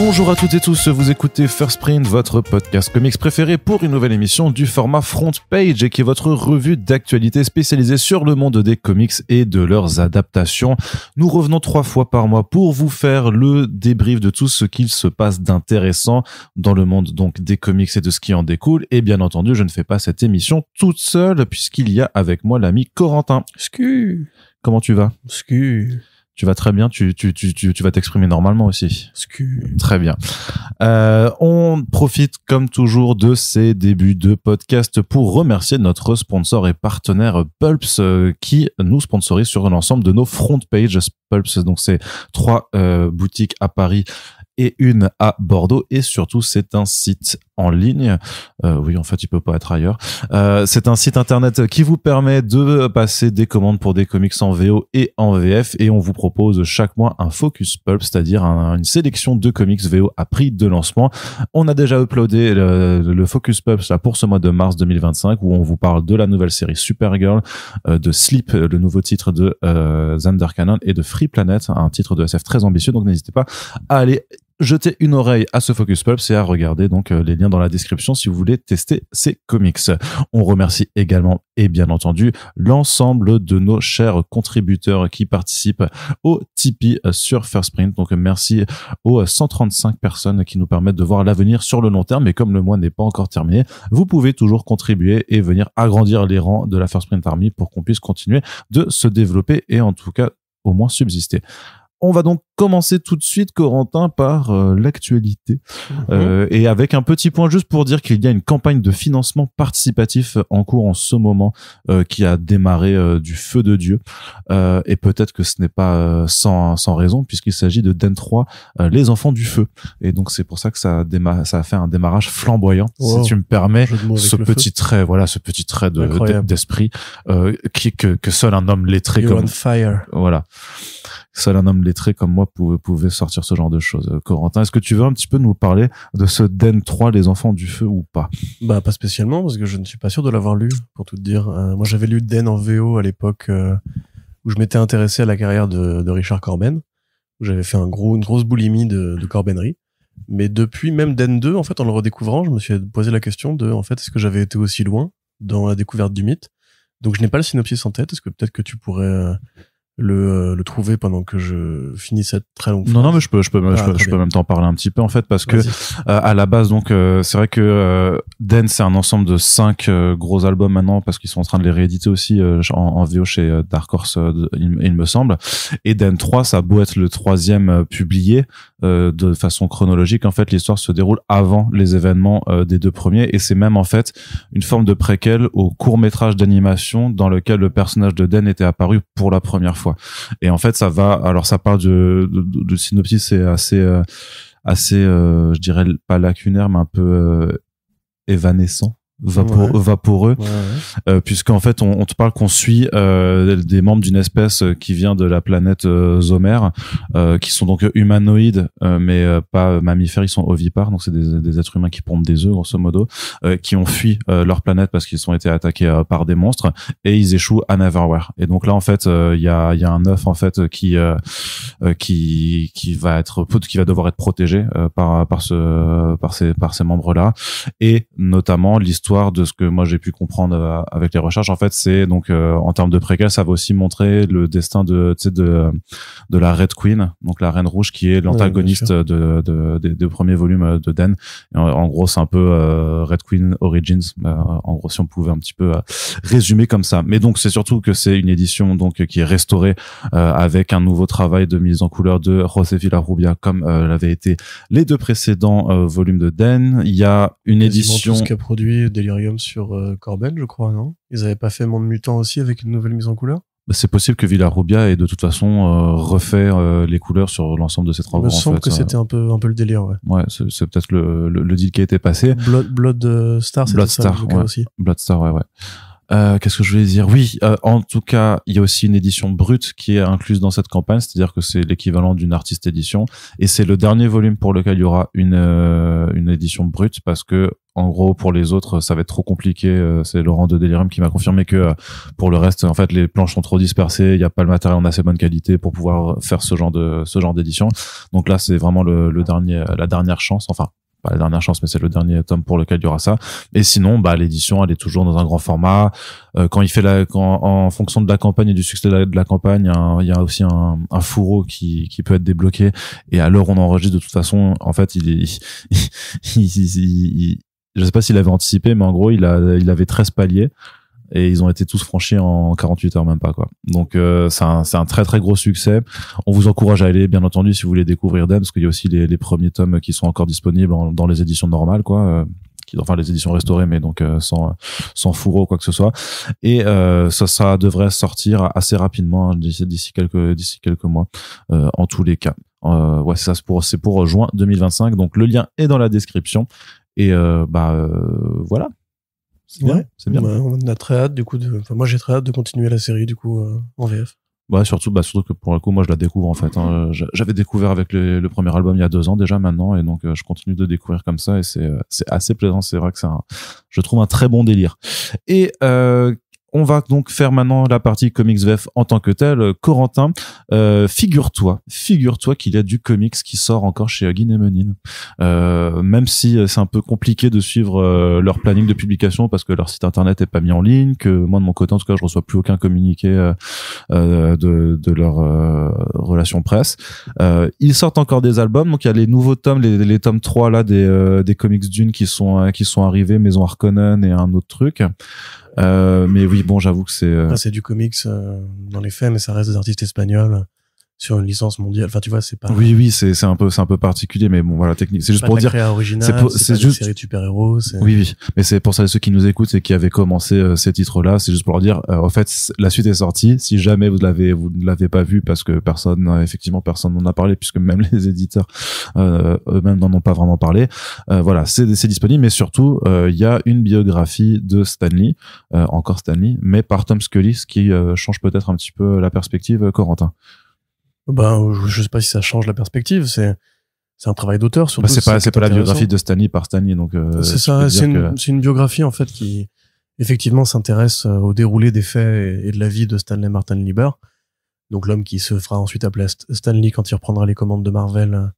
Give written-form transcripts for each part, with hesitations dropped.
Bonjour à toutes et tous, vous écoutez First Print, votre podcast comics préféré pour une nouvelle émission du format Front Page et qui est votre revue d'actualité spécialisée sur le monde des comics et de leurs adaptations. Nous revenons 3 fois par mois pour vous faire le débrief de tout ce qu'il se passe d'intéressant dans le monde donc des comics et de ce qui en découle. Et bien entendu, je ne fais pas cette émission toute seule puisqu'il y a avec moi l'ami Corentin. Scu. Comment tu vas? Scu. Tu vas très bien, tu vas t'exprimer normalement aussi. Scu. Très bien. On profite comme toujours de ces débuts de podcast pour remercier notre sponsor et partenaire Pulps qui nous sponsorise sur l'ensemble de nos front pages. Pulps, donc c'est 3 boutiques à Paris et une à Bordeaux, et surtout c'est un site en ligne. Oui, en fait, il peut pas être ailleurs. C'est un site internet qui vous permet de passer des commandes pour des comics en VO et en VF, et on vous propose chaque mois un Focus Pulp, c'est-à-dire une sélection de comics VO à prix de lancement. On a déjà uploadé le Focus Pulp là pour ce mois de mars 2025, où on vous parle de la nouvelle série Supergirl, de Sleep, le nouveau titre de Zander Cannon, et de Free Planet, un titre de SF très ambitieux. Donc n'hésitez pas à aller jeter une oreille à ce Focus Pulp et à regarder donc les liens dans la description si vous voulez tester ces comics. On remercie également et bien entendu l'ensemble de nos chers contributeurs qui participent au Tipeee sur First Print. Donc merci aux 135 personnes qui nous permettent de voir l'avenir sur le long terme. Et comme le mois n'est pas encore terminé, vous pouvez toujours contribuer et venir agrandir les rangs de la First Print Army pour qu'on puisse continuer de se développer et en tout cas au moins subsister. On va donc commencer tout de suite, Corentin, par l'actualité. Et avec un petit point juste pour dire qu'il y a une campagne de financement participatif en cours en ce moment qui a démarré du feu de Dieu. Et peut-être que ce n'est pas sans raison, puisqu'il s'agit de Den 3, Les Enfants du Feu. Et donc c'est pour ça que ça a fait un démarrage flamboyant, si tu me permets, ce petit trait d'esprit que seul un homme lettré You're on fire. Voilà. Seul un homme lettré comme moi pouvait sortir ce genre de choses. Corentin, est-ce que tu veux un petit peu nous parler de ce Den 3, Les Enfants du Feu, ou pas? Bah, pas spécialement, parce que je ne suis pas sûr de l'avoir lu, pour tout te dire. Moi, j'avais lu Den en VO à l'époque où je m'étais intéressé à la carrière de Richard Corben, où j'avais fait une grosse boulimie de Corbenerie. Mais depuis même Den 2, en fait, en le redécouvrant, je me suis posé la question de, en fait, est-ce que j'avais été aussi loin dans la découverte du mythe? Donc, je n'ai pas le synopsis en tête. Est-ce que peut-être que tu pourrais le trouver pendant que je finis cette très longue phrase? Non, mais je peux même t'en parler un petit peu en fait, parce que à la base donc c'est vrai que Den c'est un ensemble de 5 gros albums maintenant, parce qu'ils sont en train de les rééditer aussi en VO chez Dark Horse, il me semble. Et Den 3, ça a beau être le 3e publié de façon chronologique, en fait l'histoire se déroule avant les événements des 2 premiers, et c'est même en fait une forme de préquel au court-métrage d'animation dans lequel le personnage de Den était apparu pour la première fois. Et en fait ça parle de synopsis, c'est assez je dirais pas lacunaire, mais un peu évanescent, vaporeux, puisqu'en fait on te parle qu'on suit des membres d'une espèce qui vient de la planète Zomer, qui sont donc humanoïdes mais pas mammifères, ils sont ovipares, donc c'est des êtres humains qui pondent des œufs grosso modo, qui ont fui leur planète parce qu'ils ont été attaqués par des monstres, et ils échouent à Neverwhere. Et donc là en fait il y a un œuf en fait qui va devoir être protégé par ces membres là, et notamment l'histoire de ce que moi j'ai pu comprendre avec les recherches, en fait c'est donc en termes de préquel, ça va aussi montrer le destin de la Red Queen, donc la Reine Rouge, qui est l'antagoniste des premiers volumes de Den. Et en gros c'est un peu Red Queen Origins, en gros si on pouvait un petit peu résumer comme ça. Mais donc c'est surtout que c'est une édition donc qui est restaurée avec un nouveau travail de mise en couleur de José Villarrubia, comme l'avaient été les 2 précédents volumes de Den. Il y a une édition, tout ce qu'a produit Delirium sur Corben, je crois, non? Ils avaient pas fait Monde Mutant aussi avec une nouvelle mise en couleur? C'est possible que Villarrubia ait de toute façon refait les couleurs sur l'ensemble de ses travaux. Il me semble que c'était un peu le délire, ouais. Ouais, c'est peut-être le deal qui a été passé. Blood Star, c'était ça aussi. Blood Star, ouais. Qu'est-ce que je voulais dire? Oui, en tout cas, il y a aussi une édition brute qui est incluse dans cette campagne, c'est-à-dire que c'est l'équivalent d'une artiste édition, et c'est le dernier volume pour lequel il y aura une édition brute, parce que en gros, pour les autres, ça va être trop compliqué. C'est Laurent de Delirium qui m'a confirmé que pour le reste, en fait, les planches sont trop dispersées. Il n'y a pas le matériel en assez bonne qualité pour pouvoir faire ce genre d'édition. Donc là, c'est vraiment la dernière chance. Enfin, pas la dernière chance, mais c'est le dernier tome pour lequel il y aura ça. Et sinon, l'édition, elle est toujours dans un grand format. En fonction de la campagne et du succès de la campagne, il y a aussi un fourreau qui peut être débloqué. Et à l'heure où on enregistre, de toute façon, en fait, je sais pas s'il avait anticipé, mais en gros, il avait 13 paliers et ils ont été tous franchis en 48 heures, même pas, quoi. Donc, c'est un très, très gros succès. On vous encourage à aller, bien entendu, si vous voulez découvrir Dan, parce qu'il y a aussi les premiers tomes qui sont encore disponibles dans les éditions normales, quoi. Enfin, les éditions restaurées, mais donc, sans fourreau, quoi que ce soit. Et, ça devrait sortir assez rapidement, d'ici quelques mois, en tous les cas. Ouais, c'est pour juin 2025. Donc, le lien est dans la description. Et voilà. C'est bien, c'est bien. On a très hâte du coup moi j'ai très hâte de continuer la série du coup en VF. Ouais, surtout que pour le coup moi je la découvre en fait. J'avais découvert avec le premier album il y a 2 ans déjà maintenant et donc je continue de découvrir comme ça et c'est assez plaisant. C'est vrai que je trouve un très bon délire. Et on va donc faire maintenant la partie comics VF en tant que tel. Corentin, figure-toi qu'il y a du comics qui sort encore chez Guin et Menin. Même si c'est un peu compliqué de suivre leur planning de publication parce que leur site internet est pas mis en ligne, que moi de mon côté en tout cas je reçois plus aucun communiqué de leur relation presse. Ils sortent encore des albums, donc il y a les nouveaux tomes, les tomes 3 là des comics d'une qui sont arrivés, Maison Harkonnen et un autre truc. Mais oui, bon, j'avoue que c'est du comics dans les faits, mais ça reste des artistes espagnols sur une licence mondiale. Enfin, tu vois, c'est pas. Oui, c'est un peu particulier, mais bon, voilà, technique. C'est juste pour dire. C'est juste une série de super-héros. Oui, mais c'est pour ça ceux qui nous écoutent et qui avaient commencé ces titres-là, c'est juste pour leur dire, en fait, la suite est sortie. Si jamais vous ne l'avez pas vu parce que personne n'en a parlé, puisque même les éditeurs eux-mêmes n'en ont pas vraiment parlé. Voilà, c'est disponible, mais surtout, il y a une biographie de Stan Lee, encore Stan Lee, mais par Tom Scully, ce qui change peut-être un petit peu la perspective, Corentin. Je sais pas si ça change la perspective, c'est un travail d'auteur surtout. C'est pas la biographie de Stan Lee par Stan Lee, donc c'est ça, c'est une biographie en fait qui effectivement s'intéresse au déroulé des faits et de la vie de Stanley Martin Lieber, donc l'homme qui se fera ensuite appeler Stan Lee quand il reprendra les commandes de Marvel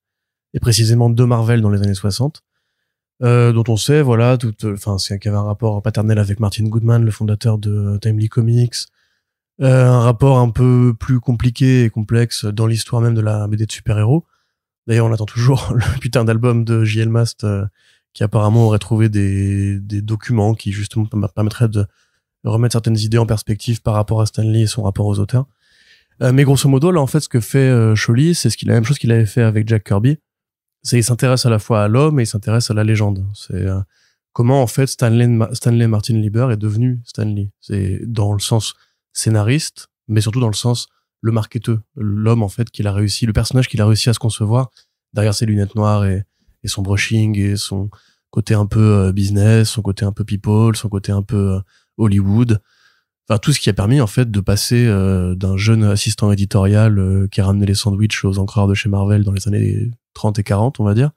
et précisément de Marvel dans les années 60, dont on sait c'est qu'il y avait un rapport paternel avec Martin Goodman, le fondateur de Timely Comics. Un rapport un peu plus compliqué et complexe dans l'histoire même de la BD de super-héros. D'ailleurs, on attend toujours le putain d'album de J.L. Mast qui apparemment aurait trouvé des documents qui justement permettraient de remettre certaines idées en perspective par rapport à Stan Lee et son rapport aux auteurs. Mais grosso modo, là, en fait, ce que fait Scholly, c'est la même chose qu'il avait fait avec Jack Kirby. C'est il s'intéresse à la fois à l'homme et il s'intéresse à la légende. C'est comment, en fait, Stanley Martin Lieber est devenu Stan Lee. C'est dans le sens scénariste, mais surtout dans le sens le marketeux, l'homme en fait le personnage qu'il a réussi à se concevoir derrière ses lunettes noires et son brushing et son côté un peu business, son côté un peu people, son côté un peu Hollywood, enfin tout ce qui a permis en fait de passer d'un jeune assistant éditorial qui a ramené les sandwichs aux encreurs de chez Marvel dans les années 30 et 40 on va dire,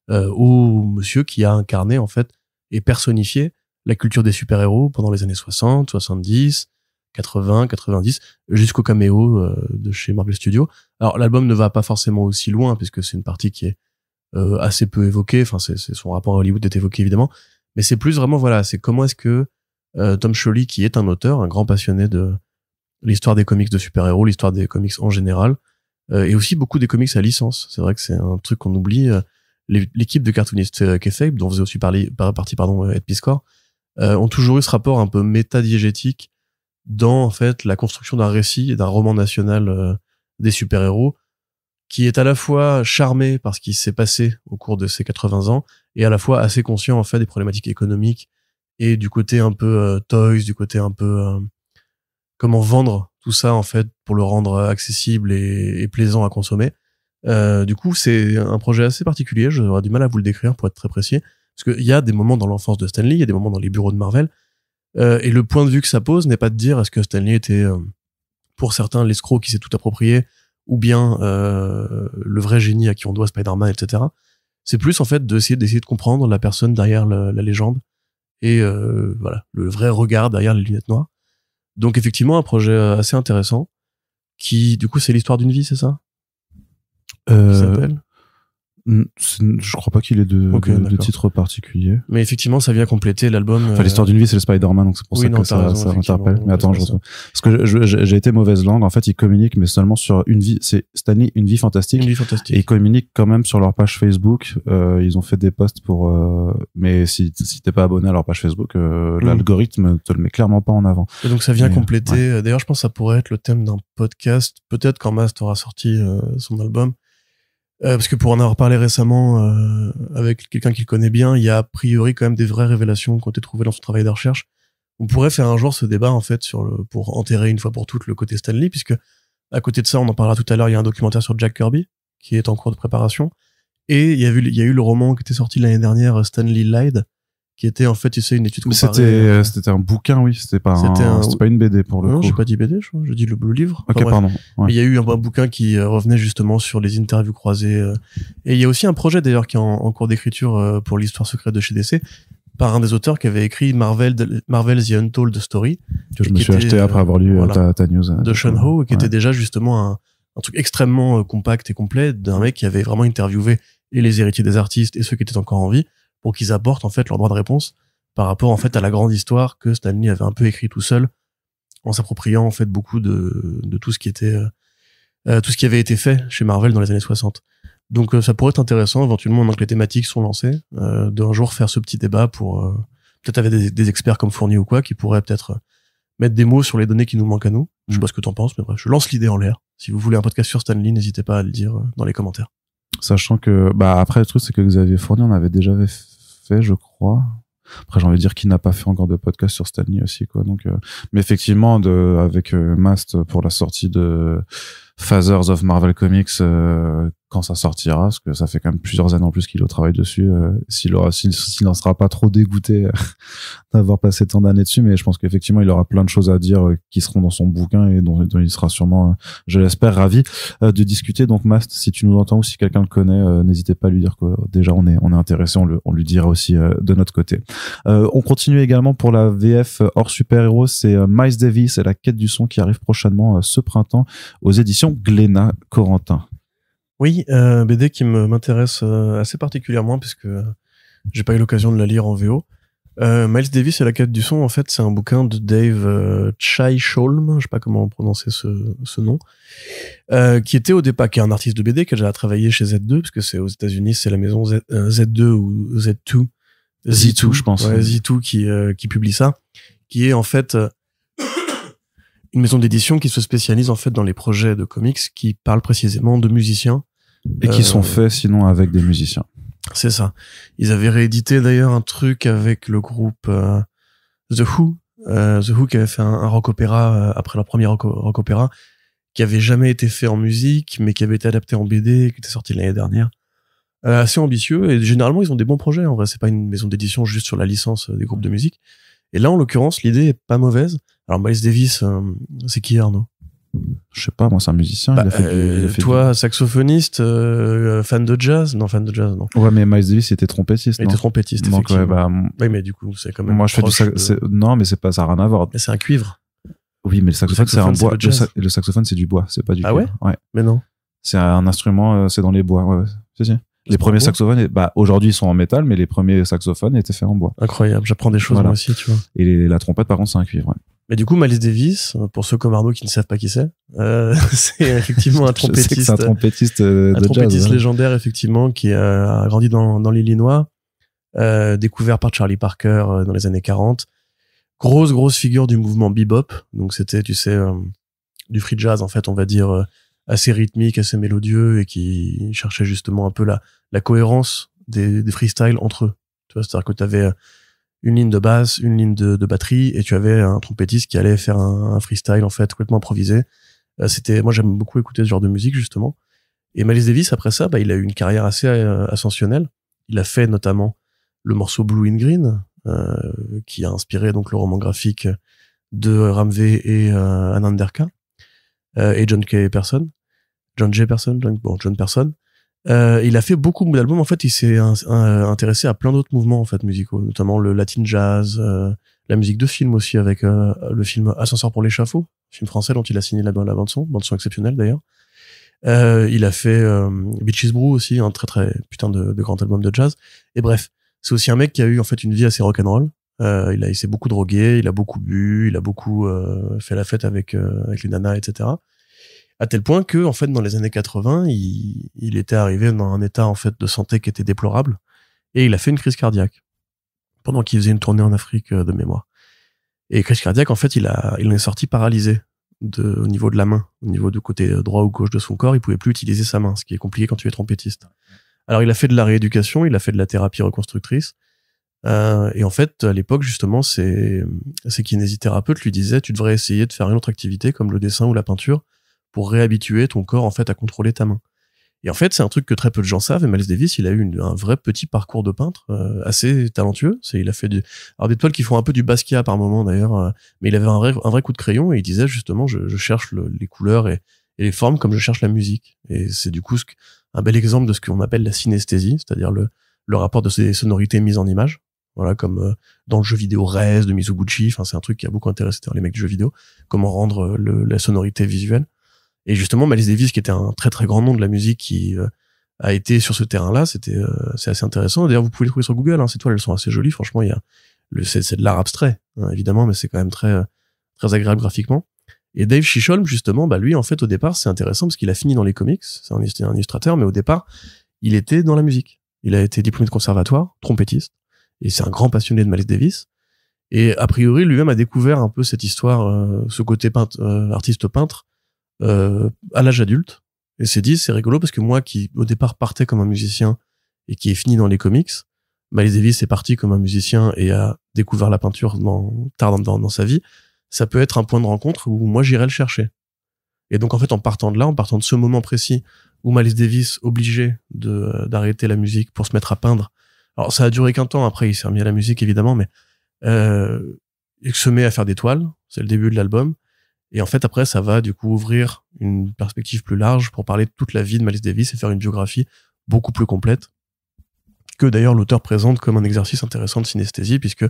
au monsieur qui a incarné en fait et personnifié la culture des super-héros pendant les années 60, 70, 80, 90, jusqu'au caméo de chez Marvel Studios. Alors l'album ne va pas forcément aussi loin puisque c'est une partie qui est assez peu évoquée, enfin c'est son rapport à Hollywood est évoqué évidemment, mais c'est plus vraiment c'est comment est-ce que Tom Scholly, qui est un auteur, un grand passionné de l'histoire des comics de super-héros, l'histoire des comics en général, et aussi beaucoup des comics à licence. C'est vrai que c'est un truc qu'on oublie. L'équipe de cartoonistes Kayfabe, dont faisait aussi partie Ed Piscor, ont toujours eu ce rapport un peu métadiégétique dans en fait la construction d'un récit et d'un roman national des super-héros qui est à la fois charmé par ce qui s'est passé au cours de ces 80 ans et à la fois assez conscient en fait des problématiques économiques et du côté un peu toys, du côté un peu comment vendre tout ça en fait pour le rendre accessible et plaisant à consommer. Du coup, c'est un projet assez particulier, j'aurais du mal à vous le décrire pour être très précis, parce qu'il y a des moments dans l'enfance de Stan Lee, il y a des moments dans les bureaux de Marvel, et le point de vue que ça pose n'est pas de dire est-ce que Stan Lee était pour certains l'escroc qui s'est tout approprié ou bien le vrai génie à qui on doit Spider-Man, etc. C'est plus en fait d'essayer de comprendre la personne derrière la légende et voilà, le vrai regard derrière les lunettes noires. Donc effectivement un projet assez intéressant qui du coup c'est l'histoire d'une vie, c'est ça? Qui s'appelle? Je crois pas qu'il ait de titre particulier. Mais effectivement, ça vient compléter l'album. Enfin, l'histoire d'une vie, c'est le Spider-Man, donc c'est pour ça que ça m'interpelle. Mais attends, je retrouve. Parce que j'ai été mauvaise langue. En fait, ils communiquent, mais seulement sur une vie. C'est Stanley, une vie fantastique. Une vie fantastique. Et ils communiquent quand même sur leur page Facebook. Ils ont fait des posts pour. Mais si t'es pas abonné à leur page Facebook, l'algorithme te le met clairement pas en avant. Et donc ça vient compléter. Ouais. D'ailleurs, je pense que ça pourrait être le thème d'un podcast. Peut-être quand Mast aura sorti son album. Parce que pour en avoir parlé récemment avec quelqu'un qui le connaît bien, il y a a priori quand même des vraies révélations qui ont été trouvées dans son travail de recherche. On pourrait faire un jour ce débat en fait pour enterrer une fois pour toutes le côté Stan Lee, puisque à côté de ça, on en parlera tout à l'heure, il y a un documentaire sur Jack Kirby qui est en cours de préparation, et il y a eu le roman qui était sorti l'année dernière, Stan Lee Lied, qui était en fait une étude comparée. C'était un bouquin, oui, c'était pas une BD pour le coup. Non, j'ai pas dit BD, je dis le livre. Ok, enfin, pardon. Ouais. Il y a eu un bouquin qui revenait justement sur les interviews croisées. Et il y a aussi un projet d'ailleurs qui est en cours d'écriture pour l'histoire secrète de chez DC, par un des auteurs qui avait écrit Marvel's The Untold Story. Que je me suis acheté après avoir lu ta news. De Sean Ho, qui était déjà justement un truc extrêmement compact et complet d'un mec qui avait vraiment interviewé et les héritiers des artistes et ceux qui étaient encore en vie, pour qu'ils apportent en fait leur droit de réponse par rapport en fait à la grande histoire que Stan Lee avait un peu écrit tout seul, en s'appropriant en fait beaucoup de tout ce qui était tout ce qui avait été fait chez Marvel dans les années 60. Donc ça pourrait être intéressant éventuellement, maintenant que les thématiques sont lancées, d'un jour faire ce petit débat pour peut-être avec des experts comme Fournier ou quoi qui pourraient peut-être mettre des mots sur les données qui nous manquent à nous. Je sais pas ce que t'en penses, mais bref, je lance l'idée en l'air. Si vous voulez un podcast sur Stan Lee, n'hésitez pas à le dire dans les commentaires. Sachant que après le truc c'est que Xavier Fournier on avait déjà fait, je crois. Après j'ai envie de dire qu'il n'a pas fait encore de podcast sur Stan Lee aussi, quoi. Donc mais effectivement avec Mast pour la sortie de Fathers of Marvel Comics quand ça sortira, parce que ça fait quand même plusieurs années en plus qu'il est au travail dessus, s'il n'en sera pas trop dégoûté d'avoir passé tant d'années dessus, mais je pense qu'effectivement il aura plein de choses à dire qui seront dans son bouquin et dont il sera sûrement, je l'espère, ravi de discuter. Donc Mast, si tu nous entends ou si quelqu'un le connaît, n'hésitez pas à lui dire que déjà on est intéressé, on lui dira aussi de notre côté. On continue également pour la VF hors super-héros, c'est Miles Davis et la quête du son qui arrive prochainement ce printemps aux éditions Glénat. Corentin. Oui, BD qui m'intéresse assez particulièrement puisque j'ai pas eu l'occasion de la lire en VO. Miles Davis et la quête du son, en fait, c'est un bouquin de Dave Chisolm, je sais pas comment prononcer ce nom, qui était au départ, qui est un artiste de BD qui a déjà travaillé chez Z2, parce que c'est aux États-Unis, c'est la maison Z2 ou Z2. Z2, je pense. Ouais, Z2 qui publie ça, qui est en fait une maison d'édition qui se spécialise en fait dans les projets de comics qui parlent précisément de musiciens. Et qui sont faits sinon avec des musiciens. C'est ça. Ils avaient réédité d'ailleurs un truc avec le groupe The Who. The Who qui avait fait un rock opéra après leur premier rock opéra, qui avait jamais été fait en musique, mais qui avait été adapté en BD, qui était sorti l'année dernière. Assez ambitieux, et généralement ils ont des bons projets. En vrai, c'est pas une maison d'édition juste sur la licence des groupes de musique. Et là, en l'occurrence, l'idée est pas mauvaise. Alors Miles Davis, c'est qui, Arnaud? Je sais pas, moi c'est un musicien. Il a fait toi, saxophoniste, fan de jazz? Non, fan de jazz, non. Ouais, mais Miles Davis était trompettiste. Il était trompettiste, donc, effectivement. Oui, mais du coup, c'est quand même. Moi, je fais non, mais c'est pas, ça n'a rien à voir. Mais c'est un cuivre. Oui, mais le saxophone, c'est un bois. Le saxophone, c'est du bois, c'est pas du cuivre. Ah ouais? Mais non. C'est un instrument, c'est dans les bois, ouais. Si. Les premiers saxophones, aujourd'hui ils sont en métal, mais les premiers saxophones étaient faits en bois. Incroyable, j'apprends des choses moi aussi, tu vois. Et la trompette, par contre, c'est un cuivre, ouais. Mais du coup, Miles Davis, pour ceux comme Arnaud qui ne savent pas qui c'est effectivement un trompettiste. C'est un trompettiste de un trompettiste jazz, légendaire, effectivement, qui a grandi dans l'Illinois, découvert par Charlie Parker dans les années 40. Grosse figure du mouvement bebop. Donc c'était, tu sais, du free jazz, en fait, on va dire, assez rythmique, assez mélodieux, et qui cherchait justement un peu la cohérence des freestyles entre eux. Tu vois, c'est-à-dire que tu avais une ligne de basse, une ligne de batterie, et tu avais un trompettiste qui allait faire un freestyle, en fait, complètement improvisé. Moi, j'aime beaucoup écouter ce genre de musique, justement. Et Miles Davis, après ça, il a eu une carrière assez ascensionnelle. Il a fait notamment le morceau Blue in Green, qui a inspiré donc le roman graphique de Ramvé et Anand Derka, et John J. Person. John Person. Il a fait beaucoup d'albums. En fait, il s'est intéressé à plein d'autres mouvements en fait musicaux, notamment le Latin jazz, la musique de film aussi avec le film Ascenseur pour l'échafaud, film français dont il a signé la bande son exceptionnelle d'ailleurs. Il a fait Beaches Brew aussi, un très très putain de grand album de jazz. Et bref, c'est aussi un mec qui a eu en fait une vie assez rock'n'roll. Il s'est beaucoup drogué, il a beaucoup bu, il a beaucoup fait la fête avec les nanas, etc. À tel point que en fait dans les années 80, il était arrivé dans un état en fait de santé qui était déplorable et il a fait une crise cardiaque pendant qu'il faisait une tournée en Afrique de mémoire. Et crise cardiaque, en fait, il en est sorti paralysé au niveau de la main, au niveau du côté droit ou gauche de son corps, il pouvait plus utiliser sa main, ce qui est compliqué quand tu es trompettiste. Alors il a fait de la rééducation, il a fait de la thérapie reconstructrice, et en fait à l'époque justement ces kinésithérapeutes lui disaient tu devrais essayer de faire une autre activité comme le dessin ou la peinture pour réhabituer ton corps en fait à contrôler ta main. Et en fait c'est un truc que très peu de gens savent, et Miles Davis il a eu un vrai petit parcours de peintre assez talentueux. Il a fait alors des toiles qui font un peu du Basquiat par moment d'ailleurs, mais il avait un vrai coup de crayon et il disait justement je cherche les couleurs et les formes comme je cherche la musique. Et c'est du coup un bel exemple de ce qu'on appelle la synesthésie, c'est-à-dire le rapport de ces sonorités mises en image. Voilà, comme dans le jeu vidéo Rez de Mizoguchi, enfin c'est un truc qui a beaucoup intéressé les mecs du jeu vidéo, comment rendre la sonorité visuelle. Et justement Miles Davis, qui était un très très grand nom de la musique, qui a été sur ce terrain-là, c'est assez intéressant. D'ailleurs, vous pouvez les trouver sur Google, hein, ces toiles, elles sont assez jolies. Franchement, c'est de l'art abstrait, hein, évidemment, mais c'est quand même très très agréable graphiquement. Et Dave Chisholm, justement, lui, en fait, au départ, c'est intéressant parce qu'il a fini dans les comics. C'est un illustrateur, mais au départ, il était dans la musique. Il a été diplômé de conservatoire, trompettiste, et c'est un grand passionné de Miles Davis. Et a priori, lui-même a découvert un peu cette histoire, ce côté artiste peintre, à l'âge adulte, et s'est dit c'est rigolo parce que moi qui au départ partais comme un musicien et qui est fini dans les comics, Miles Davis est parti comme un musicien et a découvert la peinture tard dans sa vie. Ça peut être un point de rencontre où moi j'irai le chercher. Et donc en fait en partant de ce moment précis où Miles Davis obligé d'arrêter la musique pour se mettre à peindre. Alors ça a duré qu'un temps, après il s'est remis à la musique évidemment, mais il se met à faire des toiles, c'est le début de l'album. Et en fait, après, ça va du coup ouvrir une perspective plus large pour parler de toute la vie de Miles Davis et faire une biographie beaucoup plus complète, que d'ailleurs l'auteur présente comme un exercice intéressant de synesthésie, puisque tu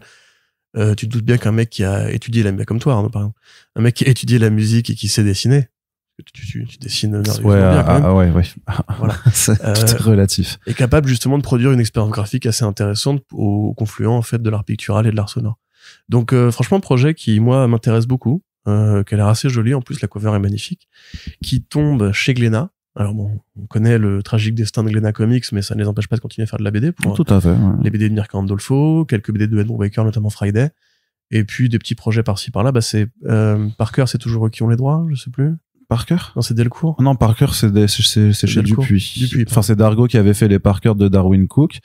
te doutes bien qu'un mec qui a étudié comme toi, Arnaud, par exemple, un mec qui a étudié la musique et qui sait dessiner, tu dessines bien, ouais. Voilà. C'est tout relatif. Est capable justement de produire une expérience graphique assez intéressante au confluent en fait de l'art pictural et de l'art sonore. Donc franchement, projet qui moi m'intéresse beaucoup. Qui a l'air assez jolie, en plus la cover est magnifique, qui tombe chez Glénat. Alors bon, on connaît le tragique destin de Glénat Comics, mais ça ne les empêche pas de continuer à faire de la BD pour tout à fait, ouais. Les BD de Mirka Andolfo, quelques BD de Edmond Baker, notamment Friday, et puis des petits projets par-ci par-là. C'est Parker, c'est toujours eux qui ont les droits, je sais plus. Parker? Non, c'est Delcourt. Non, Parker, c'est chez Dupuis. Enfin, c'est Dargaud qui avait fait les Parker de Darwin Cook.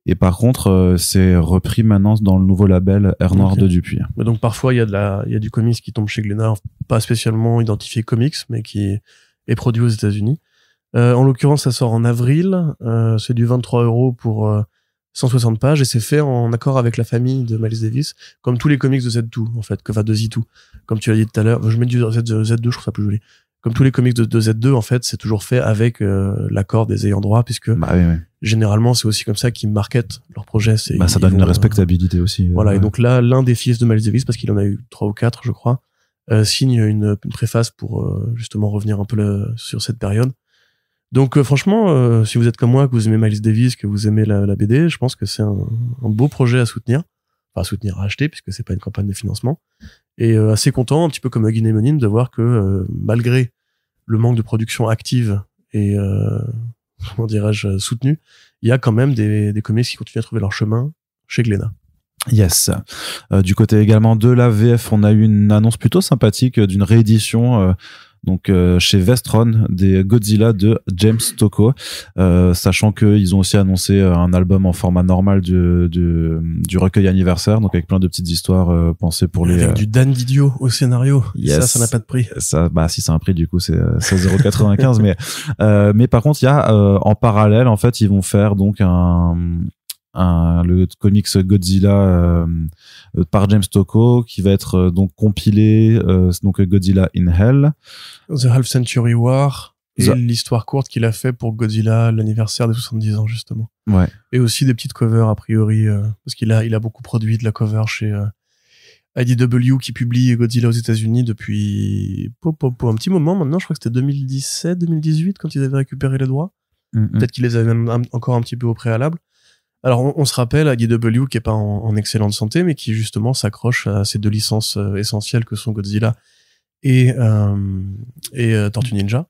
Et par contre, c'est repris maintenant dans le nouveau label Air Noir de Dupuis. Mais donc, parfois, il y a du comics qui tombe chez Glénat, pas spécialement identifié comics, mais qui est produit aux États-Unis. En l'occurrence, ça sort en avril. C'est du 23 € pour 160 pages et c'est fait en accord avec la famille de Miles Davis, comme tous les comics de Z2, en fait, de Z2. Comme tu l'as dit tout à l'heure, je mets du Z2, je trouve ça plus joli. Comme tous les comics de Z2, en fait, c'est toujours fait avec l'accord des ayants droit, puisque oui. Généralement, c'est aussi comme ça qu'ils marketent leur projet. Ça donne une respectabilité aussi. Voilà, et donc là, l'un des fils de Miles Davis, parce qu'il en a eu 3 ou 4, je crois, signe une préface pour justement revenir un peu sur cette période. Donc franchement, si vous êtes comme moi, que vous aimez Miles Davis, que vous aimez la BD, je pense que c'est un beau projet à soutenir. Enfin, à soutenir, à acheter, puisque c'est pas une campagne de financement. Et assez content, un petit peu comme Huggy Nemonin, de voir que malgré le manque de production active et comment dirais-je, soutenue, il y a quand même des comics qui continuent à trouver leur chemin chez Glénat. Yes. Du côté également de la VF, on a eu une annonce plutôt sympathique d'une réédition chez Vestron des Godzilla de James Tocco, sachant qu'ils ont aussi annoncé un album en format normal du recueil anniversaire, donc avec plein de petites histoires pensées pour avec du Dan Didio au scénario. Yes. Ça n'a pas de prix. Ça, si c'est un prix, du coup c'est 0,95 mais par contre il y a en parallèle, en fait, ils vont faire donc le comics Godzilla par James Tocco qui va être donc compilé donc Godzilla in Hell, The Half Century War, et l'histoire courte qu'il a fait pour Godzilla, l'anniversaire des 70 ans, justement. Ouais. Et aussi des petites covers, a priori, parce qu'il a beaucoup produit de la cover chez IDW, qui publie Godzilla aux États-Unis depuis un petit moment maintenant. Je crois que c'était 2017, 2018, quand ils avaient récupéré les droits. Peut-être qu'ils les avaient même encore un petit peu au préalable. Alors, on se rappelle, IDW, qui est pas en excellente santé, mais qui, justement, s'accroche à ces deux licences essentielles que sont Godzilla et Tortue Ninja,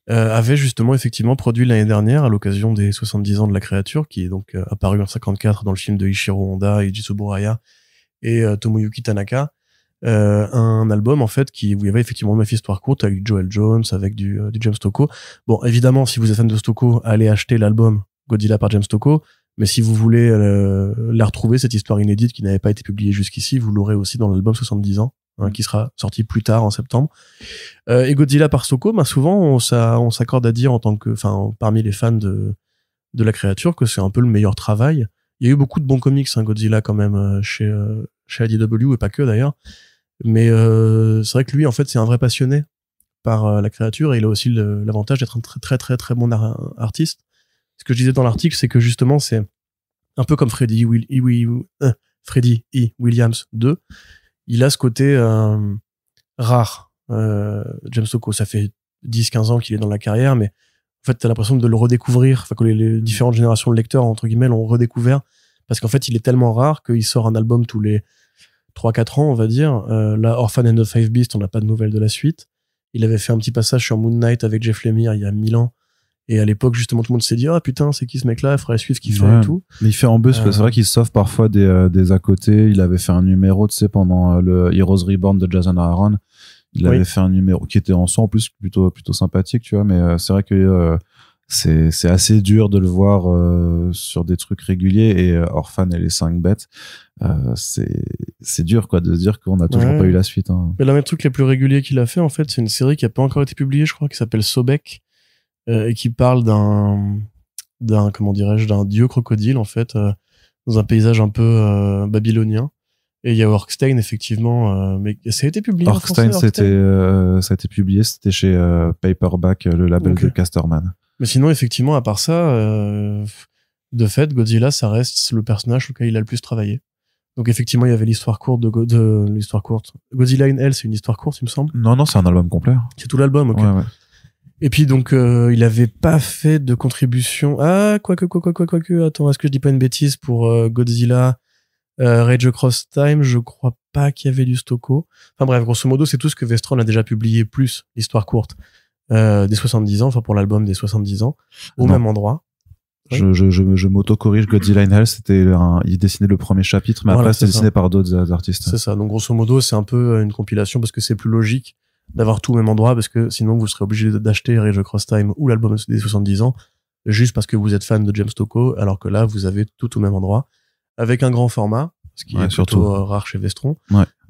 avait justement effectivement produit l'année dernière, à l'occasion des 70 ans de la créature, qui est donc apparu en 54 dans le film de Ishiro Honda, Eiji Tsuburaya et Tomoyuki Tanaka, un album en fait où il y avait effectivement une histoire courte avec Joel Jones, avec du James Tocco. Bon, évidemment, si vous êtes fan de Stocco, allez acheter l'album Godzilla par James Tocco. Mais si vous voulez la retrouver, cette histoire inédite qui n'avait pas été publiée jusqu'ici, vous l'aurez aussi dans l'album 70 ans, qui sera sorti plus tard en septembre. Et Godzilla par Stocco, souvent on s'accorde à dire parmi les fans de la créature, que c'est un peu le meilleur travail. Il y a eu beaucoup de bons comics, Godzilla quand même chez IDW, et pas que d'ailleurs. Mais c'est vrai que lui, en fait, c'est un vrai passionné par la créature, et il a aussi l'avantage d'être un très très très très bon artiste. Ce que je disais dans l'article, c'est que justement, c'est un peu comme Freddie E. Williams 2. Il a ce côté rare. James Tocco, ça fait 10-15 ans qu'il est dans la carrière, mais en fait, t'as l'impression de le redécouvrir, que les différentes générations de lecteurs, entre guillemets, l'ont redécouvert, parce qu'en fait, il est tellement rare qu'il sort un album tous les 3-4 ans, on va dire. Là, Orphan and the Five Beasts, on n'a pas de nouvelles de la suite. Il avait fait un petit passage sur Moon Knight avec Jeff Lemire il y a 1000 ans. Et à l'époque, justement, tout le monde s'est dit, ah putain, c'est qui ce mec-là? Il faudrait suivre ce qu'il fait et tout. Mais il fait en buzz, c'est vrai qu'il sauve parfois des à côté. Il avait fait un numéro, tu sais, pendant le Heroes Reborn de Jason Aaron. Il avait fait un numéro qui était en soi, en plus, plutôt sympathique, tu vois. Mais c'est vrai que c'est assez dur de le voir sur des trucs réguliers. Et Orphan et les 5 bêtes, c'est dur, quoi, de se dire qu'on a toujours pas eu la suite. Hein. Mais l'un des trucs les plus réguliers qu'il a fait, en fait, c'est une série qui a pas encore été publiée, je crois, qui s'appelle Sobek. Et qui parle d'un dieu crocodile, en fait, dans un paysage un peu babylonien. Et il y a Orkstein, effectivement, mais ça a été publié en français. Ça a été publié, c'était chez Paperback, le label de Casterman. Mais sinon, effectivement, à part ça, de fait, Godzilla, ça reste le personnage auquel il a le plus travaillé. Donc effectivement, il y avait l'histoire courte de l'histoire courte. Godzilla in Hell, c'est une histoire courte, il me semble. Non, c'est un album complet. C'est tout l'album, ok. Ouais. Et puis donc il avait pas fait de contribution. Ah, quoique. Attends, est-ce que je dis pas une bêtise pour Godzilla Rage Across Time? Je crois pas qu'il y avait du Stocco. Enfin bref, grosso modo, c'est tout ce que Vestron a déjà publié, plus l'histoire courte des 70 ans, enfin pour l'album des 70 ans, au même endroit. Oui. Je m'auto-corrige. Godzilla in Hell, il dessinait le premier chapitre, mais après c'était dessiné par d'autres artistes. C'est ça. Donc grosso modo, c'est un peu une compilation parce que c'est plus logique d'avoir tout au même endroit, parce que sinon vous serez obligé d'acheter Rage Across Time ou l'album des 70 ans juste parce que vous êtes fan de James Tocco, alors que là vous avez tout au même endroit avec un grand format, ce qui est plutôt rare chez Vestron.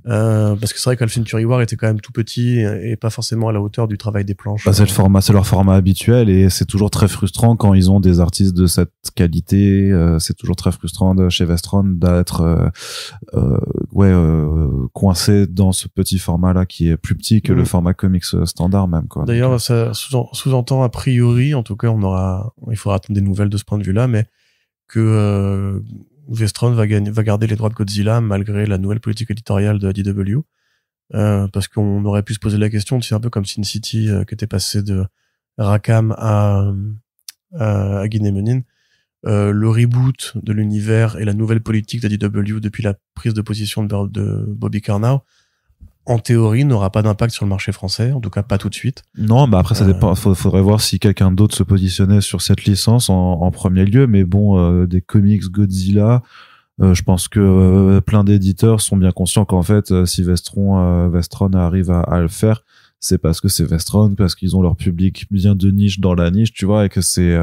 Parce que c'est vrai qu'Alpha Century War était quand même tout petit et pas forcément à la hauteur du travail des planches. C'est leur format habituel, et c'est toujours très frustrant quand ils ont des artistes de cette qualité. C'est toujours très frustrant chez Vestron d'être coincé dans ce petit format là qui est plus petit que le format comics standard même, quoi. D'ailleurs, ça sous-entend a priori, en tout cas, il faudra attendre des nouvelles de ce point de vue là, mais que Vestron va garder les droits de Godzilla malgré la nouvelle politique éditoriale de IDW, parce qu'on aurait pu se poser la question, c'est un peu comme Sin City qui était passé de Rackham à Guinemenin. Le reboot de l'univers et la nouvelle politique d'IDW depuis la prise de position de Bobby Curnow, en théorie, n'aura pas d'impact sur le marché français, en tout cas pas tout de suite. Non, après ça dépend. Faudrait voir si quelqu'un d'autre se positionnait sur cette licence en premier lieu. Mais bon, des comics Godzilla, je pense que plein d'éditeurs sont bien conscients qu'en fait, si Vestron arrive à le faire, c'est parce que c'est Vestron, parce qu'ils ont leur public bien de niche dans la niche, tu vois, et que c'est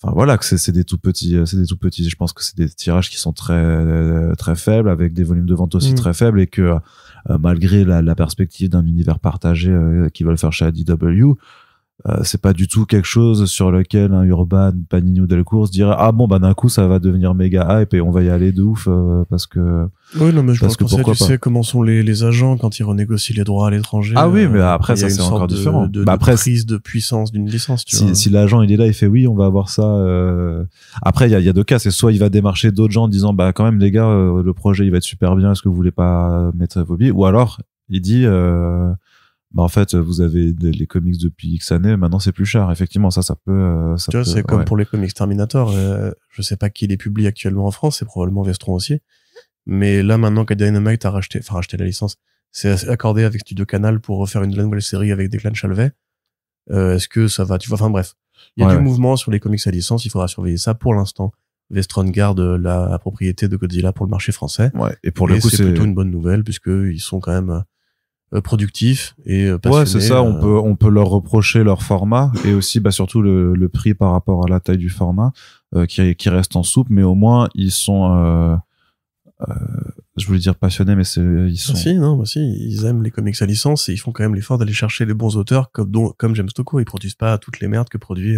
que c'est des tout petits. Je pense que c'est des tirages qui sont très très faibles, avec des volumes de vente aussi très faibles, et que malgré la perspective d'un univers partagé qu'ils veulent faire chez IDW, c'est pas du tout quelque chose sur lequel un Urban, Panini ou Delcourt se dirait ah bon bah d'un coup ça va devenir méga hype et on va y aller de ouf parce que oui non mais je pense que pourquoi tu pas. sais comment sont les agents quand ils renégocient les droits à l'étranger. Ah oui mais après ça c'est encore différent. De prise de puissance d'une licence, tu vois. Si l'agent il est là il fait oui on va avoir ça après il y a deux cas, c'est soit il va démarcher d'autres gens en disant bah quand même les gars le projet il va être super bien, est-ce que vous voulez pas mettre vos billets, ou alors il dit bah en fait vous avez les comics depuis X années, maintenant c'est plus cher. Effectivement ça peut tu vois, c'est comme pour les comics Terminator, je sais pas qui les publie actuellement en France, c'est probablement Vestron aussi, mais là maintenant que Dynamite a racheté la licence, c'est accordé avec Studio Canal pour refaire une nouvelle série avec Declan Chalvet. Est-ce que ça va, tu vois, enfin bref, il y a du mouvement sur les comics à licence, il faudra surveiller ça. Pour l'instant Vestron garde la propriété de Godzilla pour le marché français, et pour le coup c'est plutôt une bonne nouvelle puisque ils sont quand même productifs et passionnés. Ouais, c'est ça, on peut leur reprocher leur format et aussi bah surtout le prix par rapport à la taille du format qui reste en soupe, mais au moins ils sont je voulais dire passionnés, mais ils sont ils aiment les comics à licence et ils font quand même l'effort d'aller chercher les bons auteurs comme James Tocco. Ils produisent pas toutes les merdes que produit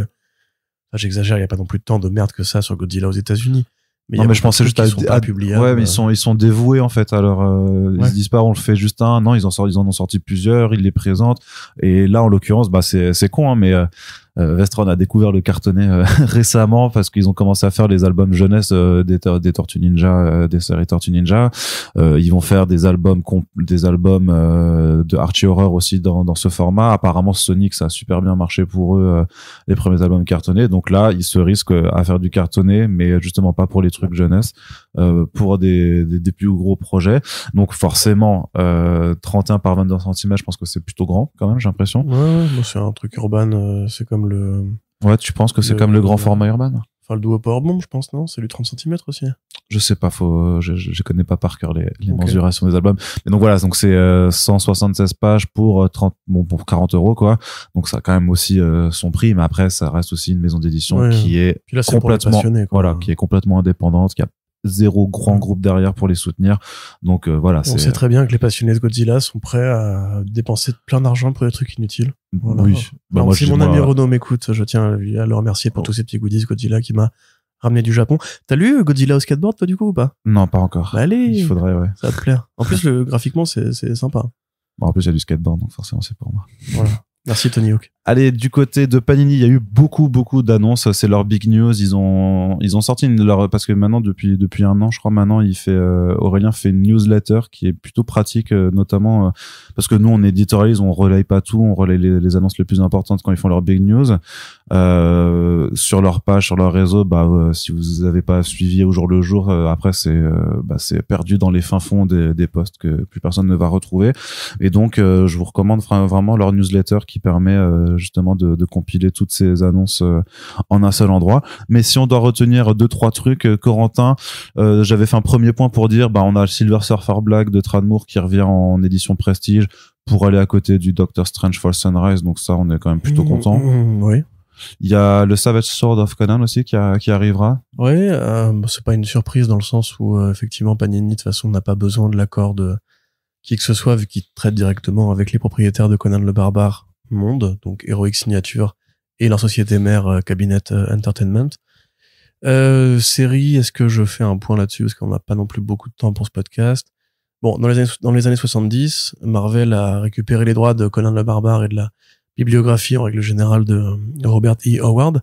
j'exagère, il y a pas non plus tant de merde que ça sur Godzilla aux États-Unis. Mais je pensais juste à publiables. Ouais, mais ils sont dévoués en fait. Alors ils se disent pas on le fait juste un. Non, ils en ont sorti plusieurs. Ils les présentent. Et là, en l'occurrence, bah c'est con, hein, mais Vestron a découvert le cartonné récemment parce qu'ils ont commencé à faire les albums jeunesse des Tortues Ninja, des séries Tortues Ninja. Ils vont faire des albums de Archie Horror aussi dans ce format. Apparemment, Sonic ça a super bien marché pour eux les premiers albums cartonnés. Donc là, ils se risquent à faire du cartonné, mais justement pas pour les trucs jeunesse, pour des plus gros projets. Donc forcément 31 par 22 cm, je pense que c'est plutôt grand quand même, j'ai l'impression. Ouais, moi c'est un truc urban, c'est comme le... Ouais, tu penses que c'est comme le grand format urban? Enfin, le Duo Powerbomb, je pense, non? C'est du 30 cm aussi. Je sais pas, je connais pas par cœur les mensurations des albums. Mais donc voilà, donc c'est 176 pages pour 40 €, quoi. Donc ça a quand même aussi son prix, mais après, ça reste aussi une maison d'édition qui est là, complètement, voilà, qui est complètement indépendante, qui a zéro grand groupe derrière pour les soutenir. Donc voilà. On sait très bien que les passionnés de Godzilla sont prêts à dépenser plein d'argent pour des trucs inutiles. Voilà. Oui. Bah, alors, si mon ami Renaud m'écoute, je tiens à le remercier pour tous ces petits goodies Godzilla qui m'a ramené du Japon. T'as lu Godzilla au skateboard, toi, du coup, ou pas? Non, pas encore. Bah, allez. Il faudrait, ouais. Ça va te plaire. En plus, graphiquement, c'est sympa. Bon, en plus, il y a du skateboard, donc forcément, c'est pour moi. Voilà. Merci Tony Hawk. Allez, du côté de Panini, il y a eu beaucoup d'annonces. C'est leur big news. Ils ont sorti parce que maintenant depuis un an, je crois maintenant, Aurélien fait une newsletter qui est plutôt pratique, notamment parce que nous on éditorialise, on relaye pas tout, on relaye les annonces les plus importantes quand ils font leur big news sur leur page, sur leur réseau. Si vous avez pas suivi au jour le jour, après c'est perdu dans les fins fonds des posts que plus personne ne va retrouver. Et donc je vous recommande vraiment leur newsletter qui permet justement de compiler toutes ces annonces en un seul endroit. Mais si on doit retenir 2-3 trucs, Corentin, j'avais fait un premier point pour dire on a le Silver Surfer Black de Tradd Moore qui revient en édition Prestige pour aller à côté du Doctor Strange Fall Sunrise, donc ça on est quand même plutôt content. Oui. Il y a le Savage Sword of Conan aussi qui arrivera. Oui, c'est pas une surprise dans le sens où effectivement Panini de toute façon n'a pas besoin de l'accord de qui que ce soit vu qu'il traite directement avec les propriétaires de Conan le Barbare Monde, donc Heroic Signature et leur société mère Cabinet Entertainment. Série, est-ce que je fais un point là-dessus parce qu'on n'a pas non plus beaucoup de temps pour ce podcast. Bon, dans les années 70, Marvel a récupéré les droits de Conan le Barbare et de la bibliographie en règle générale de Robert E. Howard.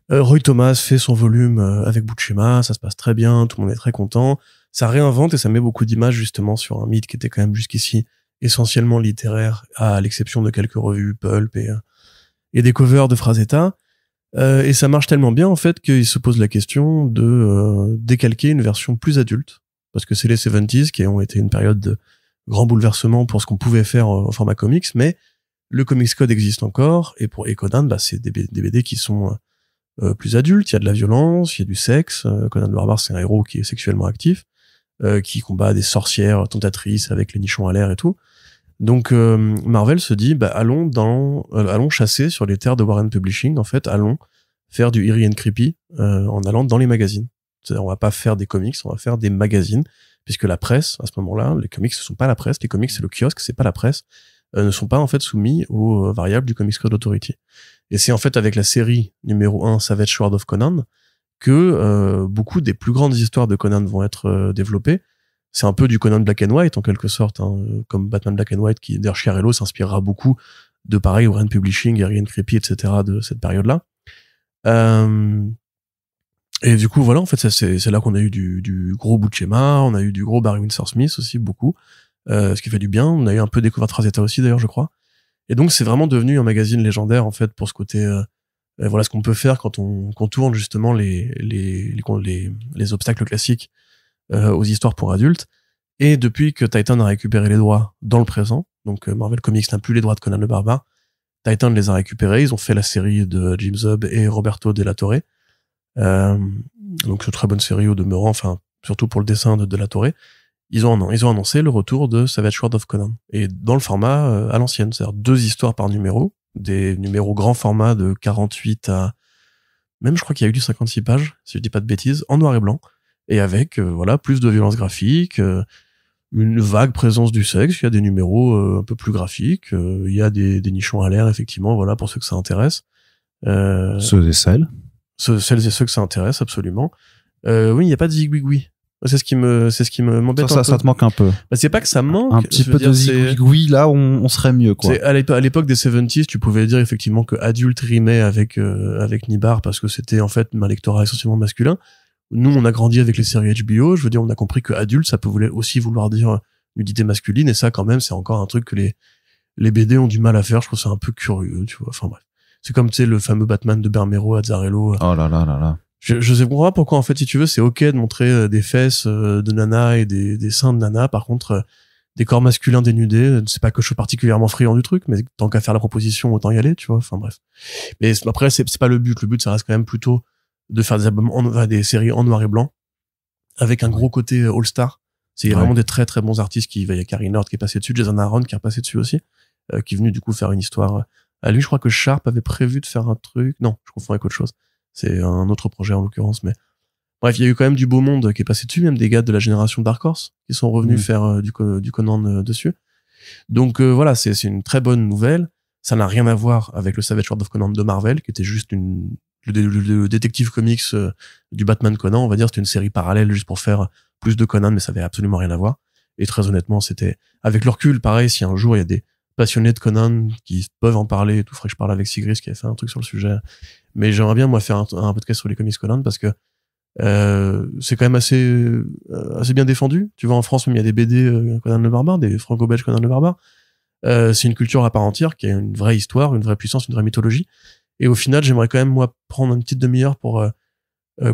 Roy Thomas fait son volume avec Buscema, ça se passe très bien, tout le monde est très content. Ça réinvente et ça met beaucoup d'images justement sur un mythe qui était quand même jusqu'ici essentiellement littéraire, à l'exception de quelques revues pulp et des covers de Frazetta. Et ça marche tellement bien en fait qu'il se pose la question de décalquer une version plus adulte, parce que c'est les 70s qui ont été une période de grand bouleversement pour ce qu'on pouvait faire au format comics, mais le Comics Code existe encore, et pour Conan, c'est des BD qui sont plus adultes, il y a de la violence, il y a du sexe, Conan le Barbare c'est un héros qui est sexuellement actif, qui combat des sorcières tentatrices avec les nichons à l'air et tout. Donc Marvel se dit allons chasser sur les terres de Warren Publishing, en fait, allons faire du eerie and creepy en allant dans les magazines. C'est-à-dire, on va pas faire des comics, on va faire des magazines, puisque la presse, à ce moment-là, les comics ce sont pas la presse, les comics c'est le kiosque, c'est pas la presse. ne sont pas en fait soumis aux variables du Comics Code Authority. Et c'est en fait avec la série numéro 1 Savage Sword of Conan que beaucoup des plus grandes histoires de Conan vont être développées. C'est un peu du Conan Black and White en quelque sorte, hein, comme Batman Black and White, qui d'ailleurs Schiarello s'inspirera beaucoup de pareil Warren Publishing, Ariane Creepy, etc. de cette période-là. Et du coup voilà, en fait c'est là qu'on a eu du gros Buscema, on a eu du gros Barry Windsor Smith aussi beaucoup, ce qui fait du bien. On a eu un peu découvert Frazetta aussi d'ailleurs je crois. Et donc c'est vraiment devenu un magazine légendaire en fait pour ce côté voilà ce qu'on peut faire quand on contourne justement les obstacles classiques aux histoires pour adultes. Et depuis que Titan a récupéré les droits dans le présent, donc Marvel Comics n'a plus les droits de Conan le Barbare, Titan les a récupérés, ils ont fait la série de Jim Zub et Roberto Della Torre. Donc une très bonne série au demeurant, enfin surtout pour le dessin de la Torre. Ils ont annoncé le retour de Savage Sword of Conan et dans le format à l'ancienne, c'est-à-dire 2 histoires par numéro, des numéros grand format de 48 à même je crois qu'il y a eu du 56 pages si je dis pas de bêtises, en noir et blanc et avec voilà plus de violence graphique, une vague présence du sexe, il y a des numéros un peu plus graphiques, il y a des nichons à l'air effectivement, voilà pour ceux que ça intéresse. Ceux et celles et ceux que ça intéresse absolument. Oui, il y a pas de zigouigoui. C'est ce qui m'embête un peu. Ça te manque un peu. Bah, c'est pas que ça manque. Un petit peu de zigouigoui, là, on serait mieux, quoi. À l'époque des 70s, tu pouvais dire effectivement que adulte rimait avec Nibar parce que c'était en fait un lectorat essentiellement masculin. Nous, on a grandi avec les séries HBO. Je veux dire, on a compris que adulte, ça peut aussi vouloir dire nudité masculine. Et ça, quand même, c'est encore un truc que les BD ont du mal à faire. Je trouve ça un peu curieux, tu vois. Enfin, bref. C'est comme, tu sais, le fameux Batman de Bermero, Azzarello. Oh là là là là. Je sais pas pourquoi, en fait, si tu veux, c'est ok de montrer des fesses de nana et des seins de nana. Par contre, des corps masculins dénudés, c'est pas que je suis particulièrement friand du truc, mais tant qu'à faire la proposition, autant y aller, tu vois. Enfin, bref. Mais après, c'est pas le but. Le but, ça reste quand même plutôt de faire des albums des séries en noir et blanc avec un gros côté all-star. C'est vraiment des très très bons artistes il y a Carrie Nord qui est passé dessus, Jason Aaron qui est passé dessus aussi, qui est venu du coup faire une histoire à lui. Je crois que Sharp avait prévu de faire un truc. Non, je confonds avec autre chose. C'est un autre projet en l'occurrence, mais bref, il y a eu quand même du beau monde qui est passé dessus, même des gars de la génération Dark Horse qui sont revenus faire du Conan dessus. Donc voilà, c'est une très bonne nouvelle. Ça n'a rien à voir avec le Savage Sword of Conan de Marvel, qui était juste le détective comics du Batman Conan, on va dire. C'était une série parallèle juste pour faire plus de Conan, mais ça avait absolument rien à voir. Et très honnêtement, c'était avec le recul, pareil, si un jour il y a des passionnés de Conan qui peuvent en parler et tout, faudrait que je parle avec Sigris qui avait fait un truc sur le sujet. Mais j'aimerais bien moi faire un podcast sur les comics Conan parce que c'est quand même assez bien défendu. Tu vois, en France même il y a des BD Conan le Barbare, des franco-belges Conan le Barbare. C'est une culture à part entière qui a une vraie histoire, une vraie puissance, une vraie mythologie. Et au final, j'aimerais quand même moi prendre une petite demi-heure pour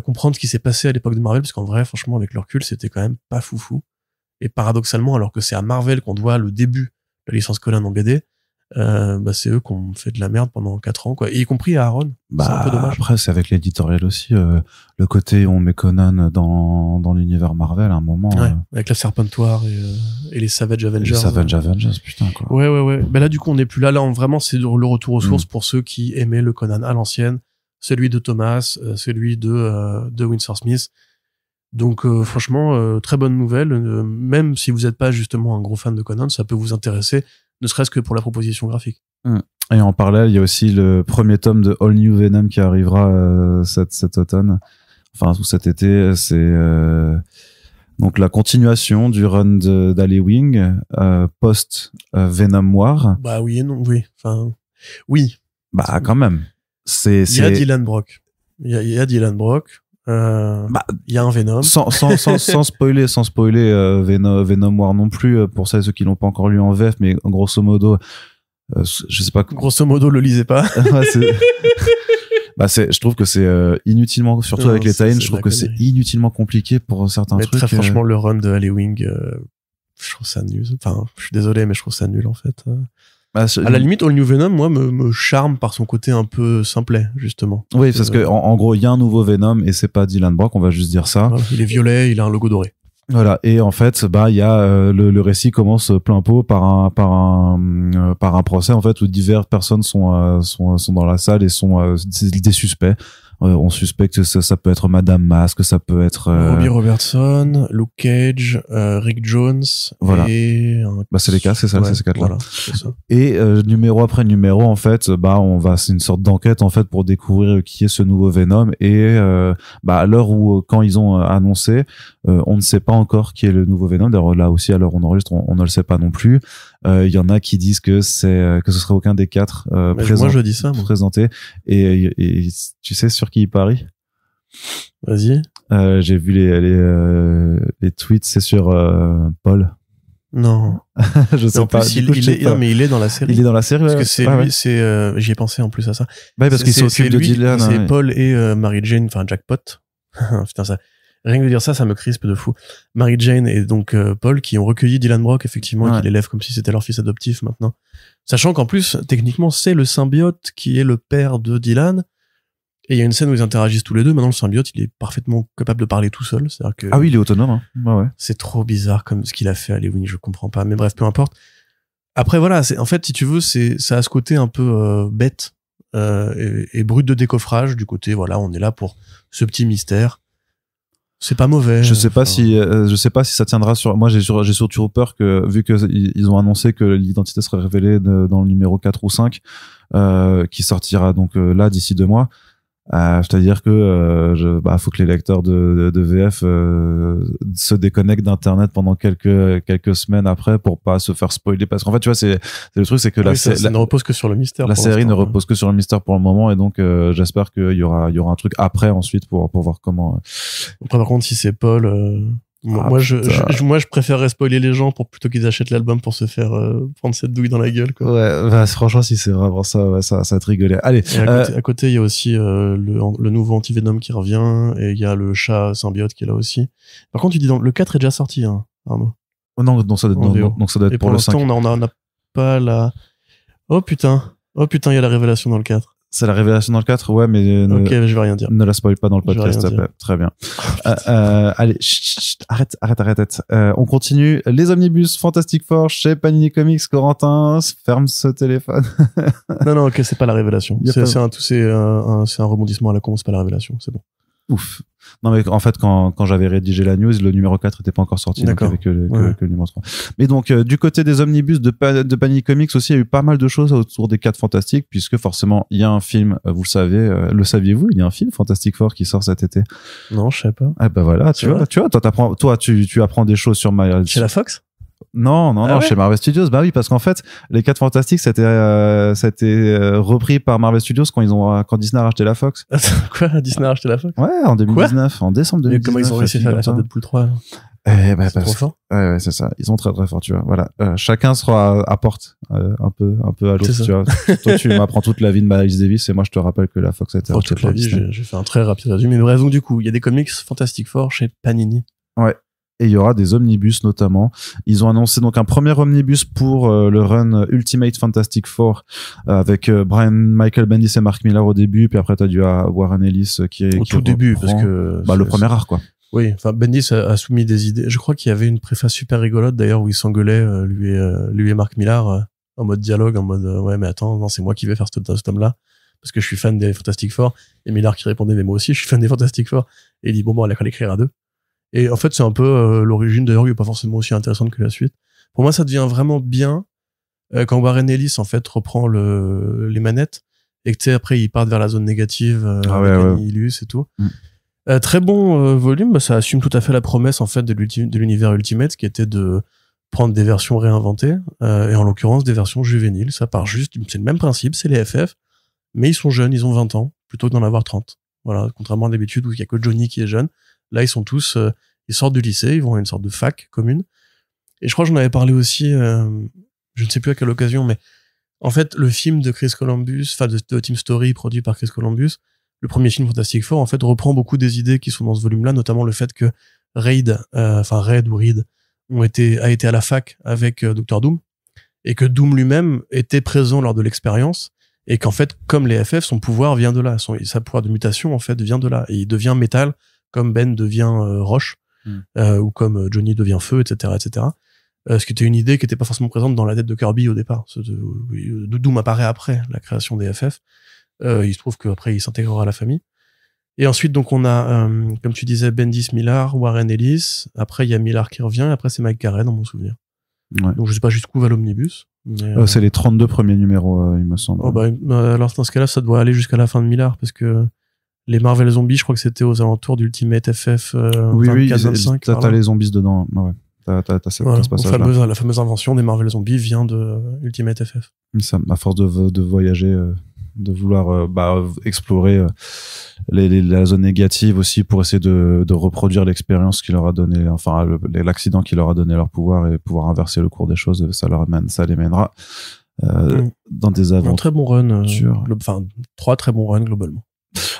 comprendre ce qui s'est passé à l'époque de Marvel, parce qu'en vrai, franchement, avec le recul, c'était quand même pas foufou. Et paradoxalement, alors que c'est à Marvel qu'on doit le début de la licence Conan en BD, c'est eux qui ont fait de la merde pendant 4 ans, quoi. Et y compris à Aaron. C'est un peu dommage. Après, c'est avec l'éditorial aussi, le côté on met Conan dans l'univers Marvel à un moment. Ouais, avec la Serpentoire et les Savage Avengers. Les Savage Avengers, putain, quoi. Ouais. Ben là, du coup, on n'est plus là. Là, vraiment, c'est le retour aux sources pour ceux qui aimaient le Conan à l'ancienne. Celui de Thomas, celui de Windsor Smith. Donc, franchement, très bonne nouvelle. Même si vous n'êtes pas justement un gros fan de Conan, ça peut vous intéresser, ne serait-ce que pour la proposition graphique. Et en parallèle, il y a aussi le premier tome de All New Venom qui arrivera cet automne, enfin ou cet été. C'est donc la continuation du run d'Ali Wing post Venom War. Bah oui et non, oui. Enfin, oui. Bah quand même. Il y a Dylan Brock. Il y a Dylan Brock. Il y a un Venom. Sans spoiler Venom War non plus pour ceux qui l'ont pas encore lu en VF, mais grosso modo, je sais pas. Grosso modo, le lisez pas. Je trouve que c'est inutilement, surtout avec les tie-ins, je trouve que c'est inutilement compliqué pour certains trucs. Très franchement, le run de Alley Wing, je trouve ça nul. Enfin, je suis désolé, mais je trouve ça nul en fait. À la limite, All New Venom, moi, me charme par son côté un peu simplet, justement. Oui, parce que en gros, il y a un nouveau Venom et c'est pas Dylan Brock, on va juste dire ça. Voilà, il est violet, il a un logo doré. Voilà, et en fait, il y a le récit commence plein pot par un procès en fait où diverses personnes sont dans la salle et sont des suspects. On suspecte que ça peut être Madame Masque, ça peut être Robbie Robertson, Luke Cage, Rick Jones, voilà. Et c'est les 4, c'est ça, c'est ces 4 là. Voilà, c'est ça. Et numéro après numéro, en fait, c'est une sorte d'enquête en fait pour découvrir qui est ce nouveau Venom. Et à l'heure où quand ils ont annoncé, on ne sait pas encore qui est le nouveau Venom. D'ailleurs là aussi, à l'heure où on enregistre, on ne le sait pas non plus. Il y en a qui disent que ce serait aucun des 4 moi je dis ça, moi. présentés. Et tu sais sur qui il parie? Vas-y. J'ai vu les tweets, c'est sur Paul. Non. Je sais pas. Non, mais il est dans la série. Il est dans la série. Parce que c'est lui, c'est, j'y ai pensé en plus à ça. Ouais, parce qu'il s'occupe de Dylan. C'est Paul et Mary Jane, enfin Jackpot. Putain, ça. Rien que de dire ça me crispe de fou. Mary Jane et donc Paul qui ont recueilli Dylan Brock, effectivement, qui l'élèvent comme si c'était leur fils adoptif maintenant. Sachant qu'en plus, techniquement, c'est le symbiote qui est le père de Dylan. Et il y a une scène où ils interagissent tous les deux. Maintenant, le symbiote, il est parfaitement capable de parler tout seul. C'est-à-dire que. Ah oui, il est autonome, hein. Ouais. C'est trop bizarre comme ce qu'il a fait à Halloween, je comprends pas. Mais bref, peu importe. Après, voilà, en fait, si tu veux, ça a ce côté un peu bête et brut de décoffrage. Du côté, voilà, on est là pour ce petit mystère. C'est pas mauvais. Je sais pas si ça tiendra sur. Moi, j'ai surtout peur que vu que ils ont annoncé que l'identité serait révélée dans le numéro 4 ou 5, qui sortira donc là d'ici 2 mois. C'est-à-dire que faut que les lecteurs de VF se déconnectent d'internet pendant quelques semaines après pour pas se faire spoiler, parce qu'en fait tu vois c'est le truc, c'est que ça ne repose que sur le mystère. La série ne repose que sur le mystère pour le moment, et donc j'espère qu'il y aura un truc après ensuite pour voir comment. Après, par contre, si c'est Paul, moi je préférerais spoiler les gens pour plutôt qu'ils achètent l'album pour se faire prendre cette douille dans la gueule, quoi. Ouais, franchement, si c'est vraiment ça, ouais, ça va te rigoler. Allez. Et à côté, il y a aussi le nouveau anti-Venom qui revient, et il y a le chat symbiote qui est là aussi. Par contre, tu dis le 4 est déjà sorti, hein, Arnaud. Oh non, ça doit être et pour le 5. l'instant, on n'a pas la. Oh putain, il y a la révélation dans le 4. C'est la révélation dans le 4, ouais, mais ok, je vais rien dire. Ne la spoil pas dans le podcast, s'il te plaît. Très bien. Allez, arrête. On continue. Les omnibus Fantastic Four chez Panini Comics. Corentin, ferme ce téléphone. non, ok, c'est pas la révélation. C'est un rebondissement à la con, c'est pas la révélation, c'est bon. Ouf. Non, mais en fait, quand j'avais rédigé la news, le numéro 4 était pas encore sorti, donc il y avait que le numéro 3. Mais donc, du côté des omnibus de Panini Comics aussi, il y a eu pas mal de choses autour des 4 Fantastiques, puisque forcément, il y a un film, vous le savez, le saviez-vous, il y a un film Fantastic Four qui sort cet été. Non, je sais pas. Ah bah voilà, tu vois, tu apprends des choses sur Marvel. Chez la Fox? Non, ouais, chez Marvel Studios. Bah oui, parce qu'en fait, les 4 Fantastiques, c'était repris par Marvel Studios quand Disney a racheté la Fox. Quoi? Disney a racheté la Fox? Ouais, en 2019, en décembre 2019. Mais comment ils ont réussi à faire Deadpool 3? C'est trop fort. Ouais, c'est ça. Ils sont très très forts, tu vois. Voilà. Chacun apporte un peu à l'autre, tu vois. Toi, tu m'apprends toute la vie de Miles Davis, et moi, je te rappelle que la Fox a été rachetée toute la vie, j'ai fait un très rapide résumé. Mais bref, donc du coup, il y a des comics Fantastic Four chez Panini. Ouais. Et il y aura des omnibus notamment. Ils ont annoncé donc un premier omnibus pour le run Ultimate Fantastic Four avec Michael Bendis et Mark Millar au début, puis après t'as dû Warren Ellis qui tout début, parce que le premier art, quoi. Oui, enfin Bendis a soumis des idées. Je crois qu'il y avait une préface super rigolote d'ailleurs où il s'engueulait lui et Mark Millar en mode dialogue, en mode ouais mais attends, non c'est moi qui vais faire ce tome-là parce que je suis fan des Fantastic Four, et Millar qui répondait mais moi aussi je suis fan des Fantastic Four, et il dit bon elle a qu'à l'écrire à 2. Et en fait, c'est un peu l'origine, d'ailleurs, qui est pas forcément aussi intéressante que la suite. Pour moi, ça devient vraiment bien quand Warren Ellis, en fait, reprend les manettes, et que, tu sais, après, ils partent vers la zone négative, avec Annihilus et tout. Très bon volume, ça assume tout à fait la promesse, en fait, de l'univers Ultimate, qui était de prendre des versions réinventées, et en l'occurrence, des versions juvéniles. Ça part juste, c'est le même principe, c'est les FF, mais ils sont jeunes, ils ont 20 ans, plutôt que d'en avoir 30. Voilà, contrairement à d'habitude où il y a que Johnny qui est jeune. Là, ils sont tous, ils sortent du lycée, ils vont à une sorte de fac commune. Et je crois que j'en avais parlé aussi, je ne sais plus à quelle occasion, mais en fait, le film de Chris Columbus, enfin de Team Story produit par Chris Columbus, le premier film Fantastic Four, en fait, reprend beaucoup des idées qui sont dans ce volume-là, notamment le fait que Reed a été à la fac avec Dr. Doom, et que Doom lui-même était présent lors de l'expérience, et qu'en fait, comme les FF, son pouvoir vient de là, sa pouvoir de mutation, en fait, vient de là, et il devient métal, comme Ben devient roche, ou comme Johnny devient feu, etc., etc. Ce qui était une idée qui n'était pas forcément présente dans la tête de Kirby au départ. Doom apparaît après la création des FF. Il se trouve qu'après, il s'intégrera à la famille. Et ensuite, donc, on a, comme tu disais, Bendis Millar, Warren Ellis. Après, il y a Millar qui revient. Et après, c'est Mike Carey, dans mon souvenir. Ouais. Donc, je sais pas jusqu'où va l'omnibus. Mais, c'est les 32 premiers numéros, il me semble. Oh, alors, dans ce cas-là, ça doit aller jusqu'à la fin de Millar, parce que les Marvel Zombies, je crois que c'était aux alentours d'Ultimate FF 24-25. T'as les zombies dedans. Ouais. T'as ce passage-là. La fameuse invention des Marvel Zombies vient de Ultimate FF. Ça, à force de voyager, de vouloir explorer la zone négative aussi pour essayer de reproduire l'expérience qui leur a donné, enfin l'accident qui leur a donné leur pouvoir et pouvoir inverser le cours des choses, ça les mènera dans des aventures. Un très bon run, enfin 3 très bons runs globalement.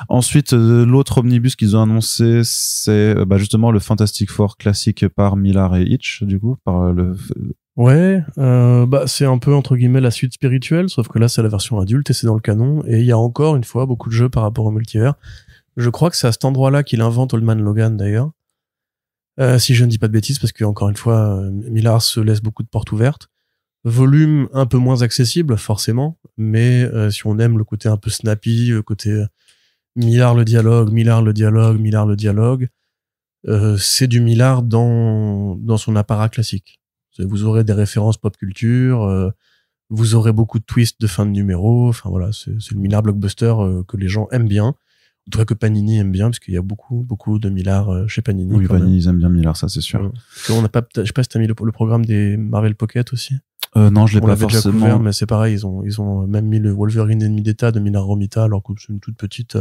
Ensuite, l'autre omnibus qu'ils ont annoncé, c'est justement le Fantastic Four classique par Millar et Hitch, du coup, par le. Ouais, c'est un peu entre guillemets la suite spirituelle, sauf que là c'est la version adulte et c'est dans le canon. Et il y a encore une fois beaucoup de jeux par rapport au multivers. Je crois que c'est à cet endroit-là qu'il invente Old Man Logan d'ailleurs, si je ne dis pas de bêtises, parce que encore une fois, Millar se laisse beaucoup de portes ouvertes. Volume un peu moins accessible forcément, mais si on aime le côté un peu snappy, le côté Millar le dialogue, c'est du Millar dans son apparat classique. Vous aurez des références pop culture, vous aurez beaucoup de twists de fin de numéro, enfin voilà, c'est le Millar blockbuster que les gens aiment bien, en tout cas que Panini aime bien, parce qu'il y a beaucoup de Millar chez Panini. Oui, Panini, ils aiment bien Millar, ça c'est sûr. On n'a pas, je sais pas si t'as mis le programme des Marvel Pocket aussi. Non, je l'ai pas forcément. Déjà couvert, mais c'est pareil, ils ont même mis le Wolverine ennemi d'État de Millar Romita, alors que c'est une toute petite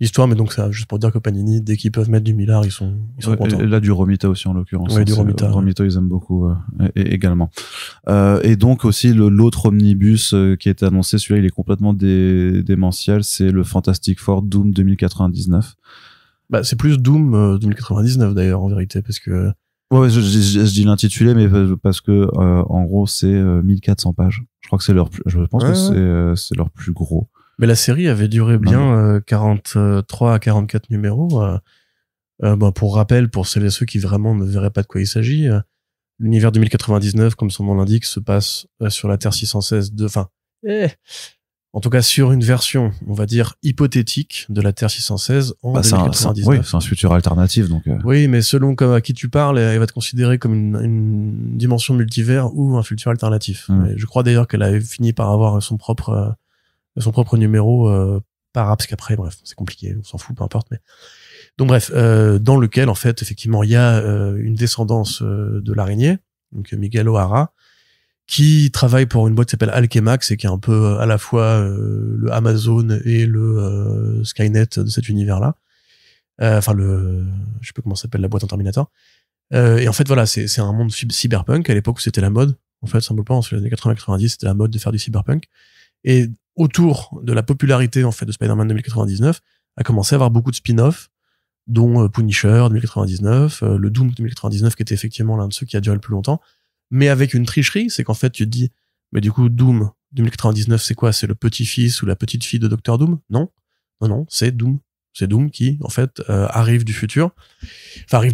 histoire, mais donc ça, juste pour dire que Panini, dès qu'ils peuvent mettre du Millar, ils sont contents. Et là, du Romita aussi, en l'occurrence. Oui, du Romita. Romita, ils aiment beaucoup, également. Et donc, aussi, l'autre omnibus qui a été annoncé, celui-là, il est complètement démentiel, c'est le Fantastic Four Doom 2099. C'est plus Doom 2099, d'ailleurs, en vérité, parce que... Ouais, je dis l'intitulé, mais parce que, en gros, c'est 1400 pages. Je crois que je pense que c'est leur plus gros. Mais la série avait duré bien 43 à 44 numéros. Pour rappel, pour celles et ceux qui vraiment ne verraient pas de quoi il s'agit, l'univers 2099, comme son nom l'indique, se passe sur la Terre 616 en tout cas sur une version, on va dire, hypothétique de la Terre 616 en 2099. Oui, c'est un futur alternatif, donc. Oui, mais selon à qui tu parles, elle va te considérer comme une dimension multivers ou un futur alternatif. Et je crois d'ailleurs qu'elle avait fini par avoir son propre numéro parce qu'après, bref, c'est compliqué, on s'en fout, peu importe. Mais donc bref, dans lequel en fait, effectivement, il y a une descendance de l'araignée, donc Miguel O'Hara, qui travaille pour une boîte qui s'appelle Alchemax et qui est un peu à la fois le Amazon et le Skynet de cet univers-là. Je sais pas comment s'appelle la boîte en Terminator. Et en fait, voilà, c'est un monde cyberpunk à l'époque où c'était la mode. En fait, simplement, dans les années 80-90, c'était la mode de faire du cyberpunk. Et autour de la popularité en fait de Spider-Man 2099, a commencé à avoir beaucoup de spin-off, dont Punisher 2099, le Doom 2099 qui était effectivement l'un de ceux qui a duré le plus longtemps, mais avec une tricherie, c'est qu'en fait tu te dis, mais du coup Doom 2099 c'est quoi? C'est le petit-fils ou la petite-fille de Dr Doom? Non, c'est Doom. C'est Doom qui en fait arrive du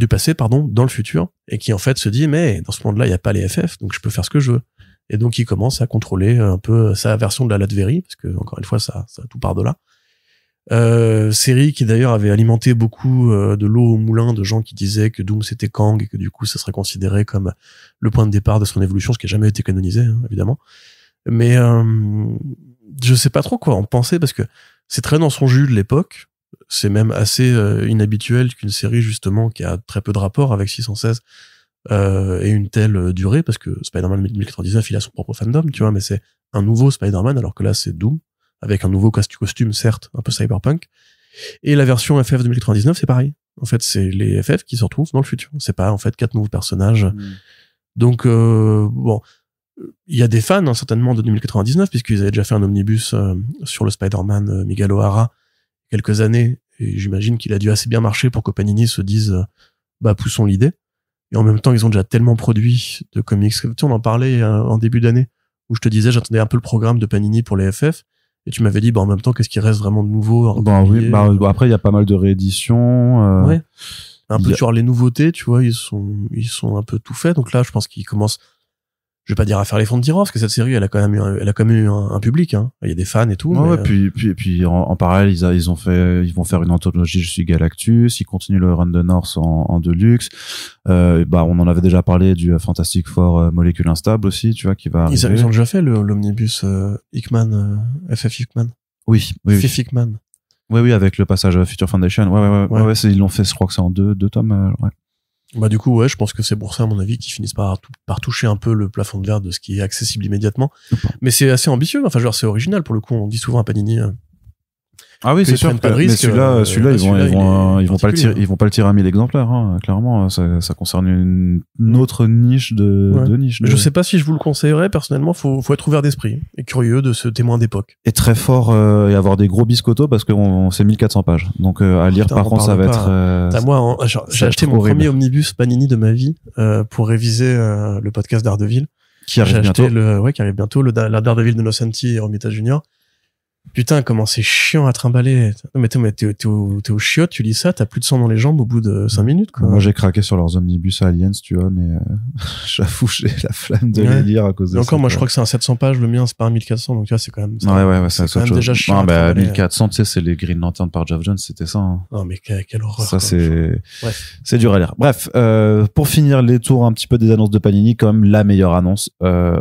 passé, dans le futur, et qui en fait se dit, mais dans ce monde-là il y a pas les FF, donc je peux faire ce que je veux. Et donc, il commence à contrôler un peu sa version de la Latverie, parce que, encore une fois, ça tout part de là. Série qui, d'ailleurs, avait alimenté beaucoup de l'eau au moulin de gens qui disaient que Doom, c'était Kang, et que, du coup, ça serait considéré comme le point de départ de son évolution, ce qui n'a jamais été canonisé, hein, évidemment. Mais je sais pas trop quoi en penser, parce que c'est très dans son jus de l'époque. C'est même assez inhabituel qu'une série, justement, qui a très peu de rapport avec 616, et une telle durée, parce que Spider-Man 2099 il a son propre fandom, tu vois, mais c'est un nouveau Spider-Man, alors que là c'est Doom avec un nouveau costume, certes un peu cyberpunk, et la version FF 2099 c'est pareil, en fait c'est les FF qui se retrouvent dans le futur, c'est pas en fait 4 nouveaux personnages. Donc il y a des fans hein, certainement de 2099 puisqu'ils avaient déjà fait un omnibus sur le Spider-Man Miguel O'Hara quelques années, et j'imagine qu'il a dû assez bien marcher pour que Panini se dise poussons l'idée. Et en même temps, ils ont déjà tellement produit de comics. Tu sais, on en parlait en début d'année, où je te disais, j'attendais un peu le programme de Panini pour les FF, et tu m'avais dit, en même temps, qu'est-ce qui reste vraiment de nouveau? Après, il y a pas mal de rééditions. Ouais. Un peu sur les nouveautés, tu vois, ils sont un peu tout faits. Donc là, je pense qu'ils commencent je vais pas dire à faire les fonds de tiroir, parce que cette série, elle a quand même eu un public, hein. Il y a des fans et tout. Ouais, puis en parallèle, ils vont faire une anthologie, Je suis Galactus, ils continuent le run de North en Deluxe. On en avait déjà parlé du Fantastic Four Molécule Instable aussi, tu vois, qui va arriver. Ils ont déjà fait l'omnibus Hickman, FF Hickman. Oui. FF Hickman. Oui, avec le passage à Future Foundation. Ouais, ils l'ont fait, je crois que c'est en deux tomes, ouais. Bah du coup, ouais, je pense que c'est pour ça, à mon avis, qu'ils finissent par toucher un peu le plafond de verre de ce qui est accessible immédiatement. Mais c'est assez ambitieux, enfin genre c'est original pour le coup. On dit souvent à Panini. Ah oui, c'est sûr. Pas de risque, mais celui-là, ils vont pas le tirer à 1000 exemplaires, hein, clairement. Ça concerne une autre niche de niche. Je sais pas si je vous le conseillerais, personnellement, faut être ouvert d'esprit et curieux de ce témoin d'époque. Et très fort, et avoir des gros biscottos parce que c'est 1400 pages. Donc, à lire, par contre, ça va être, moi, j'ai acheté mon premier omnibus Panini de ma vie, pour réviser, le podcast Daredevil. Qui arrive bientôt. Qui arrive bientôt, la Daredevil de Nocenti et Romita Junior. Putain, comment c'est chiant à trimballer. Non, mais t'es au chiotte, tu lis ça, t'as plus de sang dans les jambes au bout de 5 minutes, quoi. Moi, j'ai craqué sur leurs omnibus Aliens, tu vois, mais j'avoue, j'ai la flamme de les lire à cause de ça. Encore, moi, je crois que c'est un 700 pages, le mien, c'est pas un 1400, donc tu vois, c'est quand même, c'est quand même déjà chiant. Non, 1400, tu sais, c'est les Green Lantern par Geoff Jones, c'était ça, hein. Non, mais quelle horreur. Ça, c'est dur à lire. Bref, pour finir les tours un petit peu des annonces de Panini, quand même, la meilleure annonce ever,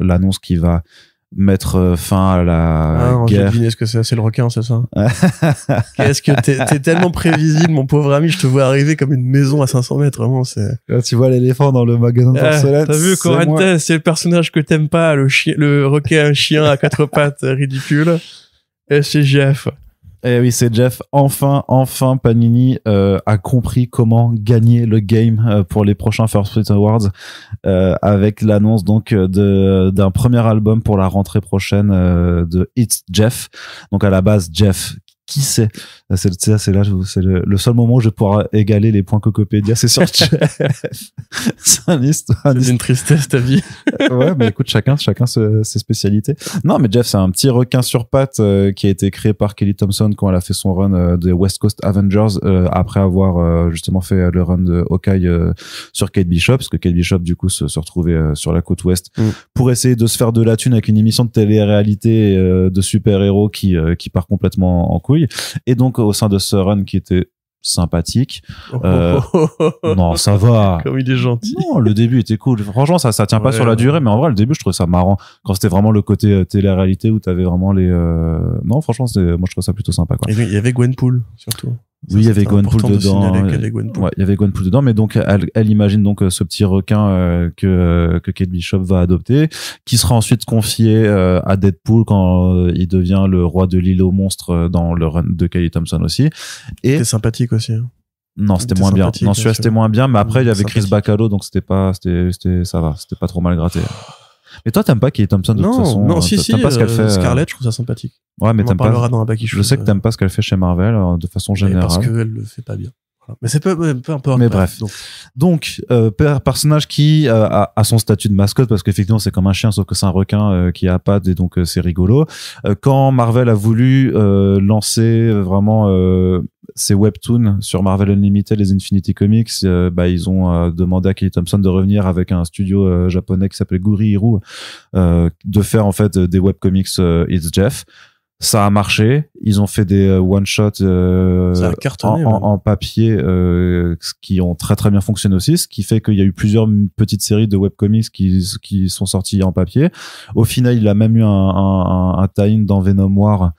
l'annonce qui va mettre fin à la guerre. J'ai deviné ce que c'est le requin, c'est ça? Qu'est-ce que t'es tellement prévisible, mon pauvre ami, je te vois arriver comme une maison à 500 mètres, vraiment, c'est... Là, tu vois l'éléphant dans le magasin de porcelaine. T'as vu, Corentin, c'est le personnage que t'aimes pas, le requin chien à 4 pattes ridicule. Et c'est Jeff. Eh oui, c'est Jeff. Enfin, Panini a compris comment gagner le game pour les prochains First Print Awards, avec l'annonce donc d'un premier album pour la rentrée prochaine de It's Jeff. Donc à la base, Jeff, qui c'est là, c'est le seul moment où je vais pouvoir égaler les points Cocopédia, c'est sur Jeff. C'est une tristesse, ta vie. Ouais, mais écoute, chacun ses spécialités. Non, mais Jeff, c'est un petit requin sur pattes qui a été créé par Kelly Thompson quand elle a fait son run de West Coast Avengers, après avoir justement fait le run de Hawkeye sur Kate Bishop, parce que Kate Bishop du coup se retrouvait sur la côte ouest pour essayer de se faire de la thune avec une émission de télé-réalité de super-héros qui part complètement en couille. Et donc au sein de ce run qui était sympathique. Non, ça va. Comme il est gentil. Non, le début était cool. Franchement, ça tient pas sur la durée, mais en vrai, le début, je trouvais ça marrant. Quand c'était vraiment le côté télé-réalité où t'avais vraiment les, non, franchement, moi, je trouvais ça plutôt sympa, quoi. Il y avait Gwenpool, surtout. Oui, il y avait Gwenpool dedans. Ouais, il y avait Gwenpool dedans, mais donc elle imagine donc ce petit requin que Kate Bishop va adopter, qui sera ensuite confié à Deadpool quand il devient le roi de l'île aux monstres dans le run de Kelly Thompson aussi. Et c'était sympathique aussi. Hein. Non, c'était moins bien. Non, celui-là c'était moins bien, mais après il y avait Chris Bacalo, donc ça va, c'était pas trop mal gratté. Mais toi, t'aimes pas Kelly Thompson de toute façon. Non, si, t'aimes pas ce qu'elle fait. Scarlett, je trouve ça sympathique. Ouais, mais t'aimes pas. Dans la je sais que t'aimes pas ce qu'elle fait chez Marvel de façon générale. Parce qu'elle le fait pas bien. Voilà. Mais c'est peu importe. Mais bref. Donc personnage qui a son statut de mascotte, parce qu'effectivement c'est comme un chien, sauf que c'est un requin qui a pattes, et donc c'est rigolo. Quand Marvel a voulu lancer vraiment ces webtoons sur Marvel Unlimited, les Infinity Comics, ils ont demandé à Kelly Thompson de revenir avec un studio japonais qui s'appelle Guri-Hiru, de faire en fait des webcomics It's Jeff. Ça a marché. Ils ont fait des one-shots en papier qui ont très très bien fonctionné aussi, ce qui fait qu'il y a eu plusieurs petites séries de webcomics qui sont sorties en papier. Au final, il a même eu un tie-in dans Venom War,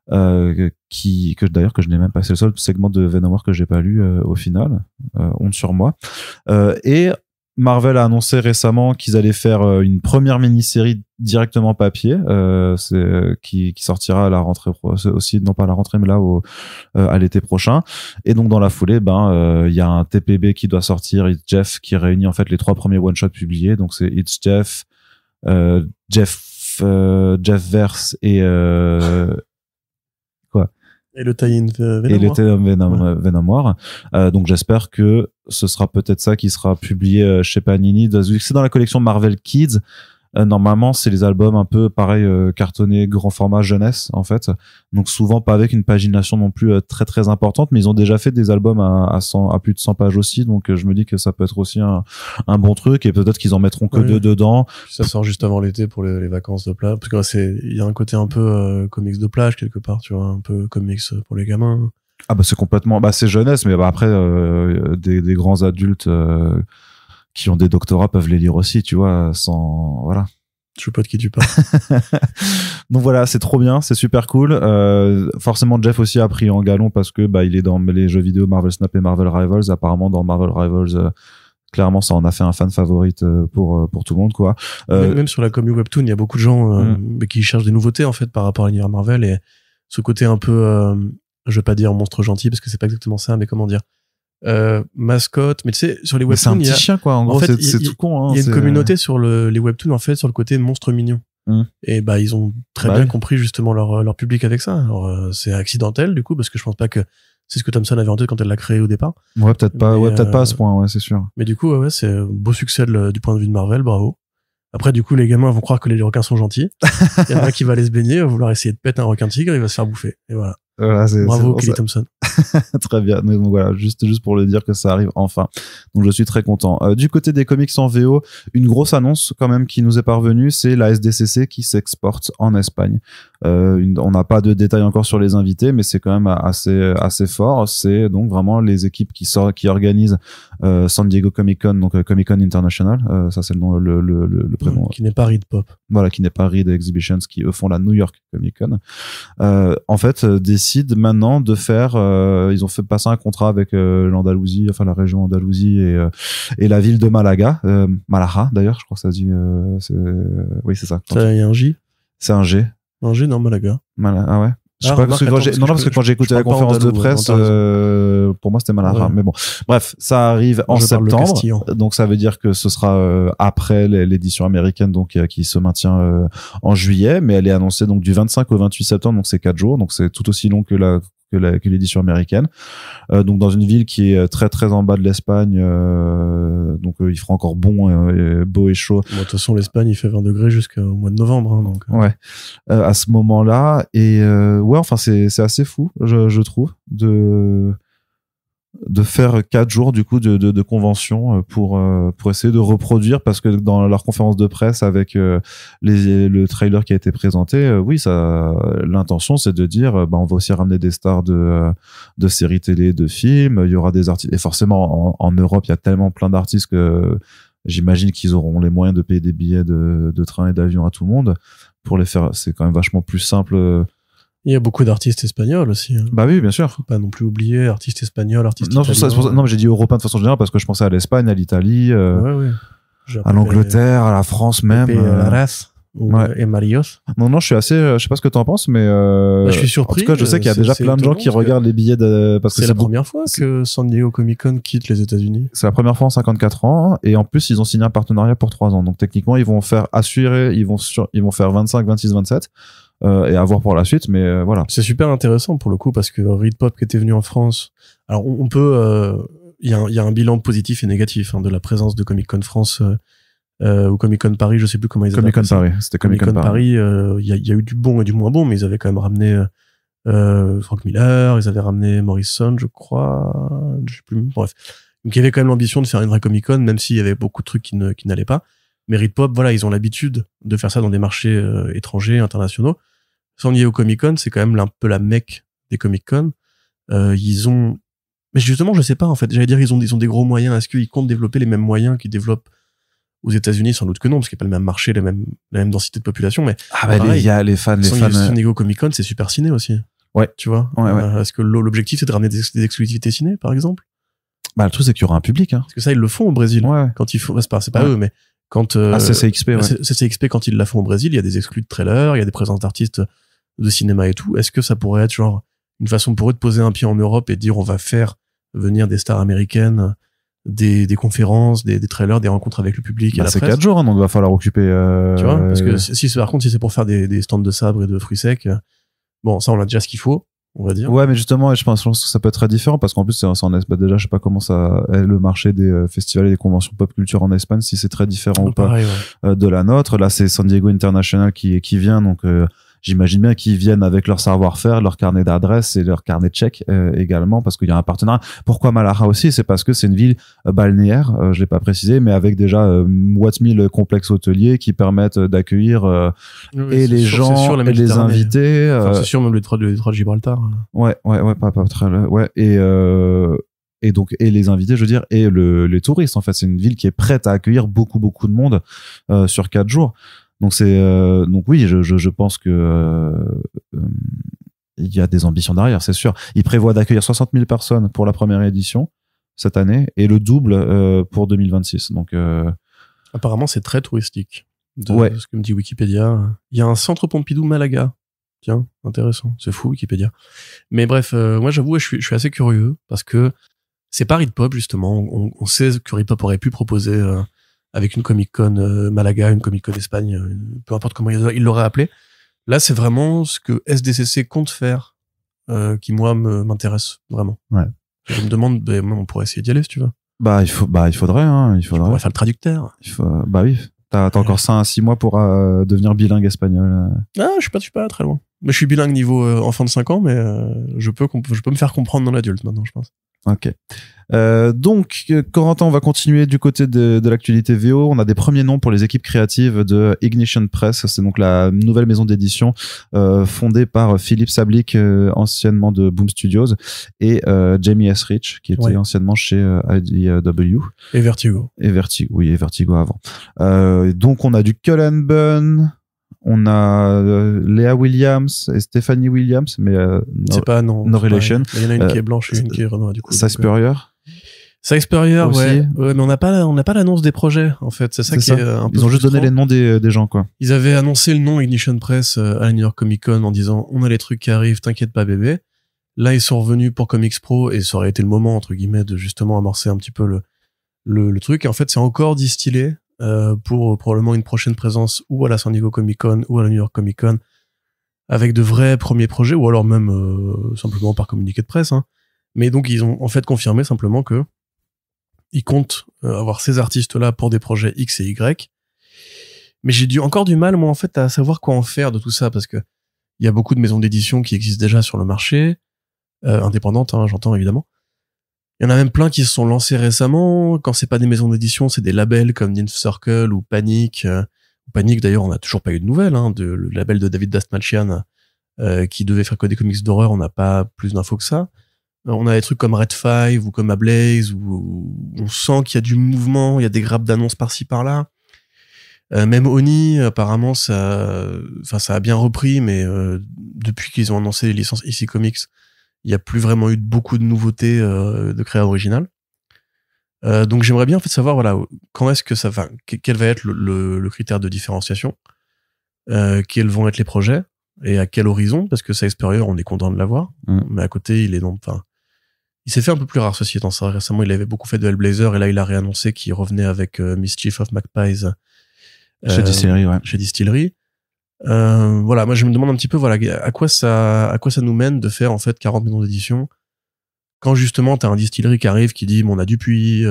que je n'ai même pas, c'est le seul segment de Venom War que j'ai pas lu au final. Honte sur moi. Et Marvel a annoncé récemment qu'ils allaient faire une première mini-série directement papier, qui sortira à la rentrée aussi, non pas à la rentrée, mais là à l'été prochain. Et donc dans la foulée, il y a un TPB qui doit sortir, It's Jeff, qui réunit en fait les 3 premiers one-shots publiés. Donc c'est It's Jeff, Jeffverse et quoi? Et le tie-in Venom War. Donc j'espère que ce sera peut-être ça qui sera publié chez Panini. C'est dans la collection Marvel Kids. Normalement, c'est les albums un peu pareil, cartonnés, grand format jeunesse en fait. Donc souvent pas avec une pagination non plus très très importante, mais ils ont déjà fait des albums à plus de 100 pages aussi. Donc je me dis que ça peut être aussi un bon truc, et peut-être qu'ils en mettront que deux dedans. Ça sort juste avant l'été pour les vacances de plage, parce que il y a un côté un peu comics de plage quelque part, tu vois, un peu comics pour les gamins. Ah bah c'est complètement, c'est jeunesse, mais après des grands adultes qui ont des doctorats peuvent les lire aussi, tu vois, sans voilà. Je sais pas de qui tu parles. Donc voilà, c'est trop bien, c'est super cool. Forcément, Jeff aussi a pris en galon parce que il est dans les jeux vidéo Marvel Snap et Marvel Rivals. Apparemment, dans Marvel Rivals, clairement, ça en a fait un fan favorite pour tout le monde, quoi. Même sur la commu webtoon, il y a beaucoup de gens qui cherchent des nouveautés en fait par rapport à l'univers Marvel, et ce côté un peu, je vais pas dire monstre gentil parce que c'est pas exactement ça, mais comment dire, mascotte, mais tu sais, sur les webtoons, c'est un petit chien, quoi. En fait, c'est tout con, hein. Il y a une communauté sur les webtoons, en fait, sur le côté monstre mignon. Et ils ont très bien compris justement leur public avec ça. Alors, c'est accidentel, du coup, parce que je pense pas que c'est ce que Thomson avait en tête quand elle l'a créé au départ. Ouais, peut-être pas, peut-être pas à ce point, ouais, c'est sûr. Mais du coup, c'est un beau succès du point de vue de Marvel, bravo. Après, du coup, les gamins vont croire que les requins sont gentils. Il y en a un qui va aller se baigner, va vouloir essayer de pète un requin tigre, il va se faire bouffer. Et voilà. Bravo, Kelly Thompson. Très bien. Donc voilà, juste pour le dire que ça arrive enfin. Donc je suis très content. Du côté des comics en VO, une grosse annonce quand même qui nous est parvenue, c'est la SDCC qui s'exporte en Espagne. On n'a pas de détails encore sur les invités, mais c'est quand même assez fort. C'est donc vraiment les équipes qui organisent San Diego Comic Con, donc Comic Con International. Ça c'est le nom, le prénom. Qui n'est pas Reed Pop. Voilà, qui n'est pas Reed Exhibitions, qui eux font la New York Comic Con. En fait, décident maintenant de faire, ils ont fait passer un contrat avec l'Andalousie, enfin la région Andalousie et la ville de Malaga, Malaga d'ailleurs, je crois que ça dit, oui c'est ça. Il y a un J. C'est un G. Un G, non, Malaga. Ah ouais. Je sais pas, parce que quand j'ai écouté la conférence de presse, pour moi c'était Malaga. Ouais. Mais bon, bref, ça arrive en septembre, donc ça veut dire que ce sera après l'édition américaine, donc qui se maintient en juillet, mais elle est annoncée donc du 25 au 28 septembre, donc c'est 4 jours, donc c'est tout aussi long que l'édition américaine. Donc dans une ville qui est très très en bas de l'Espagne, donc il fera encore beau et chaud. De toute façon, l'Espagne il fait 20 degrés jusqu'au mois de novembre, hein, donc. Ouais. À ce moment-là, et ouais, enfin c'est assez fou, je trouve, de faire 4 jours du coup de convention pour essayer de reproduire, parce que dans leur conférence de presse avec le trailer qui a été présenté, oui, ça, l'intention c'est de dire on va aussi ramener des stars de séries télé, de films, il y aura des artistes, et forcément en Europe il y a tellement plein d'artistes que j'imagine qu'ils auront les moyens de payer des billets de train et d'avion à tout le monde pour les faire. C'est quand même vachement plus simple. Il y a beaucoup d'artistes espagnols aussi. Hein. Bah oui, bien sûr. Faut pas non plus oublier artistes espagnols, artistes non, italiens. Non, mais j'ai dit européens de façon générale parce que je pensais à l'Espagne, à l'Italie, ouais. À l'Angleterre, à la France même. La race. Et Marios. Non, je suis assez, je sais pas ce que t'en penses, mais je suis surpris. En tout cas, je sais qu'il y a déjà plein de gens qui regardent les billets parce que c'est la première fois que San Diego Comic Con quitte les États-Unis. C'est la première fois en 54 ans, et en plus, ils ont signé un partenariat pour 3 ans. Donc, techniquement, ils vont faire 25, 26, 27. Et à voir pour la suite, mais voilà. C'est super intéressant pour le coup, parce que Reed Pop qui était venu en France, alors on peut, il y a un bilan positif et négatif de la présence de Comic Con France ou Comic Con Paris, je sais plus comment ils Comic Con Paris, c'était Comic Con Paris. Il y a eu du bon et du moins bon, mais ils avaient quand même ramené Frank Miller, ils avaient ramené Morrison, je crois, je sais plus, bref. Donc il y avait quand même l'ambition de faire une vraie Comic Con, même s'il y avait beaucoup de trucs qui n'allaient pas. Mais Reed Pop, voilà, ils ont l'habitude de faire ça dans des marchés étrangers, internationaux. San Diego Comic Con, c'est quand même un peu la mecque des Comic Con. Ils ont, mais justement, je sais pas, en fait, j'allais dire, ils ont des gros moyens. Est-ce qu'ils comptent développer les mêmes moyens qu'ils développent aux États-Unis? Sans doute que non, parce qu'il n'y a pas le même marché, la même densité de population, mais. Il y a les fans. San Diego Comic Con, c'est super ciné aussi. Ouais. Tu vois? Ouais. Est-ce que l'objectif, c'est de ramener des exclusivités ciné, par exemple? Le truc, c'est qu'il y aura un public, hein. Parce que ça, ils le font au Brésil. Ouais. Quand ils font, c'est pas eux, mais quand, CCXP, ouais. CCXP, quand ils la font au Brésil, il y a des exclus de trailers, il y a des présences d'artistes de cinéma et tout. Est-ce que ça pourrait être genre une façon pour eux de poser un pied en Europe et de dire on va faire venir des stars américaines, des conférences, des trailers, des rencontres avec le public et la presse? C'est 4 jours, donc il va falloir occuper, tu vois, parce que par contre, si c'est pour faire des stands de sabre et de fruits secs, bon, ça, on a déjà ce qu'il faut. on va dire. Ouais, mais justement, je pense que ça peut être très différent parce qu'en plus, c'est en Espagne. Déjà, je sais pas comment ça est le marché des festivals et des conventions pop culture en Espagne, si c'est très différent ou Pareil, pas de la nôtre. Là, c'est San Diego International qui vient, donc j'imagine bien qu'ils viennent avec leur savoir-faire, leur carnet d'adresses et leur carnet de chèques également, parce qu'il y a un partenariat. Pourquoi Malaga aussi? C'est parce que c'est une ville balnéaire, je l'ai pas précisé, mais avec déjà Watts 1000 complexes hôteliers qui permettent d'accueillir et les gens et les invités. Enfin, c'est sûr, même le détroit de Gibraltar. Ouais, pas très, ouais, et donc, et les invités, je veux dire, et les touristes. En fait, c'est une ville qui est prête à accueillir beaucoup de monde sur 4 jours. Donc donc oui, je pense que il y a des ambitions derrière, c'est sûr. Ils prévoient d'accueillir 60 000 personnes pour la première édition cette année et le double pour 2026. Donc apparemment, c'est très touristique. Ouais. Ce que me dit Wikipédia. Il y a un centre Pompidou Malaga. Tiens, intéressant. C'est fou, Wikipédia. Mais bref, moi, j'avoue, je suis assez curieux parce que c'est pas Ritpop, justement. On sait que Ritpop aurait pu proposer avec une Comic-Con Malaga, une Comic-Con Espagne, peu importe comment il l'aurait appelé. Là, c'est vraiment ce que SDCC compte faire qui, moi, m'intéresse vraiment. Ouais. Je me demande, on pourrait essayer d'y aller, si tu veux. il faudrait, hein. Il faudrait. On pourrait faire le traducteur. Bah oui. T'as encore 5 à 6 mois pour devenir bilingue espagnol. Ah, je suis pas très loin. Mais je suis bilingue niveau enfant de 5 ans, mais je peux me faire comprendre dans l'adulte maintenant, je pense. Ok. Donc, Corentin, on va continuer du côté de l'actualité VO. On a des premiers noms pour les équipes créatives de Ignition Press. C'est donc la nouvelle maison d'édition fondée par Philippe Sablick, anciennement de Boom Studios, et Jamie S. Rich, qui était anciennement chez IDW. Et Vertigo. Et Vertigo avant. Donc, on a du Cullen Bunn. On a Léa Williams et Stephanie Williams, mais c'est pas no relation. Il y en a une qui est blanche et une qui est renois du coup. Size Spurrier. Size Spurrier, ouais, mais on n'a pas l'annonce des projets en fait. C'est ça qui est un peu. Ils ont juste donné les noms des gens quoi. Ils avaient annoncé le nom Ignition Press à la New York Comic Con en disant on a les trucs qui arrivent, t'inquiète pas bébé. Là ils sont revenus pour Comics Pro et ça aurait été le moment entre guillemets de justement amorcer un petit peu le truc. Et en fait c'est encore distillé. Pour probablement une prochaine présence ou à la San Diego Comic Con ou à la New York Comic Con avec de vrais premiers projets ou alors même simplement par communiqué de presse hein. Mais donc ils ont en fait confirmé simplement que ils comptent avoir ces artistes là pour des projets X et Y, mais j'ai encore du mal moi en fait à savoir quoi en faire de tout ça parce que il y a beaucoup de maisons d'édition qui existent déjà sur le marché indépendantes hein, j'entends évidemment. Il y en a même plein qui se sont lancés récemment. Quand c'est pas des maisons d'édition, c'est des labels comme Ninth Circle ou Panic. Panic, d'ailleurs, on n'a toujours pas eu de nouvelles. Hein, le label de David Dastmalchian qui devait faire que des comics d'horreur, on n'a pas plus d'infos que ça. On a des trucs comme Red 5 ou comme Ablaze où on sent qu'il y a du mouvement, il y a des grappes d'annonces par-ci par-là. Même Oni, apparemment, ça a bien repris, mais depuis qu'ils ont annoncé les licences EC Comics, il y a plus vraiment eu beaucoup de nouveautés de créa originale. Donc j'aimerais bien en fait savoir voilà quand est-ce que ça va, quel va être le critère de différenciation, quels vont être les projets et à quel horizon parce que Size Spurrier on est content de l'avoir, mais à côté il s'est fait un peu plus rare ceci étant ça. Récemment il avait beaucoup fait de Hellblazer et là il a réannoncé qu'il revenait avec Mischief of Magpies chez Distillery. Voilà, moi je me demande un petit peu voilà à quoi ça nous mène de faire en fait 40 maisons d'édition quand justement t'as un distillerie qui arrive qui dit on a Dupuis,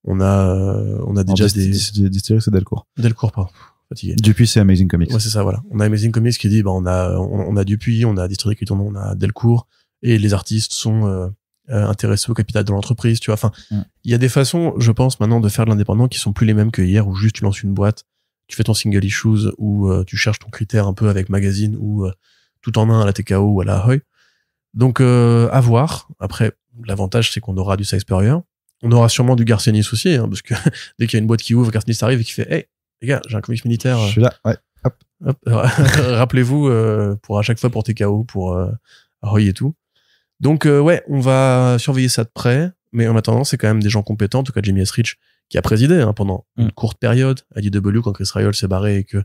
on a déjà des distilleries c'est Delcourt pas fatigué. Dupuis c'est Amazing Comics. Ouais c'est ça voilà. On a Amazing Comics qui dit on a Dupuis, on a distillerie qui tourne, on a Delcourt et les artistes sont intéressés au capital de l'entreprise, tu vois. Enfin, il y a des façons, je pense maintenant de faire de l'indépendant qui sont plus les mêmes que hier où juste tu lances une boîte. Tu fais ton single issues ou tu cherches ton critère un peu avec magazine ou tout en un à la TKO ou à la Ahoy. Donc à voir. Après, l'avantage c'est qu'on aura du Size Spurrier. On aura sûrement du Garcianis aussi, hein, parce que dès qu'il y a une boîte qui ouvre, Garcianis arrive et qui fait hey les gars, j'ai un comics militaire. Je suis là, ouais. Hop. Rappelez-vous pour à chaque fois pour TKO, pour Ahoy et tout. Donc ouais, on va surveiller ça de près. Mais en attendant, c'est quand même des gens compétents, en tout cas Jamie S. Rich, qui a présidé hein, pendant une courte période à IDW quand Chris Ryall s'est barré et que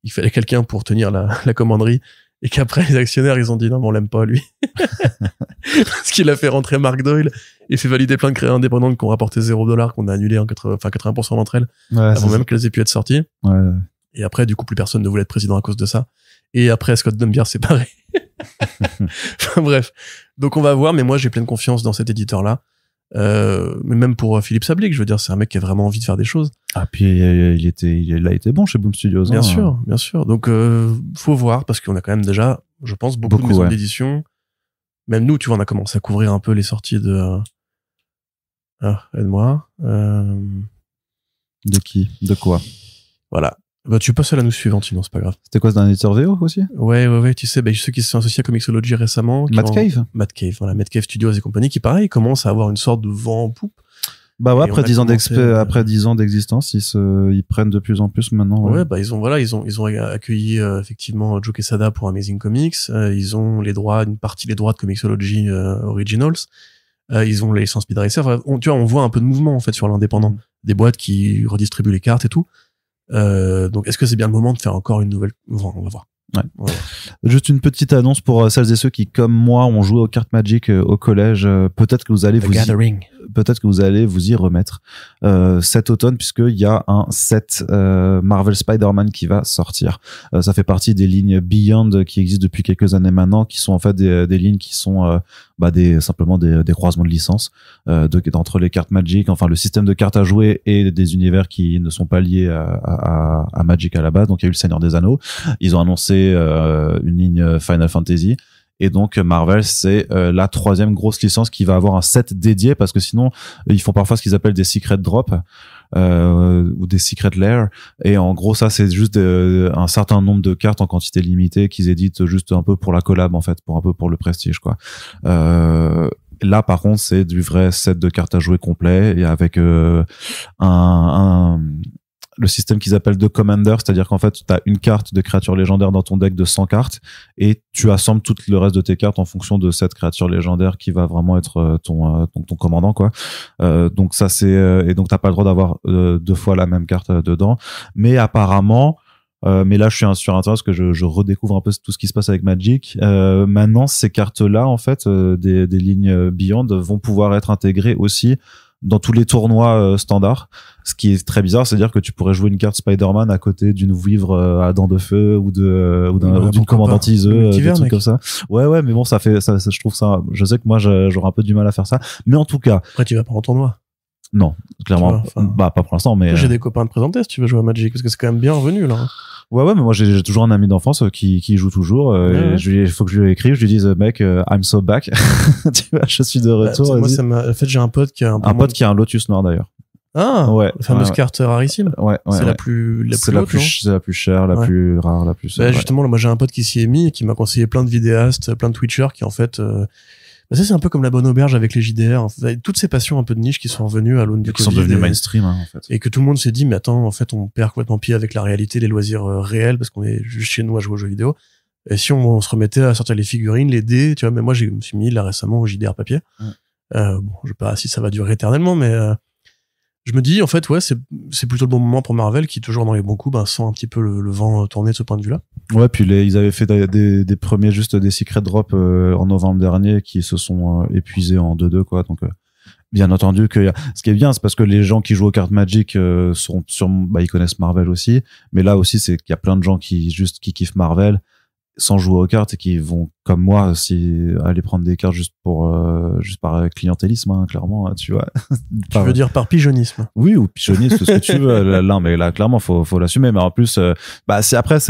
il fallait quelqu'un pour tenir la commanderie et qu'après les actionnaires ils ont dit non mais on l'aime pas lui parce qu'il a fait rentrer Mark Doyle et fait valider plein de créas indépendantes qui ont rapporté $0 qu'on a annulé en 80% d'entre elles avant même qu'elles aient pu être sorties et après du coup plus personne ne voulait être président à cause de ça Et après, Scott Dumbier séparé. Enfin, bref. Donc, on va voir, mais moi, j'ai pleine confiance dans cet éditeur-là. Mais même pour Philippe Sablick, je veux dire, c'est un mec qui a vraiment envie de faire des choses. Ah, puis il a été bon chez Boom Studios. Bien sûr, bien sûr. Donc, faut voir, parce qu'on a quand même déjà, je pense, beaucoup de maisons d'édition. Même nous, tu vois, on a commencé à couvrir un peu les sorties de... aide-moi. De qui? De quoi? Voilà. Bah, tu passes à la news suivante, sinon c'est pas grave. C'était quoi, c'est un éditeur VO aussi? Ouais, tu sais, ceux qui se sont associés à Comixology récemment. Matt Cave, voilà, Matt Cave Studios et compagnie, qui pareil, commence à avoir une sorte de vent en poupe. Bah ouais, après 10 ans d'existence, ils prennent de plus en plus maintenant. Ouais, bah ils ont accueilli effectivement Joe Quesada pour Amazing Comics. Ils ont une partie des droits de Comixology Originals. Ils ont les licences Speed Racer. Enfin, tu vois, on voit un peu de mouvement en fait sur l'indépendant, des boîtes qui redistribuent les cartes et tout. Donc, est-ce que c'est bien le moment de faire encore une nouvelle? On va voir. Ouais. Juste une petite annonce pour celles et ceux qui, comme moi, ont joué aux cartes Magic au collège. Peut-être que vous allez vous y remettre cet automne, puisqu'il y a un set Marvel Spider-Man qui va sortir. Ça fait partie des lignes Beyond qui existent depuis quelques années maintenant, qui sont en fait des lignes qui sont simplement des croisements de licences entre les cartes Magic, enfin le système de cartes à jouer et des univers qui ne sont pas liés à Magic à la base. Donc il y a eu le Seigneur des Anneaux. Ils ont annoncé une ligne Final Fantasy. Et donc Marvel, c'est la troisième grosse licence qui va avoir un set dédié, parce que sinon ils font parfois ce qu'ils appellent des secret drops ou des secret layers. Et en gros, ça c'est juste un certain nombre de cartes en quantité limitée qu'ils éditent juste un peu pour la collab en fait, pour le prestige quoi. Là, par contre, c'est du vrai set de cartes à jouer complet et avec le système qu'ils appellent de Commander, c'est-à-dire qu'en fait, tu as une carte de créature légendaire dans ton deck de 100 cartes et tu assembles tout le reste de tes cartes en fonction de cette créature légendaire qui va vraiment être ton commandant, quoi. Donc ça, et donc t'as pas le droit d'avoir 2 fois la même carte dedans. Mais apparemment, mais là, je suis sur Internet parce que je redécouvre un peu tout ce qui se passe avec Magic. Maintenant, ces cartes-là, en fait, des lignes Beyond vont pouvoir être intégrées aussi dans tous les tournois standards. Ce qui est très bizarre, c'est-à-dire que tu pourrais jouer une carte Spider-Man à côté d'une vouivre à dents de feu ou d'une commandantise, des trucs comme ça. Ouais, mais bon, je trouve ça, je sais que moi, j'aurais un peu du mal à faire ça. Mais en tout cas. Après, tu vas pas en tournoi. Non, clairement. Pas pour l'instant, mais. J'ai des copains à te présenter si tu veux jouer à Magic, parce que c'est quand même bien revenu, là. Ouais, mais moi j'ai toujours un ami d'enfance qui joue toujours. Et il faut que je lui écrive, je lui dise mec, I'm so back. Tu vois, je suis de retour. Moi, en fait, j'ai un pote qui a un Lotus Noir d'ailleurs. Ah, ouais, la fameuse carte rarissime. Ouais, c'est la plus c'est la plus chère, la plus rare, la plus. Justement, là, moi j'ai un pote qui s'y est mis et qui m'a conseillé plein de vidéastes, plein de Twitchers qui en fait. Ça c'est un peu comme la bonne auberge avec les JDR. En fait, toutes ces passions un peu de niche qui sont revenues à l'aune du Covid. Qui sont devenues mainstream, en fait. Et que tout le monde s'est dit, mais attends, en fait, on perd complètement pied avec la réalité, les loisirs réels, parce qu'on est juste chez nous à jouer aux jeux vidéo. Et si on se remettait à sortir les figurines, les dés, tu vois, mais moi, je me suis mis là récemment au JDR papier. Bon, je sais pas si ça va durer éternellement, mais je me dis, en fait, ouais, c'est plutôt le bon moment pour Marvel, qui, toujours dans les bons coups, sent un petit peu le vent tourner de ce point de vue-là. Ouais, puis ils avaient fait des premiers, juste des secret drops en novembre dernier, qui se sont épuisés en 2-2, quoi. Donc, bien entendu ce qui est bien, c'est parce que les gens qui jouent aux cartes Magic ils connaissent Marvel aussi. Mais là aussi, c'est qu'il y a plein de gens qui kiffent Marvel sans jouer aux cartes et qui vont, comme moi, aussi aller prendre des cartes juste par clientélisme, hein, clairement, hein, tu vois. Tu veux dire par pigeonnisme? Oui, ou pigeonnisme, ce que tu veux. Là, mais là, clairement, faut l'assumer. Mais en plus,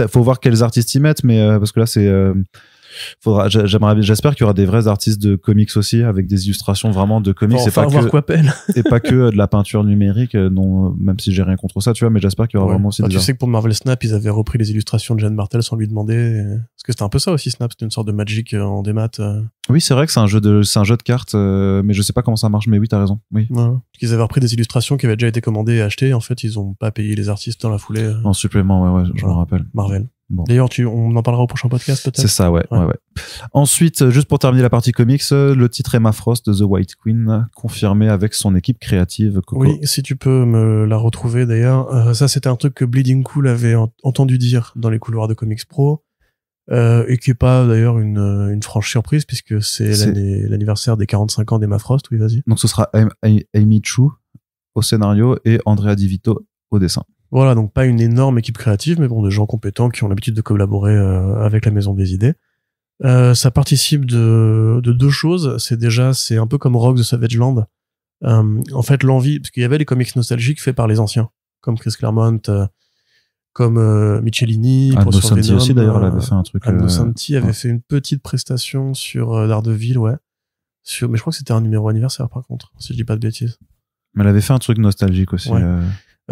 faut voir quels artistes y mettent, mais parce que là, c'est j'espère qu'il y aura des vrais artistes de comics aussi, avec des illustrations vraiment de comics. C'est pas et pas que de la peinture numérique, non, même si j'ai rien contre ça, tu vois, mais j'espère qu'il y aura vraiment aussi tu sais que pour Marvel Snap, ils avaient repris les illustrations de Jeanne Martel sans lui demander, parce que c'était un peu ça aussi, Snap, c'était une sorte de Magic en démat. Oui, c'est vrai que c'est un jeu de cartes, mais je sais pas comment ça marche, mais oui, t'as raison. Oui. Ouais. Parce qu'ils avaient repris des illustrations qui avaient déjà été commandées et achetées, en fait, ils ont pas payé les artistes dans la foulée. En supplément, ouais, je me rappelle. Marvel. Bon. D'ailleurs, on en parlera au prochain podcast, peut-être. C'est ça, ouais. Ensuite, juste pour terminer la partie comics, le titre Emma Frost de The White Queen, confirmé avec son équipe créative, Coco. Oui, si tu peux me la retrouver, d'ailleurs. Ça, c'était un truc que Bleeding Cool avait entendu dire dans les couloirs de Comics Pro, et qui est pas, d'ailleurs, une franche surprise, puisque c'est l'anniversaire des 45 ans d'Emma Frost. Oui, vas-y. Donc, ce sera Amy Chu au scénario et Andrea Di Vito au dessin. Voilà, donc pas une énorme équipe créative, mais bon, des gens compétents qui ont l'habitude de collaborer avec la Maison des Idées. Ça participe de deux choses. C'est un peu comme Rogue the Savage Land. En fait, l'envie, parce qu'il y avait les comics nostalgiques faits par les anciens, comme Chris Claremont, comme Michelini, Anno Santi aussi, d'ailleurs, elle avait fait un truc. Anno Santi avait fait une petite prestation sur Daredevil, ouais. Mais je crois que c'était un numéro anniversaire, par contre, si je dis pas de bêtises. Mais elle avait fait un truc nostalgique aussi. Ouais.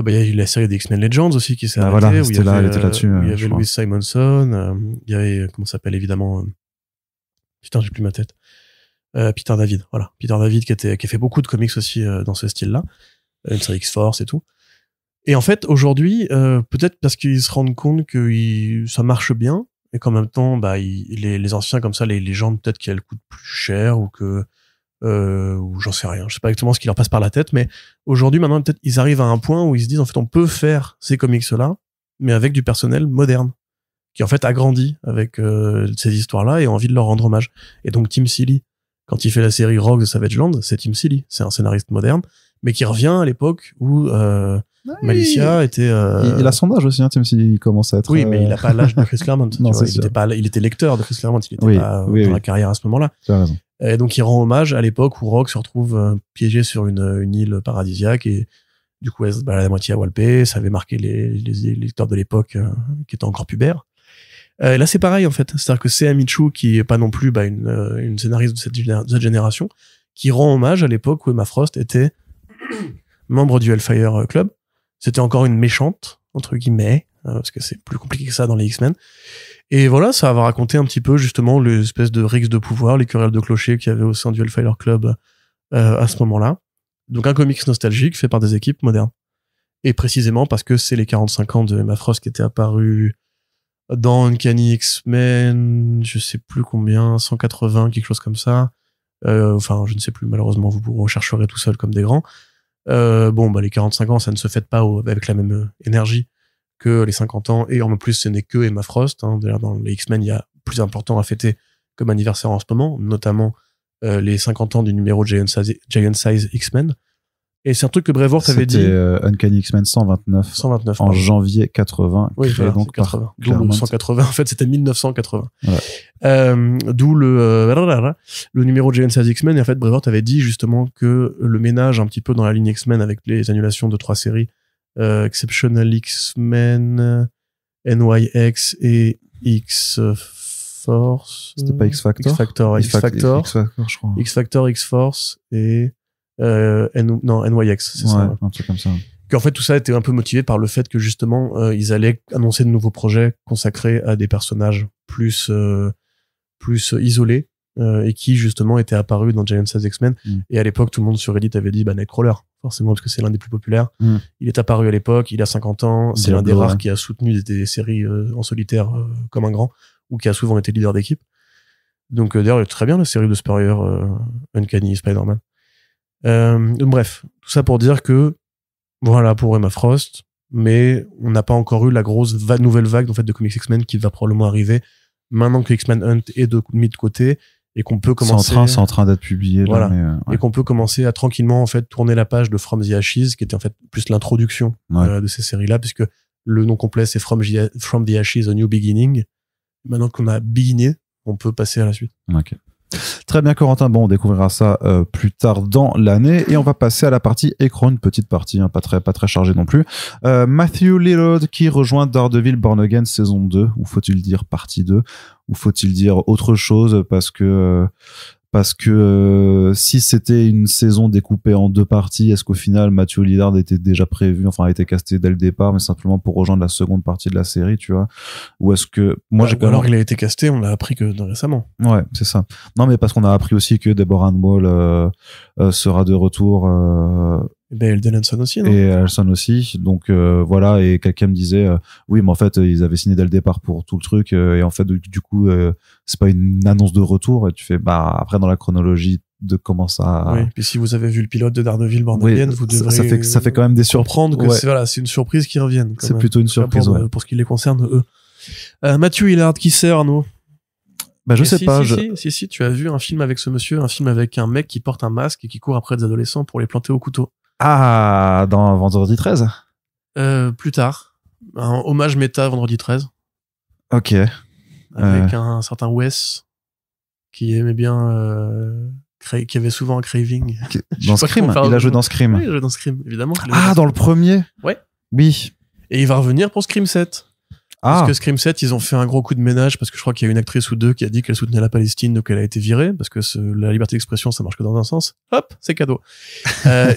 Il y a eu la série des X-Men Legends aussi qui s'est arrêtée. Voilà, elle était là-dessus. Il y avait Louis Simonson, il y avait, comment ça s'appelle, évidemment, putain, j'ai plus ma tête. Peter David, voilà. Peter David qui a fait beaucoup de comics aussi dans ce style-là. Une série X-Force et tout. Et en fait, aujourd'hui, peut-être parce qu'ils se rendent compte que ça marche bien, et qu'en même temps, les anciens comme ça, les légendes, peut-être qu'elles coûtent plus cher, ou j'en sais rien. Je sais pas exactement ce qui leur passe par la tête, mais aujourd'hui, maintenant, peut-être, ils arrivent à un point où ils se disent, en fait, on peut faire ces comics-là, mais avec du personnel moderne, qui en fait a grandi avec ces histoires-là et a envie de leur rendre hommage. Et donc, Tim Seeley, quand il fait la série Rogue the Savage Land, c'est Tim Seeley. C'est un scénariste moderne, mais qui revient à l'époque où Malicia était... Il a son âge aussi, hein, Tim Seeley, il commence à être... Oui, mais il a pas l'âge de Chris Claremont. Non, il était lecteur de Chris Claremont, il était pas dans la carrière à ce moment-là. Tu as raison. Et donc, il rend hommage à l'époque où Rogue se retrouve piégé sur une île paradisiaque et du coup, elle se balade à moitié à Walpé. Ça avait marqué les lecteurs de l'époque qui étaient encore pubères. Là, c'est pareil, en fait. C'est-à-dire que c'est Amichu, qui est pas non plus une scénariste de cette génération, qui rend hommage à l'époque où Emma Frost était membre du Hellfire Club. C'était encore une méchante, entre guillemets, parce que c'est plus compliqué que ça dans les X-Men. Et voilà, ça va raconter un petit peu, justement, l'espèce de rixe de pouvoir, les querelles de clocher qu'il y avait au sein du Hellfire Club à ce moment-là. Donc un comics nostalgique fait par des équipes modernes. Et précisément parce que c'est les 45 ans de Emma Frost qui étaient apparus dans Uncanny X-Men, je sais plus combien, 180, quelque chose comme ça. Enfin, je ne sais plus, malheureusement, vous rechercherez tout seul comme des grands. Les 45 ans, ça ne se fête pas avec la même énergie que les 50 ans. Et en plus, ce n'est que Emma Frost. D'ailleurs, dans les X-Men, il y a plus important à fêter comme anniversaire en ce moment, notamment les 50 ans du numéro Giant Size X-Men. Et c'est un truc que Brevoort avait dit. C'était Uncanny X-Men 129 en janvier 80. Oui, voilà, donc 80. D'où le 180. En fait, c'était 1980. Ouais. D'où le numéro Giant Size X-Men. Et en fait, Brevoort avait dit justement que le ménage un petit peu dans la ligne X-Men avec les annulations de 3 séries, Exceptional X-Men, NYX et X-Force. C'était pas X-Factor? X-Factor, je crois. X-Factor, X-Force et NYX, c'est ça. Un truc comme ça. Qu'en fait, tout ça était un peu motivé par le fait que justement, ils allaient annoncer de nouveaux projets consacrés à des personnages plus isolés, et qui justement étaient apparus dans Giant Size X-Men. Et à l'époque, tout le monde sur Reddit avait dit Nightcrawler, forcément, parce que c'est l'un des plus populaires. Il est apparu à l'époque, il a 50 ans, c'est l'un des rares qui a soutenu des séries en solitaire comme un grand, ou qui a souvent été leader d'équipe. Donc d'ailleurs, très bien la série de Spurrier, Uncanny Spider-Man. Bref, tout ça pour dire que voilà pour Emma Frost, mais on n'a pas encore eu la grosse nouvelle vague en fait de comics X-Men qui va probablement arriver maintenant que X-Men Hunt est mis de côté et qu'on peut commencer. C'est en train d'être publié. Voilà. Là, mais, et qu'on peut commencer à tranquillement en fait tourner la page de From the Ashes, qui était en fait plus l'introduction de ces séries-là, puisque le nom complet c'est From the Ashes, A New Beginning. Maintenant qu'on a beginné, on peut passer à la suite. Ok. Très bien, Corentin. Bon, on découvrira ça plus tard dans l'année et on va passer à la partie écran, une petite partie, pas très chargée non plus. Matthew Lillard qui rejoint Daredevil Born Again saison 2, ou faut-il dire partie 2, ou faut-il dire autre chose parce que si c'était une saison découpée en 2 parties, est-ce qu'au final Matthew Lillard était déjà prévu, enfin a été casté dès le départ, mais simplement pour rejoindre la seconde partie de la série, tu vois? Ou est-ce que alors il a été casté, on l'a appris que récemment. Ouais, c'est ça. Non, mais parce qu'on a appris aussi que Deborah Ann Wall sera de retour. Et Elden Henson aussi, non? Et Elson aussi. Donc voilà, et quelqu'un me disait oui, mais en fait ils avaient signé dès le départ pour tout le truc, et en fait du coup c'est pas une annonce de retour, et tu fais après dans la chronologie de comment ça. Oui, puis si vous avez vu le pilote de Daredevil Born Again, vous devrez ça fait quand même des surprises. Que c'est une surprise qui revienne. C'est plutôt une surprise pour ce qui les concerne eux. Matthew Lillard, qui c'est, Arnaud? Je sais pas. Si, tu as vu un film avec ce monsieur, un film avec un mec qui porte un masque et qui court après des adolescents pour les planter au couteau. Ah, dans Vendredi 13. Plus tard, un hommage méta Vendredi 13 Ok. avec un certain Wes qui aimait bien qui avait souvent un craving. Dans Scream, il a joué dans Scream. Oui, il a joué dans Scream, évidemment. Ah, dans le premier. Ouais. Oui. Et il va revenir pour Scream 7. Parce que Scream 7, ils ont fait un gros coup de ménage parce que je crois qu'il y a une actrice ou deux qui a dit qu'elle soutenait la Palestine, donc elle a été virée parce que la liberté d'expression, ça marche que dans un sens. Hop, c'est cadeau.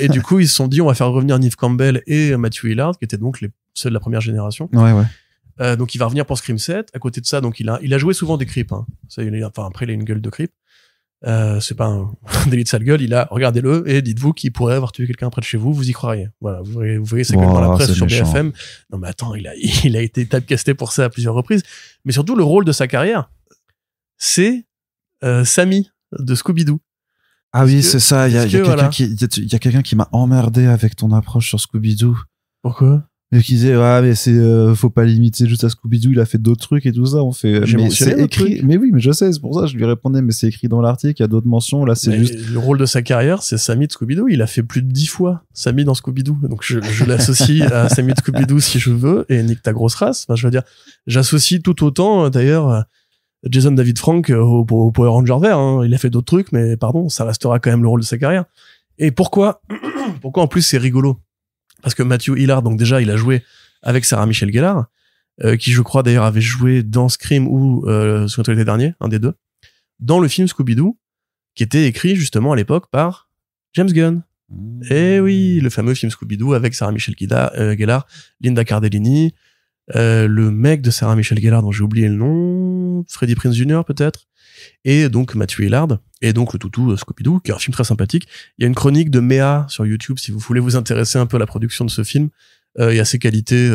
Et du coup, ils se sont dit, on va faire revenir Neve Campbell et Matthew Lillard, qui étaient donc ceux de la première génération. Ouais. Donc il va revenir pour Scream 7. À côté de ça, donc il a joué souvent des creeps. Hein. Ça, après, il a une gueule de creep. C'est pas un délit de sale gueule. Regardez-le et dites-vous qu'il pourrait avoir tué quelqu'un près de chez vous. Vous y croiriez. Voilà, vous voyez sa gueule dans la presse sur méchant. BFM. Non mais attends, il a été typecasté pour ça à plusieurs reprises. Mais surtout, le rôle de sa carrière, c'est Sammy de Scooby-Doo. Ah oui, c'est ça. Il y a quelqu'un qui m'a emmerdé avec ton approche sur Scooby-Doo. Pourquoi? Et qui disait mais faut pas limiter juste à Scooby-Doo, il a fait d'autres trucs et tout ça. On fait mais c'est écrit. Mais oui, mais je sais, c'est pour ça que je lui répondais, mais c'est écrit dans l'article, il y a d'autres mentions, là c'est juste le rôle de sa carrière, c'est Sammy de Scooby-Doo. Il a fait plus de 10 fois Sammy dans Scooby-Doo. Donc je l'associe à Sammy de Scooby-Doo si je veux, et nique ta grosse race. Enfin, je veux dire, j'associe tout autant d'ailleurs Jason David Frank au Power Ranger vert, hein. Il a fait d'autres trucs, mais pardon, ça restera quand même le rôle de sa carrière. Et pourquoi en plus c'est rigolo? Parce que Matthew Lillard, donc déjà, il a joué avec Sarah Michelle Gellar, qui je crois d'ailleurs avait joué dans Scream ou sur l'été dernier, un des deux, dans le film Scooby-Doo, qui était écrit justement à l'époque par James Gunn. Eh oui, le fameux film Scooby-Doo avec Sarah Michelle Gellar, Linda Cardellini, le mec de Sarah Michelle Gellar dont j'ai oublié le nom, Freddie Prinze Jr. peut-être, et donc Matthew Lillard, et donc le toutou Scooby-Doo, qui est un film très sympathique. Il y a une chronique de Méa sur YouTube si vous voulez vous intéresser un peu à la production de ce film. Il y a ses qualités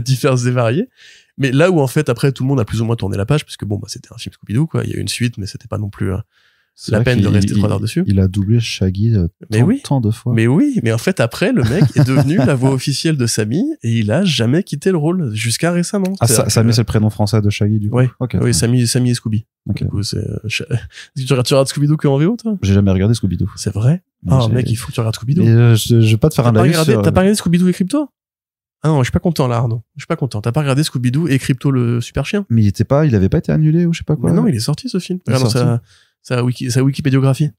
diverses et variées. Mais là où en fait après tout le monde a plus ou moins tourné la page, puisque bon bah c'était un film Scooby-Doo quoi, il y a eu une suite mais c'était pas non plus la peine de rester 3 heures dessus. Il a doublé Shaggy tant de fois. Mais oui, mais en fait après le mec est devenu la voix officielle de Sammy et il a jamais quitté le rôle jusqu'à récemment. Ah Sammy c'est le prénom français de Shaggy du coup. Ouais. Okay, oui, Sammy et Scooby. Okay. Du coup c'est tu regardes Scooby-Doo que en VO toi? J'ai jamais regardé Scooby-Doo. C'est vrai? Mec, il faut que tu regardes Scooby-Doo. Je vais pas te faire un avis sur... T'as pas regardé Scooby-Doo et Crypto? Ah non, je suis pas content là, Arnaud. Je suis pas content. T'as pas regardé Scooby-Doo et Crypto le super chien? Mais il avait pas été annulé ou je sais pas quoi. Mais non, il est sorti ce film. Regarde sa Wikipédiographie.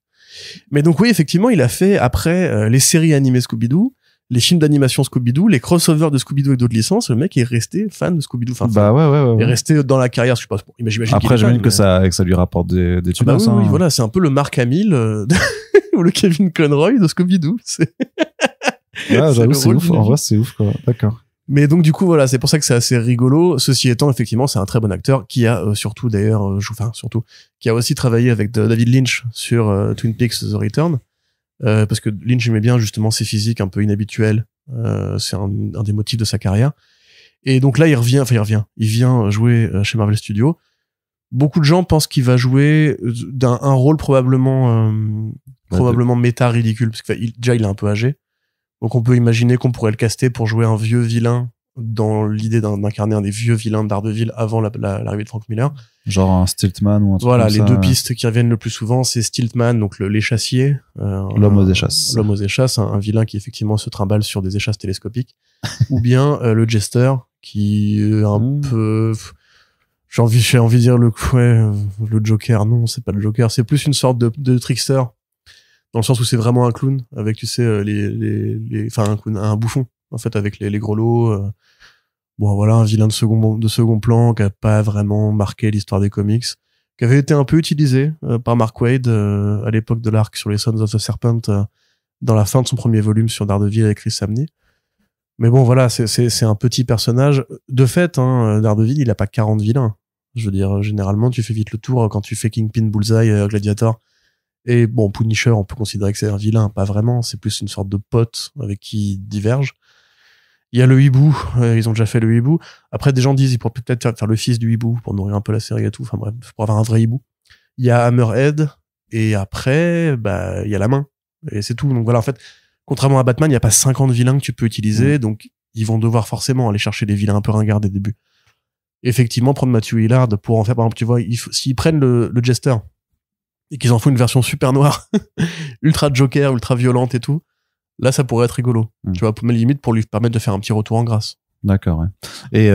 Mais donc oui, effectivement, il a fait après les séries animées Scooby-Doo, les films d'animation Scooby-Doo, les crossovers de Scooby-Doo avec d'autres licences. Le mec est resté fan de Scooby-Doo. Enfin, ouais. Il est resté dans la carrière, je sais pas. J'imagine après, j'imagine que ça lui rapporte des thunes. Oui, voilà, c'est un peu le Mark Hamill ou le Kevin Conroy de Scooby-Doo. Ouais, j'avoue, c'est ouf. En vrai, c'est ouf, quoi. D'accord. Mais donc, du coup, voilà, c'est pour ça que c'est assez rigolo. Ceci étant, effectivement, c'est un très bon acteur qui a surtout, d'ailleurs, qui a aussi travaillé avec David Lynch sur Twin Peaks The Return. Parce que Lynch aimait bien, justement, ses physiques un peu inhabituels. C'est un des motifs de sa carrière. Et donc là, il vient jouer chez Marvel Studios. Beaucoup de gens pensent qu'il va jouer un rôle probablement méta ridicule, parce que déjà, il est un peu âgé. Donc on peut imaginer qu'on pourrait le caster pour jouer un vieux vilain dans l'idée d'incarner un des vieux vilains de Daredevil avant l'arrivée de Frank Miller. Genre un Stiltman ou un truc voilà, comme les ça. deux pistes qui reviennent le plus souvent, c'est Stiltman, donc l'échassier. L'homme aux échasses. L'homme aux échasses, un vilain qui effectivement se trimballe sur des échasses télescopiques. Ou bien le Jester, qui est un peu... J'ai envie de dire le Joker. Non, c'est pas le Joker, c'est plus une sorte de trickster. Dans le sens où c'est vraiment un clown, avec, tu sais, un clown, un bouffon, en fait, avec les grelots. Bon, voilà, un vilain de second plan qui a pas vraiment marqué l'histoire des comics, qui avait été un peu utilisé par Mark Waid à l'époque de l'arc sur les Sons of the Serpent, dans la fin de son premier volume sur Daredevil avec Chris Samney. Mais bon, voilà, c'est un petit personnage. De fait, Daredevil, il a pas 40 vilains. Je veux dire, généralement, tu fais vite le tour quand tu fais Kingpin, Bullseye, Gladiator. Et bon, Punisher, on peut considérer que c'est un vilain, pas vraiment, c'est plus une sorte de pote avec qui il diverge. Il y a le hibou, ils ont déjà fait le hibou. Après, des gens disent, ils pourraient peut-être faire le fils du hibou pour nourrir un peu la série et tout, enfin bref, pour avoir un vrai hibou. Il y a Hammerhead, et après, il y a la main. Et c'est tout. Donc voilà, en fait, contrairement à Batman, il n'y a pas 50 vilains que tu peux utiliser, donc ils vont devoir forcément aller chercher des vilains un peu ringards dès le début. Effectivement, prendre Matthew Lillard pour en faire, par exemple, tu vois, s'ils prennent le Jester, et qu'ils en font une version super noire, ultra Joker, ultra violente et tout, Là, ça pourrait être rigolo. Tu vois, limite pour lui permettre de faire un petit retour en grâce. D'accord, ouais. Et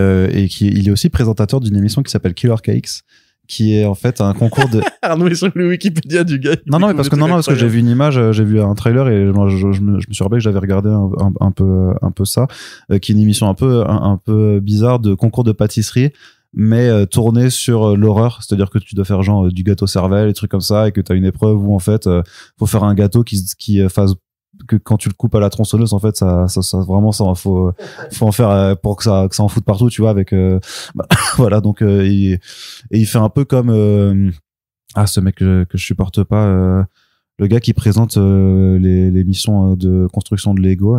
il est aussi présentateur d'une émission qui s'appelle Killer Cakes, qui est en fait un concours de... Arnaud est sur le Wikipédia du gars. Non, parce que j'ai vu une image, j'ai vu un trailer et je me suis rappelé que j'avais regardé un peu ça, qui est une émission un peu bizarre de concours de pâtisserie, mais tournée sur l'horreur, c'est-à-dire que tu dois faire genre du gâteau cervelle, des trucs comme ça, et que t'as une épreuve où en fait faut faire un gâteau qui fasse que quand tu le coupes à la tronçonneuse, en fait, ça vraiment, ça, faut en faire pour que ça en foute partout, tu vois, avec, voilà, donc, il fait un peu comme, ce mec que je supporte pas, le gars qui présente, les missions de construction de Lego.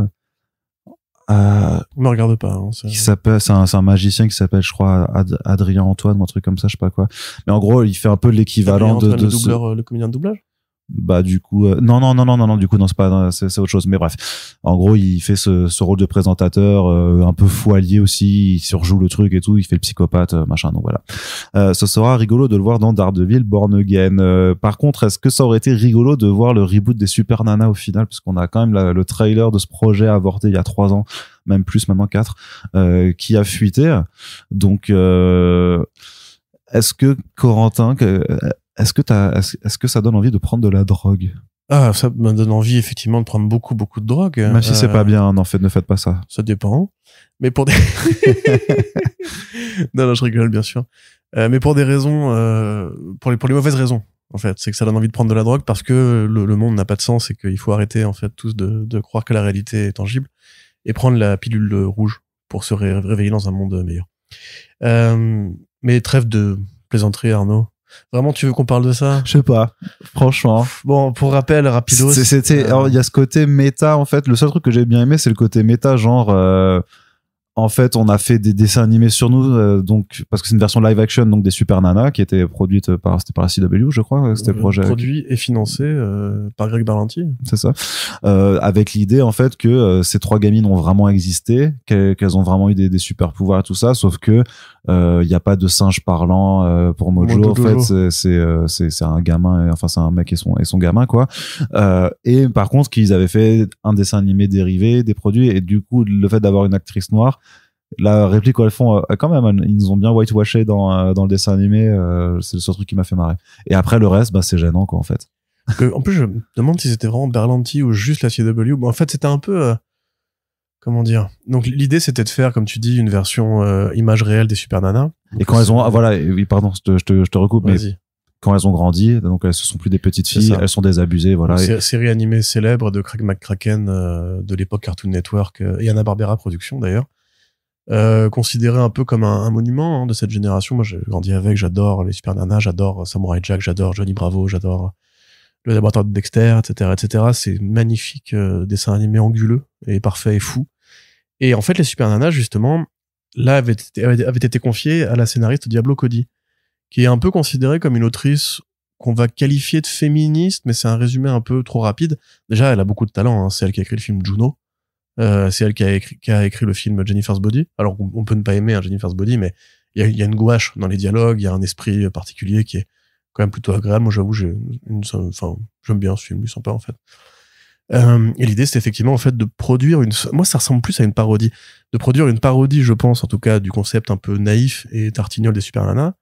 Me regarde pas, hein, qui s'appelle, c'est un magicien qui s'appelle, je crois, Adrien Antoine, ou un truc comme ça, je sais pas quoi. Mais en gros, il fait un peu l'équivalent de le doubleur, le comédien de doublage. Bah du coup non, du coup non, c'est autre chose, mais bref, en gros il fait ce rôle de présentateur un peu fou allié aussi, il surjoue le truc et tout, il fait le psychopathe machin, donc voilà. Ce sera rigolo de le voir dans Daredevil Born Again. Par contre, est-ce que ça aurait été rigolo de voir le reboot des Super Nana au final, parce qu'on a quand même le trailer de ce projet avorté il y a 3 ans, même plus maintenant 4, qui a fuité, donc est-ce que Corentin, est-ce que ça donne envie de prendre de la drogue? Ah, ça me donne envie effectivement de prendre beaucoup de drogue. Même si c'est pas bien, ne faites pas ça. Ça dépend. Mais pour des non, je rigole bien sûr. Mais pour des raisons, pour les mauvaises raisons en fait, c'est que ça donne envie de prendre de la drogue parce que le monde n'a pas de sens et qu'il faut arrêter en fait tous de croire que la réalité est tangible et prendre la pilule rouge pour se réveiller dans un monde meilleur. Mais trêve de plaisanterie, Arnaud. Vraiment, tu veux qu'on parle de ça? Je sais pas, franchement. Bon, pour rappel, rapidos. Alors, il y a ce côté méta, en fait. Le seul truc que j'ai bien aimé, c'est le côté méta, genre, en fait, on a fait des dessins animés sur nous, donc, parce que c'est une version live action, donc des Super Nana, qui était produite c'était par la CW, je crois, c'était le projet. Produit et financé, par Greg Berlanti. C'est ça. Avec l'idée, en fait, que ces 3 gamines ont vraiment existé, qu'elles ont vraiment eu des super pouvoirs et tout ça, sauf que, il y a pas de singe parlant, pour Mojo. En fait, c'est un gamin, enfin, c'est un mec et son gamin, quoi. Et par contre, qu'ils avaient fait un dessin animé dérivé, des produits, et du coup, le fait d'avoir une actrice noire, la réplique qu'elles font, quand même, ils nous ont bien whitewashé dans le dessin animé, c'est le seul truc qui m'a fait marrer. Et après, le reste, bah, c'est gênant, quoi, en fait. En plus, je me demande si c'était vraiment Berlanti ou juste la CW. Bon, en fait, c'était un peu, comment dire. Donc, l'idée, c'était de faire, comme tu dis, une version image réelle des Super Nanas. Et quand elles ont, voilà, oui, pardon, je te recoupe, mais quand elles ont grandi, donc elles ne sont plus des petites filles, elles sont désabusées, voilà. Série animée célèbre de Craig McCracken, de l'époque Cartoon Network, et Hanna-Barbera Productions, d'ailleurs. Considéré un peu comme un monument, hein, de cette génération. Moi, j'ai grandi avec, j'adore les Super Nanas, j'adore Samurai Jack, j'adore Johnny Bravo, j'adore le laboratoire de Dexter, etc. C'est magnifique, dessin animé anguleux et parfait et fou. Et en fait, les Super Nanas, justement, là, avaient été confiés à la scénariste Diablo Cody, qui est un peu considérée comme une autrice qu'on va qualifier de féministe, mais c'est un résumé un peu trop rapide. Déjà, elle a beaucoup de talent, hein. C'est elle qui a écrit le film Juno. C'est elle qui a écrit le film Jennifer's Body. Alors, on peut ne pas aimer Jennifer's Body, mais il y a une gouache dans les dialogues, il y a un esprit particulier qui est quand même plutôt agréable. Moi, j'avoue, j'aime bien ce film, il est sympa, en fait. Et l'idée, c'est effectivement, en fait, de produire moi, ça ressemble plus à une parodie. De produire une parodie, je pense, en tout cas, du concept un peu naïf et tartignol des Super Nanas.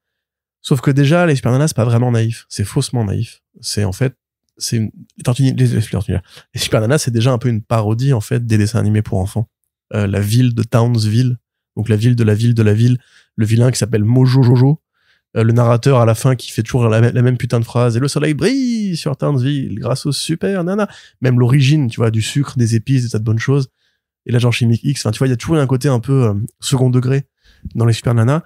Sauf que déjà, les Super Nanas, c'est pas vraiment naïf. C'est faussement naïf. C'est, en fait, les Super Nanas, c'est déjà un peu une parodie, en fait, des dessins animés pour enfants. La ville de Townsville, donc la ville, le vilain qui s'appelle Mojo Jojo, le narrateur à la fin qui fait toujours la même putain de phrase, et le soleil brille sur Townsville grâce aux Super Nanas. Même l'origine, tu vois, du sucre, des épices, des tas de bonnes choses, et l'agent chimique X, enfin, tu vois, il y a toujours un côté un peu second degré dans les Super Nanas.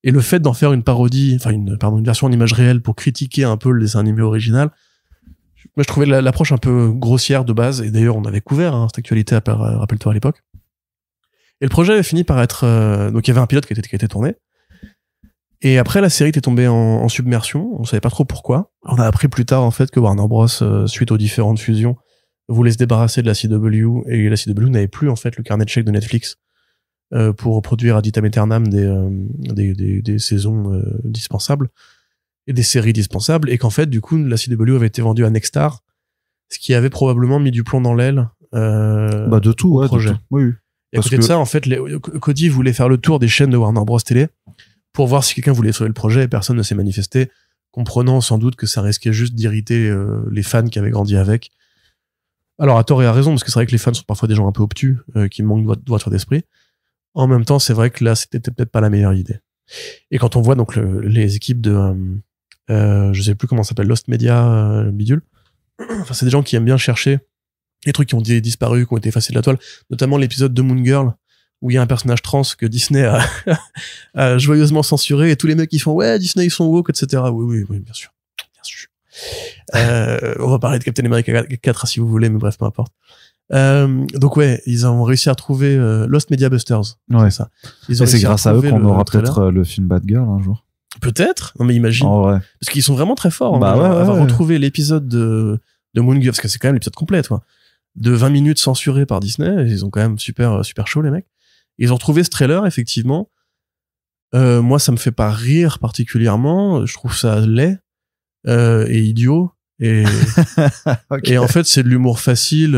Et le fait d'en faire une parodie, une version en image réelle pour critiquer un peu le dessin animé original, moi, je trouvais l'approche un peu grossière de base, et d'ailleurs, on avait couvert cette actualité, rappelle-toi, à l'époque. Et le projet avait fini par être... donc, il y avait un pilote qui était tourné, et après, la série était tombée en submersion, on savait pas trop pourquoi. On a appris plus tard, en fait, que Warner Bros, suite aux différentes fusions, voulait se débarrasser de la CW, et la CW n'avait plus, en fait, le carnet de chèques de Netflix pour produire ad vitam aeternam des saisons dispensables, et des séries dispensables, et qu'en fait, du coup, la CW avait été vendue à Nexstar, ce qui avait probablement mis du plomb dans l'aile de tout, ouais, projet. de tout. Oui. Et à côté de ça, en fait, Cody voulait faire le tour des chaînes de Warner Bros. Télé pour voir si quelqu'un voulait sauver le projet et personne ne s'est manifesté, comprenant sans doute que ça risquait juste d'irriter les fans qui avaient grandi avec. Alors, à tort et à raison, parce que c'est vrai que les fans sont parfois des gens un peu obtus, qui manquent d'ouverture d'esprit. En même temps, c'est vrai que là, c'était peut-être pas la meilleure idée. Et quand on voit donc les équipes de, je sais plus comment ça s'appelle, Lost Media, bidule, enfin, c'est des gens qui aiment bien chercher les trucs qui ont disparu, qui ont été effacés de la toile, notamment l'épisode de Moon Girl, où il y a un personnage trans que Disney a joyeusement censuré, et tous les mecs qui font ouais, Disney ils sont woke, etc. Oui, bien sûr. On va parler de Captain America 4 si vous voulez, mais bref, peu importe. Donc ouais, ils ont réussi à trouver Lost Media Busters. Ouais. C'est ça. Et c'est grâce à eux qu'on aura peut-être le film Bad Girl un jour. Peut-être. Non mais imagine. En vrai. Parce qu'ils sont vraiment très forts. Bah ouais, avoir retrouvé l'épisode de Moon Girl, parce que c'est quand même l'épisode complet, quoi. De 20 minutes censuré par Disney. Ils ont quand même super chaud, les mecs. Ils ont trouvé ce trailer, effectivement. Moi, ça me fait pas rire particulièrement. Je trouve ça laid et idiot. Et, okay. Et en fait, c'est de l'humour facile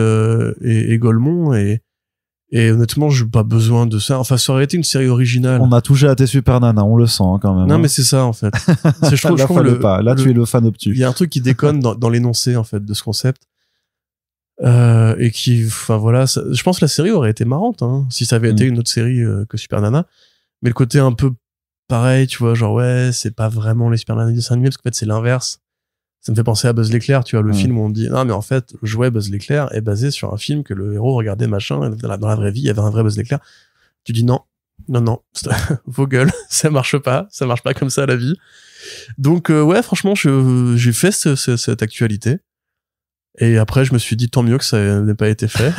et Golemont. Et honnêtement, j'ai pas besoin de ça. Enfin, ça aurait été une série originale. On a touché à tes super nanas, on le sent quand même. Non, mais c'est ça, en fait. Je trouve pas. Là, tu es le fan obtus. Il y a un truc qui déconne dans l'énoncé, en fait, de ce concept. Et qui, enfin voilà, je pense que la série aurait été marrante, hein, si ça avait été une autre série que Super Nana. Mais le côté un peu pareil, tu vois, genre ouais, c'est pas vraiment les Super Nana du dessin animé, parce qu'en fait c'est l'inverse. Ça me fait penser à Buzz l'éclair, tu vois, le film où on dit non mais en fait, le jouet Buzz l'éclair est basé sur un film que le héros regardait machin, et dans la vraie vie, il y avait un vrai Buzz l'éclair. Tu dis non, vos gueules, ça marche pas comme ça la vie. Donc ouais, franchement, j'ai fait cette actualité. Et après, je me suis dit, tant mieux que ça n'ait pas été fait.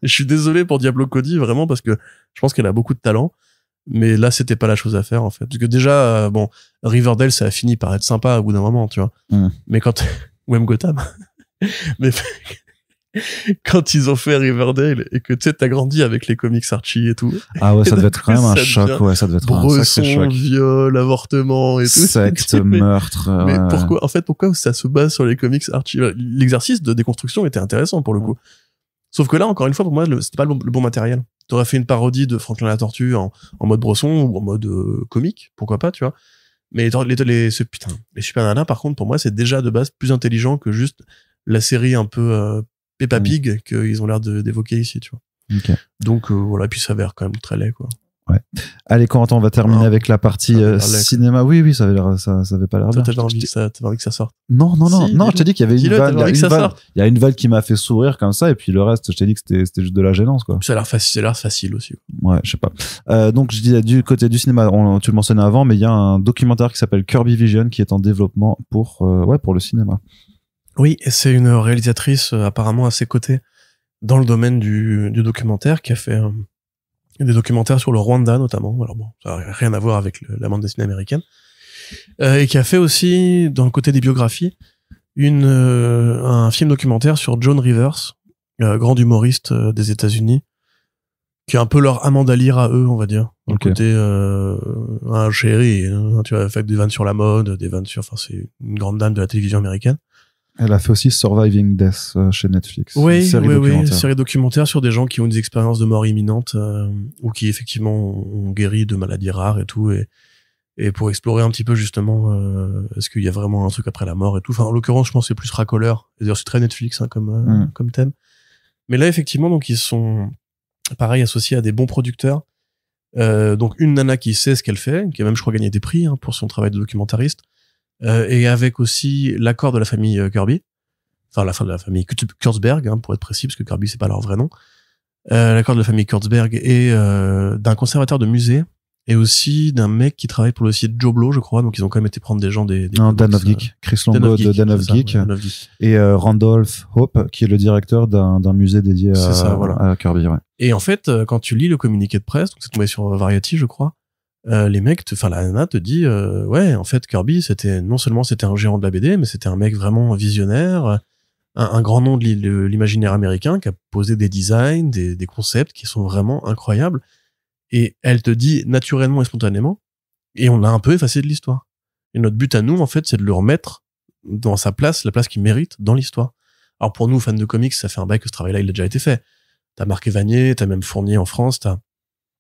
Je suis désolé pour Diablo Cody, vraiment, parce que je pense qu'elle a beaucoup de talent. Mais là, c'était pas la chose à faire, en fait. Parce que déjà, bon, Riverdale, ça a fini par être sympa au bout d'un moment, tu vois. Mais quand, ou même Gotham. Mais quand ils ont fait Riverdale et que tu sais, t'as grandi avec les comics Archie et tout. Ah ouais, ça devait être quand même un choc, ouais, ça devait être un sacré choc. Viol, avortement et tout. Secte, meurtre. Mais pourquoi ça se base sur les comics Archie? L'exercice de déconstruction était intéressant pour le coup. Sauf que là, encore une fois, pour moi, c'était pas le bon matériel. T'aurais fait une parodie de Franklin la Tortue en mode Bresson ou en mode comique, pourquoi pas, tu vois. Mais les Super Nana, par contre, pour moi, c'est déjà de base plus intelligent que juste la série un peu Peppa Pig qu'ils ont l'air d'évoquer ici, tu vois. Okay. Donc voilà, puis ça avait l'air quand même très laid, quoi. Ouais. Allez, Corentin, on va terminer avec la partie cinéma. Oui, ça avait pas l'air bien. T'avais envie que ça sorte. Non, je t'ai dit qu'il y avait une vanne. Il y a une vanne qui m'a fait sourire comme ça, et puis le reste, je t'ai dit que c'était juste de la gênance, quoi. Ça a l'air facile aussi. Ouais, je sais pas. Donc, je dis du côté du cinéma, tu le mentionnais avant, mais il y a un documentaire qui s'appelle Kirby Vision qui est en développement pour le cinéma. Oui, et c'est une réalisatrice apparemment à ses côtés dans le domaine du documentaire qui a fait des documentaires sur le Rwanda notamment. Alors bon, ça n'a rien à voir avec la bande dessinée américaine. Et qui a fait aussi, dans le côté des biographies, un film documentaire sur Joan Rivers, grand humoriste des États-Unis, qui est un peu leur Amanda Lear à eux, on va dire. Dans le côté un chéri, hein, tu vois, fait des vannes sur la mode, des vannes sur, enfin c'est une grande dame de la télévision américaine. Elle a fait aussi Surviving Death chez Netflix. Oui, série documentaire sur des gens qui ont des expériences de mort imminente ou qui effectivement ont guéri de maladies rares et tout, et pour explorer un petit peu justement est-ce qu'il y a vraiment un truc après la mort et tout. Enfin, en l'occurrence, je pense que c'est plus racoleur. D'ailleurs, c'est très Netflix hein, comme thème. Mais là, effectivement, donc ils sont pareil associés à des bons producteurs. Donc une nana qui sait ce qu'elle fait, qui a même, je crois, gagné des prix hein, pour son travail de documentariste. Et avec aussi l'accord de la famille Kirby, enfin de la famille Kurtzberg hein, pour être précis parce que Kirby c'est pas leur vrai nom, l'accord de la famille Kurtzberg et d'un conservateur de musée et aussi d'un mec qui travaille pour le site Joe Blow je crois, donc ils ont quand même été prendre des gens Dan of Geek, Chris Longo de Dan of Geek, et Randolph Hope qui est le directeur d'un musée dédié à Kirby. Ouais. Et en fait quand tu lis le communiqué de presse, donc c'est tombé sur Variety je crois, les mecs, la nana te dit ouais en fait Kirby non seulement c'était un géant de la BD mais c'était un mec vraiment visionnaire, un grand nom de l'imaginaire américain qui a posé des designs, des concepts qui sont vraiment incroyables, et elle te dit naturellement et spontanément, et on l'a un peu effacé de l'histoire, et notre but à nous en fait c'est de le remettre dans sa place, la place qu'il mérite dans l'histoire. Alors pour nous, fans de comics, ça fait un bail que ce travail-là, il a déjà été fait. T'as Marc Evanier, t'as même Fournier en France, t'as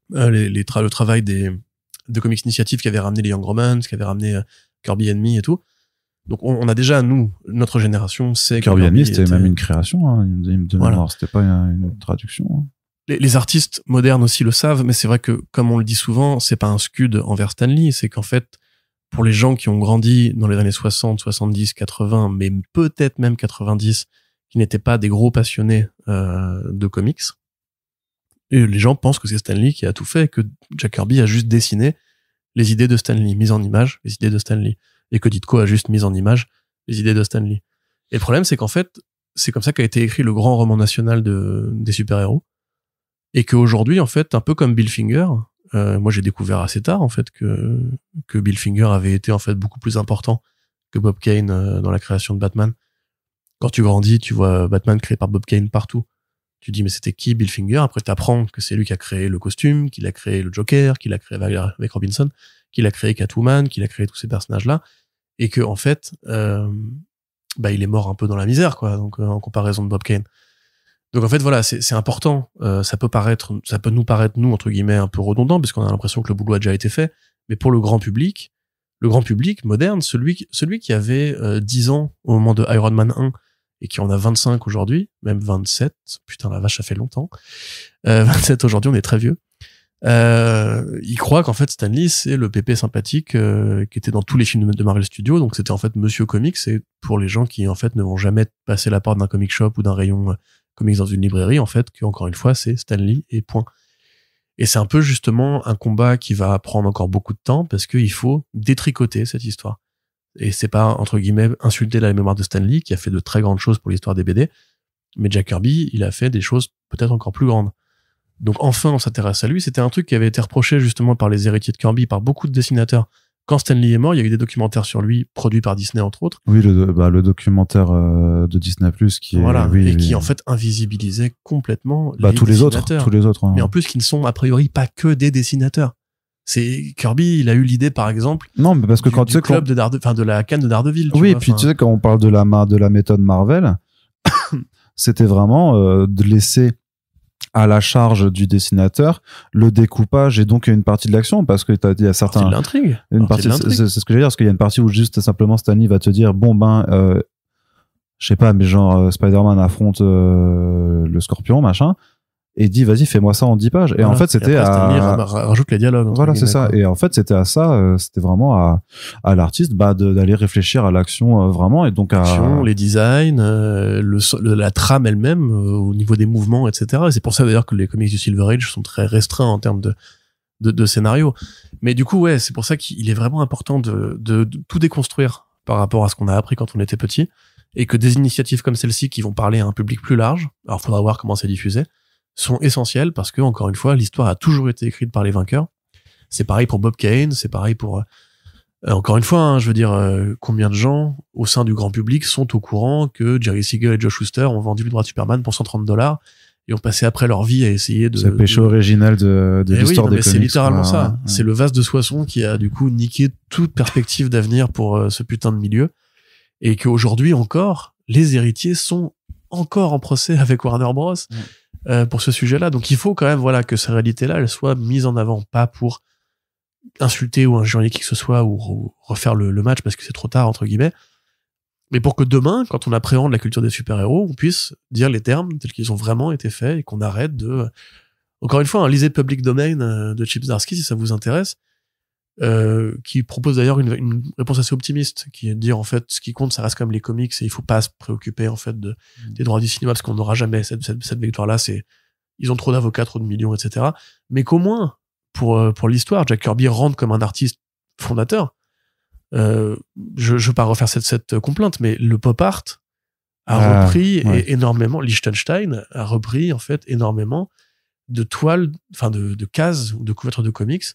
le travail de Comics Initiative qui avait ramené les Young Romans, qui avait ramené Kirby Enemy et tout. Donc on a déjà, nous, notre génération, c'est Kirby Enemy, c'était même une création, hein, de mémoire, c'était pas une traduction. Hein. Les artistes modernes aussi le savent, mais c'est vrai que, comme on le dit souvent, c'est pas un scud envers Stan Lee, c'est qu'en fait, pour les gens qui ont grandi dans les années 60, 70, 80, mais peut-être même 90, qui n'étaient pas des gros passionnés de comics, et les gens pensent que c'est Stan Lee qui a tout fait, et que Jack Kirby a juste dessiné les idées de Stan Lee, mis en image les idées de Stan Lee, et que Ditko a juste mis en image les idées de Stan Lee. Et le problème, c'est qu'en fait, c'est comme ça qu'a été écrit le grand roman national des super-héros, et qu'aujourd'hui, en fait, un peu comme Bill Finger, moi j'ai découvert assez tard, en fait, que Bill Finger avait été, en fait, beaucoup plus important que Bob Kane dans la création de Batman. Quand tu grandis, tu vois Batman créé par Bob Kane partout. Tu dis, mais c'était qui Bill Finger? Après, t'apprends que c'est lui qui a créé le costume, qu'il a créé le Joker, qu'il a créé avec Robinson, qu'il a créé Catwoman, qu'il a créé tous ces personnages-là, et que, en fait, il est mort un peu dans la misère, quoi, donc, en comparaison de Bob Kane. Donc, en fait, voilà, c'est important. Ça peut nous paraître, nous, entre guillemets, un peu redondant, parce qu'on a l'impression que le boulot a déjà été fait, mais pour le grand public moderne, celui qui avait 10 ans au moment de Iron Man 1, et qui en a 25 aujourd'hui, même 27, putain la vache, ça fait longtemps, 27 aujourd'hui, on est très vieux, il croit qu'en fait Stan Lee c'est le pépé sympathique qui était dans tous les films de Marvel Studios, donc c'était en fait Monsieur Comics, et pour les gens qui en fait ne vont jamais passer la porte d'un comic shop ou d'un rayon comics dans une librairie, en fait, que encore une fois c'est Stan Lee et point. Et c'est un peu justement un combat qui va prendre encore beaucoup de temps, parce qu'il faut détricoter cette histoire. Et c'est pas, entre guillemets, insulter la mémoire de Stan Lee, qui a fait de très grandes choses pour l'histoire des BD, mais Jack Kirby, il a fait des choses peut-être encore plus grandes. Donc enfin, on s'intéresse à lui. C'était un truc qui avait été reproché justement par les héritiers de Kirby, par beaucoup de dessinateurs. Quand Stan Lee est mort, il y a eu des documentaires sur lui, produits par Disney entre autres. Oui, le documentaire de Disney+, qui qui en fait invisibilisait complètement tous les autres. Hein. Mais en plus, qui ne sont a priori pas que des dessinateurs. C'est Kirby, il a eu l'idée, par exemple, non, mais parce que quand tu sais club de la canne de Daredevil. Oui, et puis tu sais, quand on parle de la méthode Marvel, c'était vraiment de laisser à la charge du dessinateur le découpage et donc une partie de l'action, parce que t'as dit à certains l'intrigue. C'est ce que j'allais dire, parce qu'il y a une partie où juste simplement Stanley va te dire je sais pas, mais genre Spider-Man affronte le Scorpion machin, et dit vas-y fais-moi ça en 10 pages, et en fait c'était Stanley rajoute les dialogues, voilà, c'est ça, et en fait c'était à ça, c'était vraiment à l'artiste d'aller réfléchir à l'action vraiment, et donc l'action, les designs, la trame elle-même, au niveau des mouvements, etc. Et c'est pour ça d'ailleurs que les comics du Silver Age sont très restreints en termes de scénario. Mais du coup, ouais, c'est pour ça qu'il est vraiment important de tout déconstruire par rapport à ce qu'on a appris quand on était petit, et que des initiatives comme celle-ci qui vont parler à un public plus large, alors faudra voir comment c'est diffusé, sont essentielles, parce que, encore une fois, l'histoire a toujours été écrite par les vainqueurs. C'est pareil pour Bob Kane, c'est pareil pour encore une fois, hein, je veux dire, combien de gens au sein du grand public sont au courant que Jerry Siegel et Joe Shuster ont vendu le droit de Superman pour $130 et ont passé après leur vie à essayer de... C'est le péché original de l'histoire des comics. C'est littéralement ça. Ouais. C'est le vase de Soissons qui a du coup niqué toute perspective d'avenir pour ce putain de milieu, et qu'aujourd'hui encore, les héritiers sont encore en procès avec Warner Bros. Pour ce sujet-là. Donc il faut quand même, voilà, que ces réalités-là, elles soient mises en avant, pas pour insulter ou injurier qui que ce soit, ou refaire le match parce que c'est trop tard, entre guillemets, mais pour que demain, quand on appréhende la culture des super-héros, on puisse dire les termes tels qu'ils ont vraiment été faits, et qu'on arrête de... Encore une fois, lisez Public Domain de Chip Zdarsky si ça vous intéresse, qui propose d'ailleurs une réponse assez optimiste, qui est de dire, en fait, ce qui compte, ça reste quand même les comics, et il faut pas se préoccuper, en fait, des droits du cinéma, parce qu'on n'aura jamais cette victoire-là. Ils ont trop d'avocats, trop de millions, etc. Mais qu'au moins, pour l'histoire, Jack Kirby rentre comme un artiste fondateur. Je veux pas refaire cette complainte, mais le pop art a repris énormément, Liechtenstein a repris, en fait, énormément de toiles, enfin, de cases ou de couvertures de comics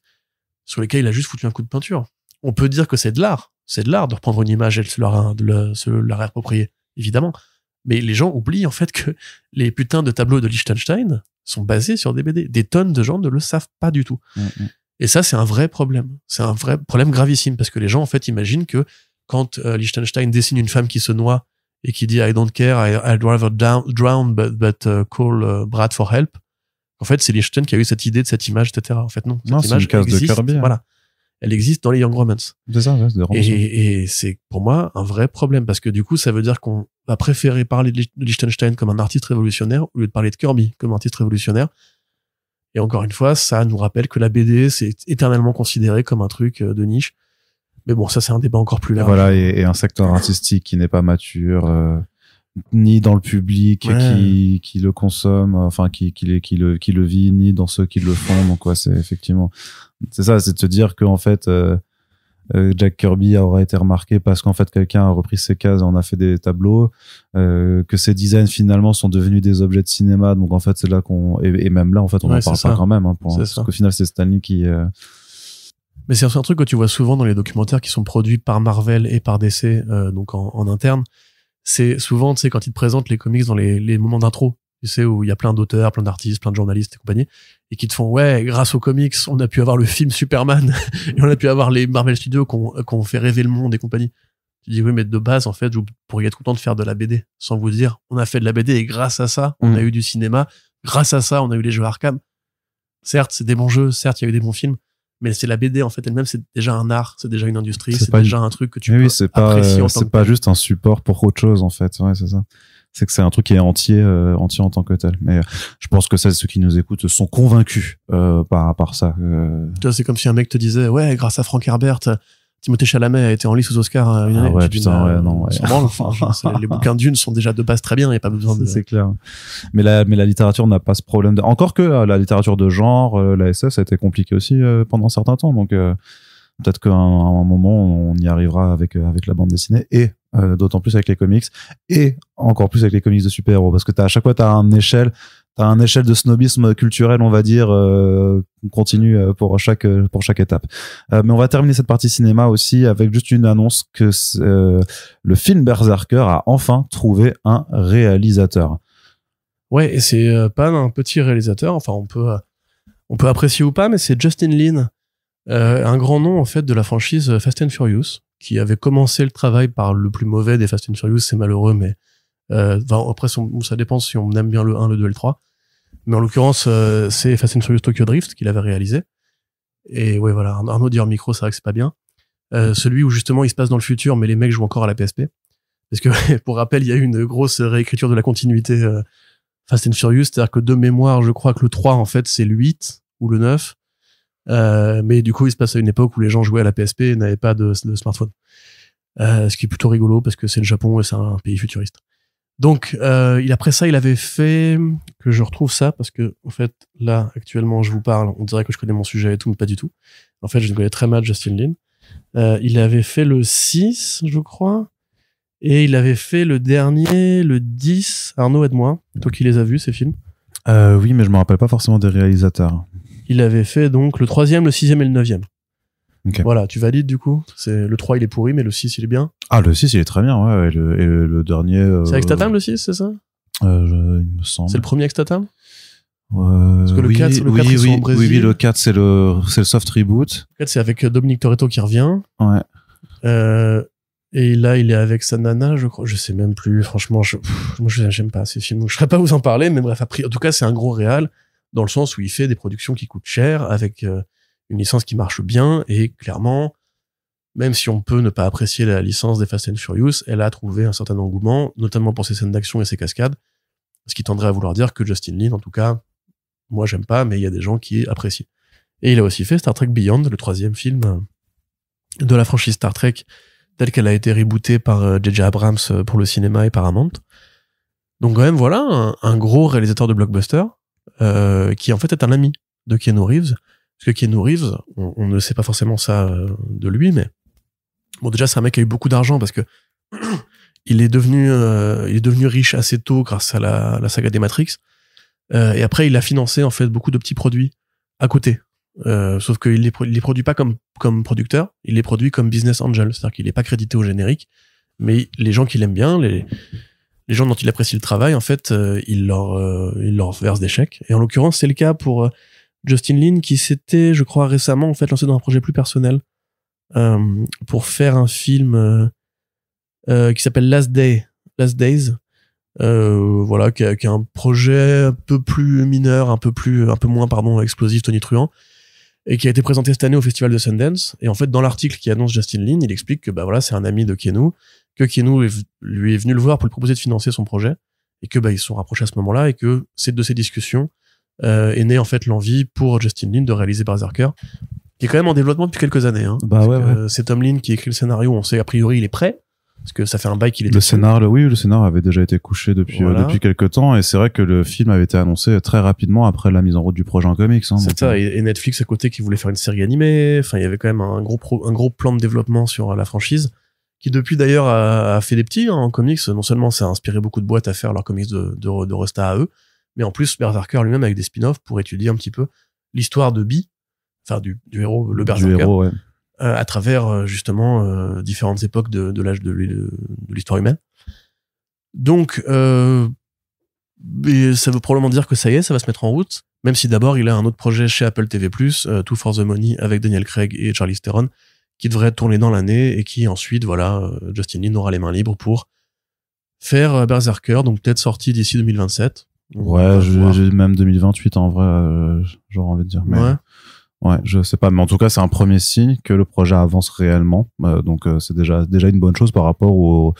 sur lesquels il a juste foutu un coup de peinture. On peut dire que c'est de l'art. C'est de l'art de reprendre une image et de se la réapproprier, évidemment. Mais les gens oublient, en fait, que les putains de tableaux de Liechtenstein sont basés sur des BD. Des tonnes de gens ne le savent pas du tout. Et ça, c'est un vrai problème. C'est un vrai problème gravissime, parce que les gens, en fait, imaginent que quand Liechtenstein dessine une femme qui se noie et qui dit I don't care, I'd rather drown but call Brad for help. En fait, c'est Lichtenstein qui a eu cette idée de cette image, etc. En fait, non. Cette image une case existe, de Kirby. voilà. Elle existe dans les Young Romans. C'est ça, c'est des romans. Et c'est pour moi un vrai problème parce que du coup, ça veut dire qu'on va préférer parler de Lichtenstein comme un artiste révolutionnaire au lieu de parler de Kirby comme un artiste révolutionnaire. Et encore une fois, ça nous rappelle que la BD, c'est éternellement considéré comme un truc de niche. Mais bon, ça, c'est un débat encore plus large. Voilà, et un secteur artistique qui n'est pas mature, ni dans le public qui le consomme, enfin, qui le vit, ni dans ceux qui le font. Donc, ouais, c'est effectivement, c'est ça, c'est de se dire qu'en fait, Jack Kirby aurait été remarqué parce qu'en fait quelqu'un a repris ses cases et en a fait des tableaux, que ses designs finalement sont devenus des objets de cinéma, donc en fait c'est là qu'on et même là en fait on en parle pas quand même parce qu'au final c'est Stanley qui mais c'est un truc que tu vois souvent dans les documentaires qui sont produits par Marvel et par DC donc en interne. C'est souvent, tu sais, quand ils te présentent les comics dans les moments d'intro, tu sais, où il y a plein d'auteurs, plein d'artistes, plein de journalistes et compagnie, et qui te font, ouais, grâce aux comics, on a pu avoir le film Superman, et on a pu avoir les Marvel Studios qu'on fait rêver le monde et compagnie. Tu dis, oui, mais de base, en fait, vous pourriez être content de faire de la BD, sans vous dire, on a fait de la BD, et grâce à ça, on a eu du cinéma, grâce à ça, on a eu les jeux Arkham. Certes, c'est des bons jeux, certes, il y a eu des bons films, mais c'est la BD, en fait, elle-même, c'est déjà un art, c'est déjà une industrie, c'est déjà un truc que tu peux apprécier en tant que c'est pas juste un support pour autre chose, en fait. Ouais, c'est ça. C'est que c'est un truc qui est entier en tant que tel. Mais je pense que ceux qui nous écoutent sont convaincus par ça. Tu vois, c'est comme si un mec te disait, ouais, grâce à Frank Herbert, Timothée Chalamet a été en lice aux Oscars une année. Ouais, putain, non. Les bouquins d'une sont déjà de base très bien, il n'y a pas besoin de... C'est clair. Mais la littérature n'a pas ce problème. Encore que la littérature de genre, la SF, ça a été compliqué aussi pendant un certain temps. Donc peut-être qu'à un moment, on y arrivera avec la bande dessinée et d'autant plus avec les comics et encore plus avec les comics de super-héros. Parce que à chaque fois, t'as un échelle de snobisme culturel, on va dire, continue pour chaque étape. Mais on va terminer cette partie cinéma aussi avec juste une annonce que le film Berserker a enfin trouvé un réalisateur. Ouais, et c'est pas un petit réalisateur. Enfin, on peut apprécier ou pas, mais c'est Justin Lin, un grand nom en fait de la franchise Fast and Furious, qui avait commencé le travail par le plus mauvais des Fast and Furious. C'est malheureux, mais après, ça dépend si on aime bien le 1, le 2 et le 3. Mais en l'occurrence, c'est Fast and Furious Tokyo Drift qu'il avait réalisé. Et ouais, voilà, Arnaud dit hors micro, c'est vrai que c'est pas bien. Celui où justement il se passe dans le futur, mais les mecs jouent encore à la PSP. Parce que, pour rappel, il y a eu une grosse réécriture de la continuité Fast and Furious, c'est-à-dire que de mémoire, je crois que le 3, en fait, c'est le 8 ou le 9. Mais du coup, il se passe à une époque où les gens jouaient à la PSP et n'avaient pas de smartphone. Ce qui est plutôt rigolo parce que c'est le Japon et c'est un pays futuriste. Donc, après ça, il avait fait, que je retrouve ça, parce que, en fait, là, actuellement, je vous parle, on dirait que je connais mon sujet et tout, mais pas du tout. En fait, je connais très mal Justin Lin. Il avait fait le 6, je crois, et il avait fait le dernier, le 10. Arnaud, aide-moi. Toi qui les as vus, ces films. Oui, mais je me rappelle pas forcément des réalisateurs. Il avait fait, donc, le 3e, le 6e et le 9e. Okay. Voilà, tu valides du coup. Le 3 il est pourri, mais le 6 il est bien. Ah, le 6 il est très bien, ouais. Et le dernier. C'est avec Statham le 6, c'est ça? Il me semble. C'est le premier avec Statham? Parce que le 4, ils sont au Brésil. Oui, le 4 c'est le soft reboot. Le 4 c'est avec Dominic Toretto qui revient. Ouais. Et là il est avec sa nana, je crois. Je sais même plus. Franchement, moi j'aime pas ces films. Donc je serais pas vous en parler, mais bref, en tout cas c'est un gros réal dans le sens où il fait des productions qui coûtent cher avec une licence qui marche bien, et clairement, même si on peut ne pas apprécier la licence des Fast and Furious, elle a trouvé un certain engouement, notamment pour ses scènes d'action et ses cascades, ce qui tendrait à vouloir dire que Justin Lin, en tout cas, moi j'aime pas, mais il y a des gens qui apprécient. Et il a aussi fait Star Trek Beyond, le 3e film de la franchise Star Trek, telle qu'elle a été rebootée par J.J. Abrams pour le cinéma et Paramount. Donc quand même, voilà, un gros réalisateur de blockbuster, qui en fait est un ami de Keanu Reeves. Parce que Keanu Reeves, on ne sait pas forcément ça de lui, mais bon, déjà c'est un mec qui a eu beaucoup d'argent parce que il est devenu riche assez tôt grâce à la saga des Matrix. Et après, il a financé en fait beaucoup de petits produits à côté. Sauf qu'il les produit pas comme producteur, il les produit comme business angel, c'est-à-dire qu'il est pas crédité au générique, mais les gens qui l'aiment bien, les gens dont il apprécie le travail, en fait, il leur verse des chèques. Et en l'occurrence, c'est le cas pour Justin Lin, qui s'était, je crois, récemment en fait lancé dans un projet plus personnel pour faire un film qui s'appelle Last Day, Last Days, voilà, qui est un projet un peu plus mineur, un peu moins explosif, tonitruant, et qui a été présenté cette année au festival de Sundance. Et en fait, dans l'article qui annonce Justin Lin, il explique que bah voilà, c'est un ami de Keanu, que Keanu lui est venu le voir pour lui proposer de financer son projet, et que bah ils se sont rapprochés à ce moment-là, et que c'est de ces discussions est née en fait l'envie pour Justin Lin de réaliser Berserker, qui est quand même en développement depuis quelques années. Hein, bah ouais. C'est Tom Lin qui écrit le scénario. On sait a priori il est prêt, parce que ça fait un bail qu'il était. Le scénar avait déjà été couché depuis quelques temps, et c'est vrai que le film avait été annoncé très rapidement après la mise en route du projet en comics. Hein, c'est ça, et Netflix à côté qui voulait faire une série animée. Enfin, il y avait quand même un gros plan de développement sur la franchise, qui depuis d'ailleurs a fait des petits en comics. Non seulement ça a inspiré beaucoup de boîtes à faire leurs comics de Resta à eux, mais en plus Berserker lui-même avec des spin-offs pour étudier un petit peu l'histoire de Bee, enfin du héros, le Berserker, ouais. À travers justement différentes époques de l'âge de l'histoire humaine. Donc ça veut probablement dire que ça y est, ça va se mettre en route, même si d'abord il a un autre projet chez Apple TV+, Two for the Money, avec Daniel Craig et Charlize Theron, qui devrait tourner dans l'année, et qui ensuite, voilà, Justin Lin aura les mains libres pour faire Berserker, donc peut-être sorti d'ici 2027. Ouais, j'ai même 2028 en vrai, j'aurais envie de dire. Mais ouais, je sais pas, mais en tout cas, c'est un premier signe que le projet avance réellement. Donc, c'est déjà une bonne chose par rapport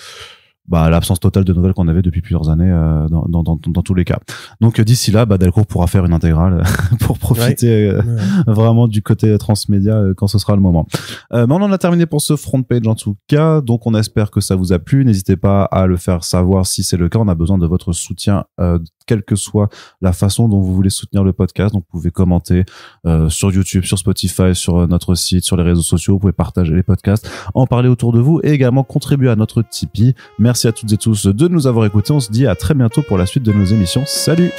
à l'absence totale de nouvelles qu'on avait depuis plusieurs années dans tous les cas. Donc d'ici là, Delcourt pourra faire une intégrale pour profiter vraiment du côté transmédia quand ce sera le moment. Mais on en a terminé pour ce front page en tout cas. Donc on espère que ça vous a plu. N'hésitez pas à le faire savoir si c'est le cas. On a besoin de votre soutien, quelle que soit la façon dont vous voulez soutenir le podcast. Donc vous pouvez commenter sur YouTube, sur Spotify, sur notre site, sur les réseaux sociaux. Vous pouvez partager les podcasts, en parler autour de vous et également contribuer à notre Tipeee. Merci à toutes et tous de nous avoir écoutés. On se dit à très bientôt pour la suite de nos émissions. Salut!